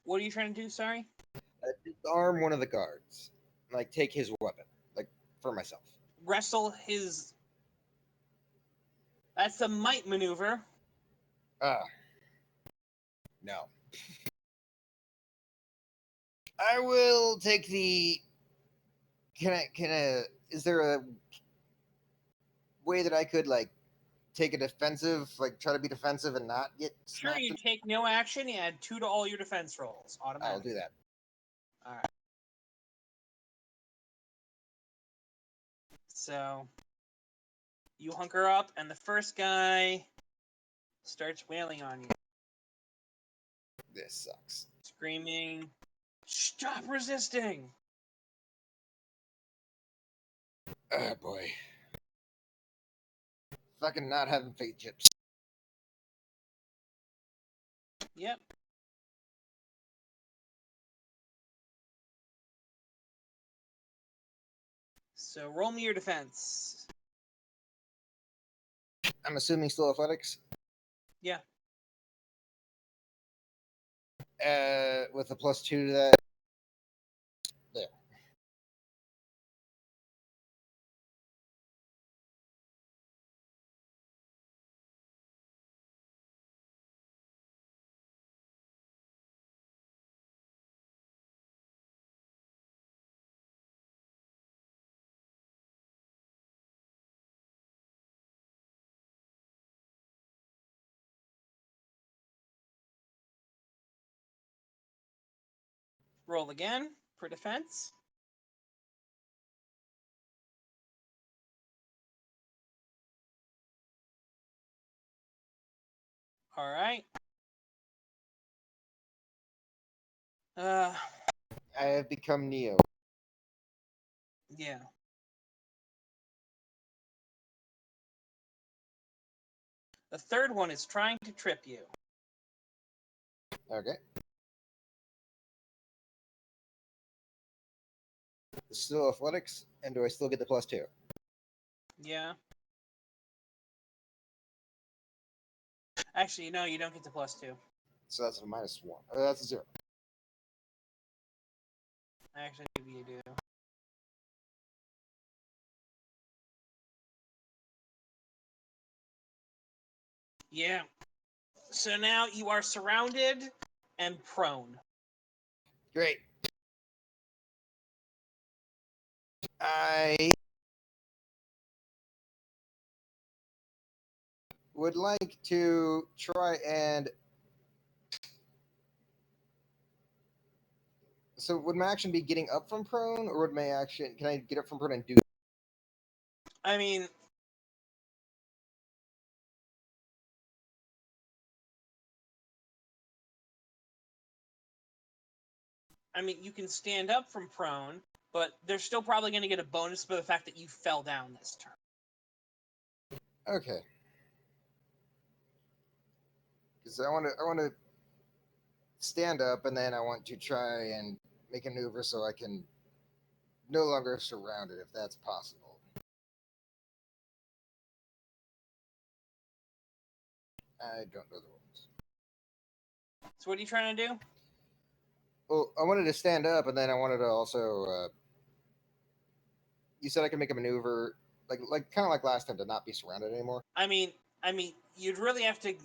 What are you trying to do? Sorry. Disarm one of the guards. Like, take his weapon. Like, for myself. Wrestle his. That's a might maneuver. No. I will take the. Can I? Is there a way that I could like take a defensive, like try to be defensive and not get Sure, snapped? you take no action. You add 2 to all your defense rolls. I'll Automatically. do that. All right. So you hunker up, and the first guy starts wailing on you, This sucks. screaming, "Stop resisting!" Oh boy. Fucking not having fate chips. Yep. So roll me your defense. I'm assuming still athletics. Yeah. With a +2 to that. There. Roll again for defense. All right. Uh, I have become Neo. yeah. The third one is trying to trip you. Okay. Still athletics, and do I still get the +2? Yeah. Actually, no, you don't get the +2. So that's a -1. That's a 0. Actually, maybe you do. Yeah. So now you are surrounded and prone. Great. I would like to try and. So would my action be getting up from prone, or would my action? Can I get up from prone and do? I mean, you can stand up from prone, but they're still probably going to get a bonus for the fact that you fell down this turn. Okay. Because I want to stand up, and then I want to try and make a maneuver so I can no longer surround it, if that's possible. I don't know the rules. So what are you trying to do? Well, I wanted to stand up, and then I wanted to also. You said I could make a maneuver, like kind of like last time, to not be surrounded anymore. I mean, you'd really have to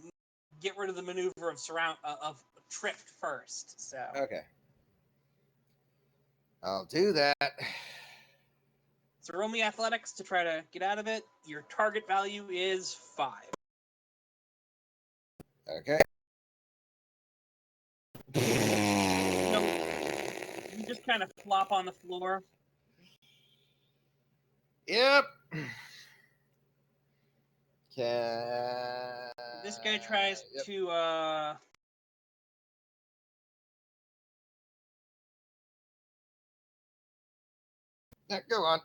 get rid of the maneuver of tripped first. So Okay. I'll do that. So roll me athletics to try to get out of it. Your target value is 5. Okay. No, you just kind of flop on the floor. Yep. Can... This guy tries Yep. to Yeah, go on.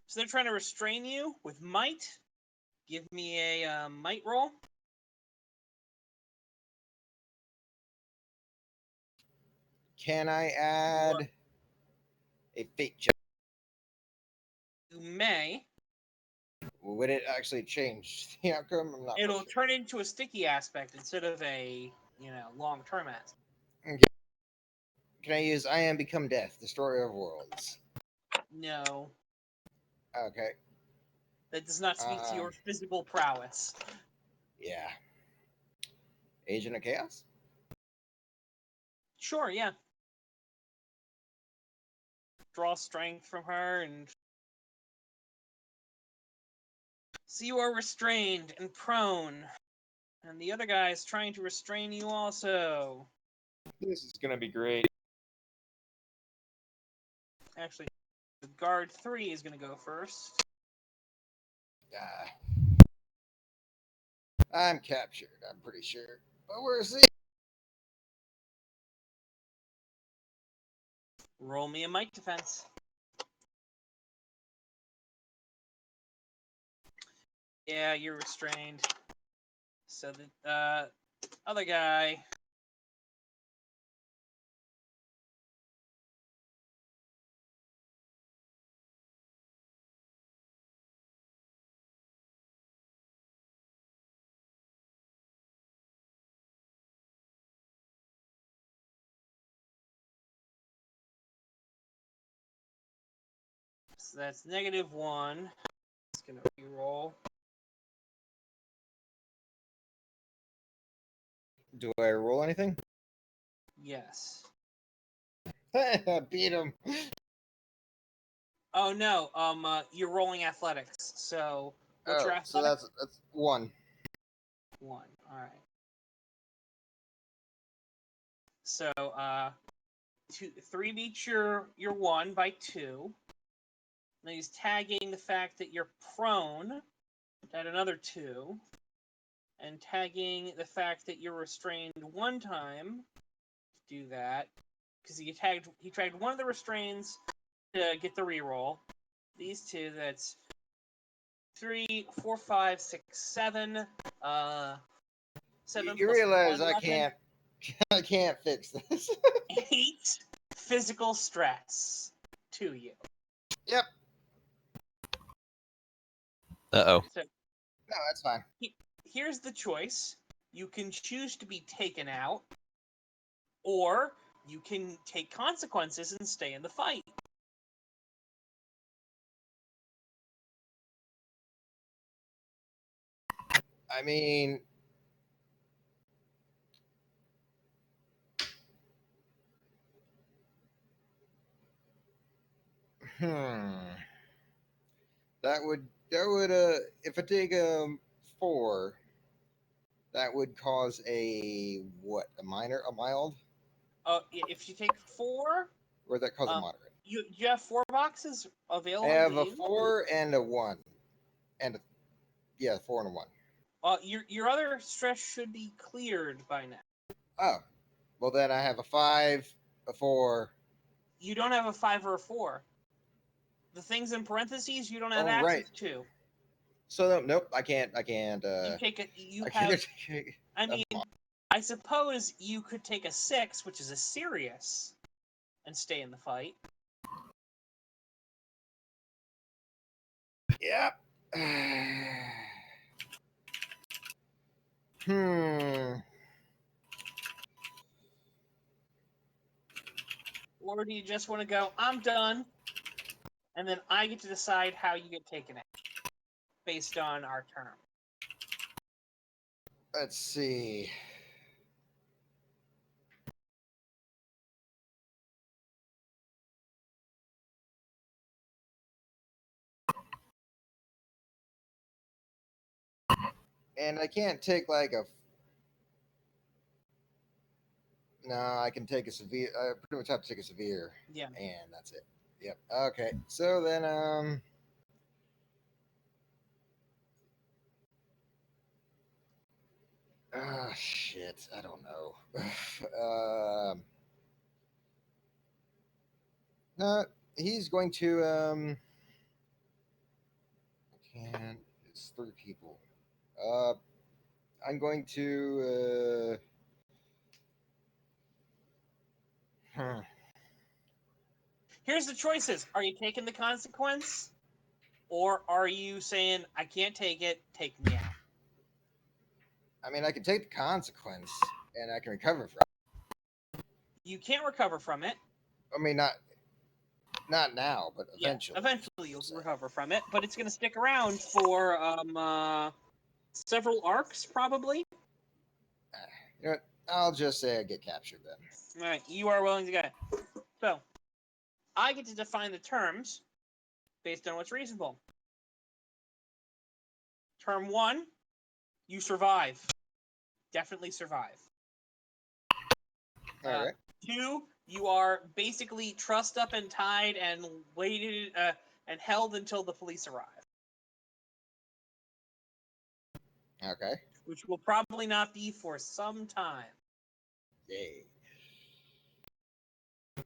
So they're trying to restrain you with might. Give me a might roll. Can I add What? a fate check? You may. Would it actually change the outcome? I'm not It'll sure. turn into a sticky aspect instead of a long-term aspect. Okay. Can I use I am become death, destroyer of worlds? No, Okay. that does not speak to your physical prowess. Yeah. Agent of Chaos? Sure, yeah. Draw strength from her, and so you are restrained and prone, and the other guy is trying to restrain you also. This is gonna be great. Actually, the guard 3 is going to go first. I'm captured, I'm pretty sure. But where's he? Roll me a might defense. Yeah, you're restrained. So the other guy. So that's -1. It's gonna re-roll. Do I roll anything? Yes. Beat him. Oh no. You're rolling athletics. So what's your Oh, so athletics? that's 1. 1. All right. So 3 beats your 1 by 2. Then he's tagging the fact that you're prone at another 2, and tagging the fact that you're restrained 1 time. Do that because he tagged one of the restraints to get the reroll. These 2, that's 3, 4, 5, 6, 7. 7 You plus realize 1 I weapon. I can't fix this. 8 physical stress to you. Yep. Uh-oh. So No, that's fine. here's the choice. You can choose to be taken out, or you can take consequences and stay in the fight. I mean, that would if I take 4, that would cause a what? A mild, If you take 4, or would that cause a moderate? you have 4 boxes I available have to a you. 4 and a 1, and 4 and a 1. Your other stress should be cleared by now. Oh, well then I have a 5, a 4. You don't have a 5 or a 4. The things in parentheses you don't have Oh, right. access to. So nope, I can't. You take it. You I have. can't. I mean, I suppose you could take a 6, which is a serious, and stay in the fight. Yep. Or do you just want to go, I'm done, and then I get to decide how you get taken out based on our term? Let's see. And I can't take like a. No, I can take a severe. I pretty much have to take a severe. Yeah. And that's it. Yep. Okay. So then, ah, shit. I don't know. No, he's going to. Can it's 3 people. I'm going to. Here's the choices. Are you taking the consequence? Or are you saying, I can't take it, take me out? I mean, I can take the consequence and I can recover from it. You can't recover from it. I mean, not now, but eventually. Yeah, eventually you'll recover from it, but it's going to stick around for several arcs, probably. You know what? I'll just say I get captured then. All right, you are willing to go. So, I get to define the terms based on what's reasonable. Term 1, you survive. Definitely survive. Okay. 2, you are basically trussed up and tied and waited and held until the police arrive. Okay. Which will probably not be for some time. Yay.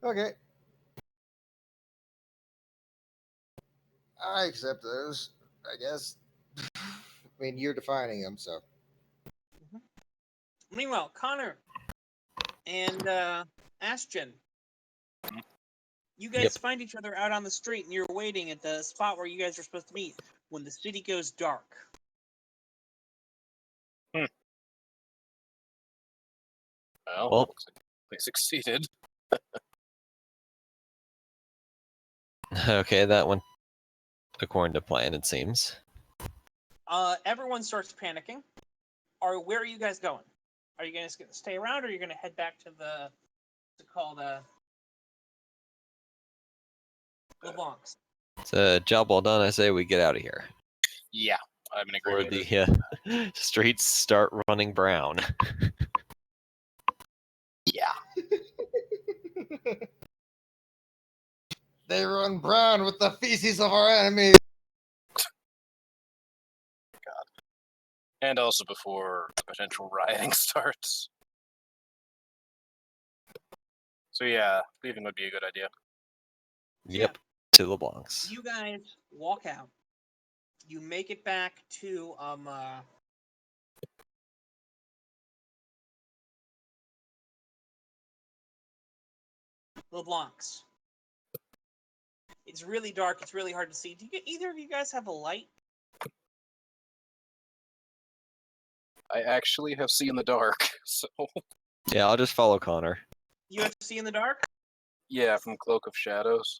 Okay. I accept those, I guess. I mean, you're defining them, so. Meanwhile, Connor and Ashton, you guys Yep. find each other out on the street, and you're waiting at the spot where you guys are supposed to meet when the city goes dark. Well, looks like they succeeded. Okay, that went according to plan, it seems. Everyone starts panicking. Where are you guys going? Are you guys going to stay around, or are you going to head back to the LeBlancs? It's a job well done. I say we get out of here. Yeah, I'm in Or agreement. the streets start running brown. Yeah. They run brown with the feces of our enemies. And also before the potential rioting starts. So yeah, leaving would be a good idea. Yep, to LeBlanc's. You guys walk out. You make it back to LeBlanc's. It's really dark. It's really hard to see. Do either of you guys have a light? I actually have see in the dark, so Yeah, I'll just follow Connor. You have to see in the dark? yeah, from Cloak of Shadows.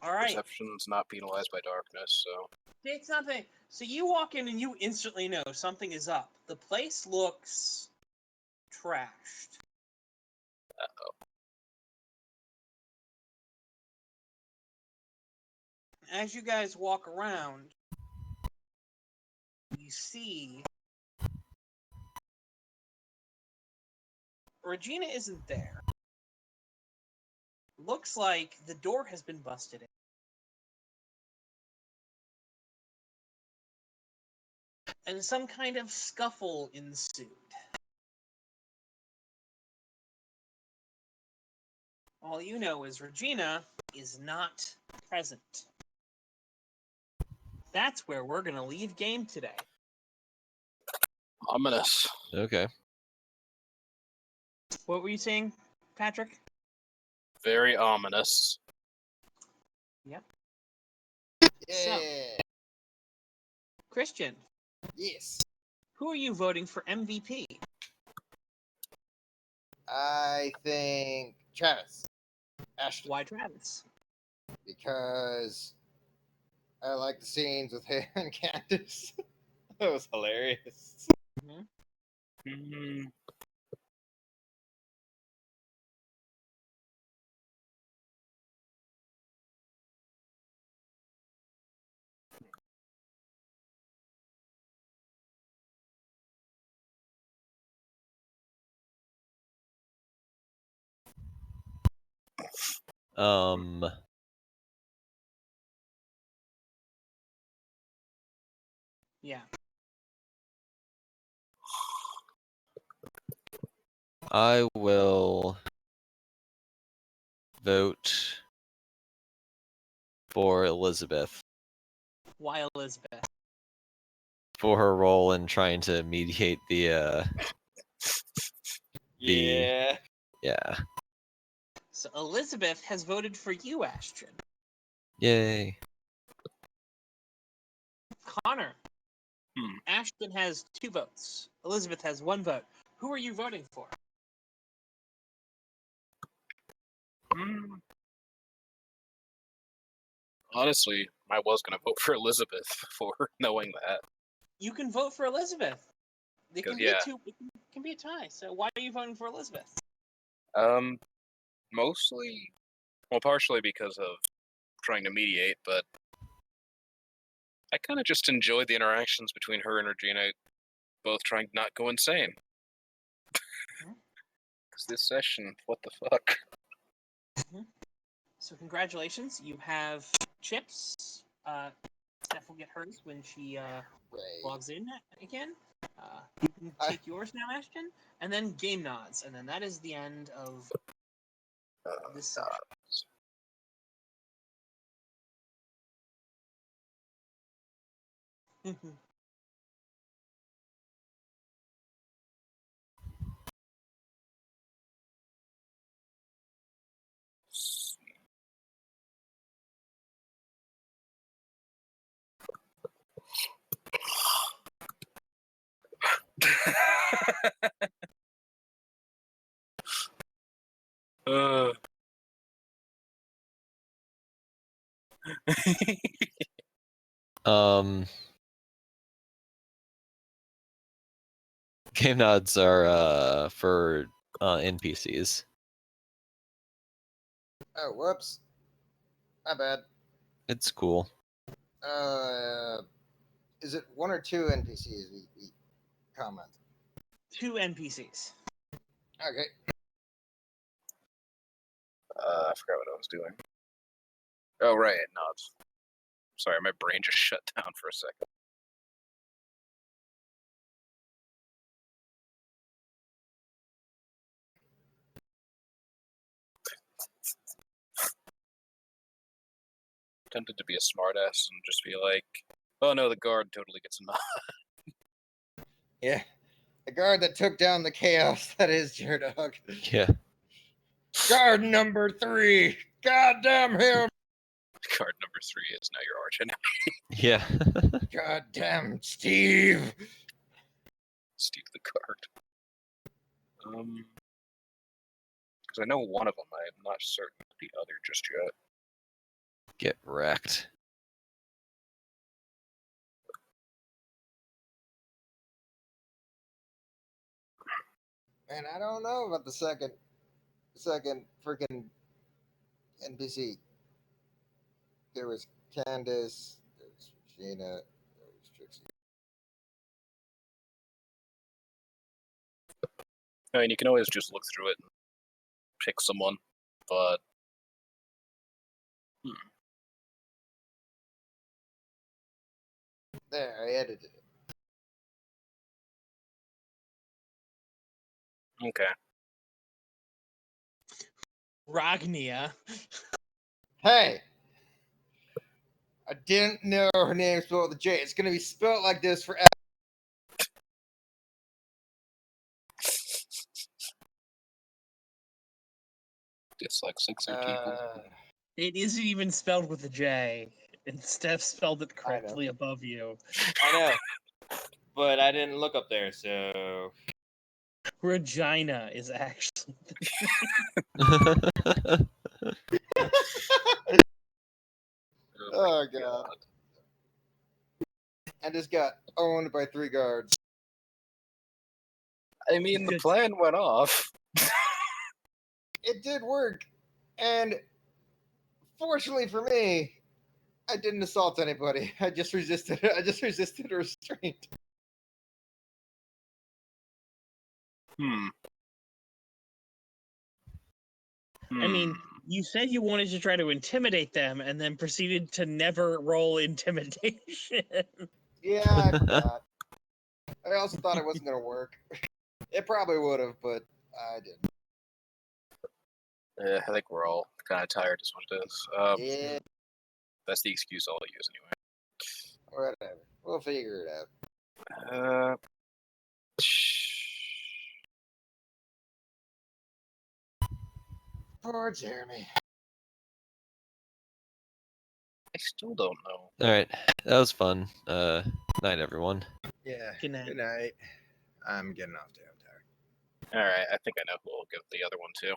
All right. Perception's not penalized by darkness, so It's nothing. So you walk in and you instantly know something is up. The place looks trashed. As you guys walk around, you see Regina isn't there. Looks like the door has been busted in. And some kind of scuffle ensued. All you know is Regina is not present. That's where we're going to leave game today. ominous. Okay. What were you saying, Patrick? Very ominous. Yep. Yeah. Christian, Yes. who are you voting for MVP? I think Travis. Ashton. Why Travis? Because I like the scenes with him and Candace. That was hilarious. Mm, Yeah. I will vote for Elizabeth Why Elizabeth? for her role in trying to mediate the Yeah. yeah. So Elizabeth has voted for you, Ashton. Yay. Connor. Hmm. Ashton has 2 votes. Elizabeth has 1 vote. Who are you voting for? Honestly, I was gonna vote for Elizabeth before knowing that. You can vote for Elizabeth. It can Yeah. be can be a tie. So why are you voting for Elizabeth? Mostly, well, partially because of trying to mediate, but I kind of just enjoyed the interactions between her and Regina, both trying to not go insane. Because this session, what the fuck? So congratulations, you have chips. Steph will get hers when she logs in again. You can take yours now, Ashton, and then game nods, and then that is the end of this session. uh. Game nods are for NPCs. Oh, whoops. My bad. It's cool. Is it one or two NPCs we comment? 2 NPCs. Okay. I forgot what I was doing. Oh, right, nods. Sorry, my brain just shut down for a second. Tempted to be a smartass and just be like, oh no, the guard totally gets a nod. Yeah. The guard that took down the chaos that is Jerdog. Yeah. Guard number 3. Goddamn him. Guard number 3 is now your arch enemy. Yeah. Goddamn Steve. Steve the guard. Because I know one of them, I'm not certain of the other just yet. Get wrecked. Man, I don't know about the second freaking NPC. There was Candace, there was Regina, there was Trixie. I mean, you can always just look through it and pick someone, but There, I edited it. okay. Ragnia. Hey! I didn't know her name spelled with a J. It's gonna be spelled like this forever. Dyslexics are people. It isn't even spelled with a J. And Steph spelled it correctly above you. I know. But I didn't look up there, so. Regina is actually. Oh, God. I just got owned by 3 guards. I mean, the plan went off. It did work. And fortunately for me, I didn't assault anybody. I just resisted restraint. I mean, you said you wanted to try to intimidate them and then proceeded to never roll intimidation. Yeah, I forgot. I also thought it wasn't going to work. It probably would have, but I didn't. Yeah, I think we're all kind of tired, is what it is. Yeah, That's the excuse I'll use anyway. whatever. We'll figure it out. Poor Jeremy. I still don't know. All right, that was fun. Night, everyone. Yeah. Good night. Good night. I'm getting off to. I'm tired. Alright, I think I know who will give the other one to.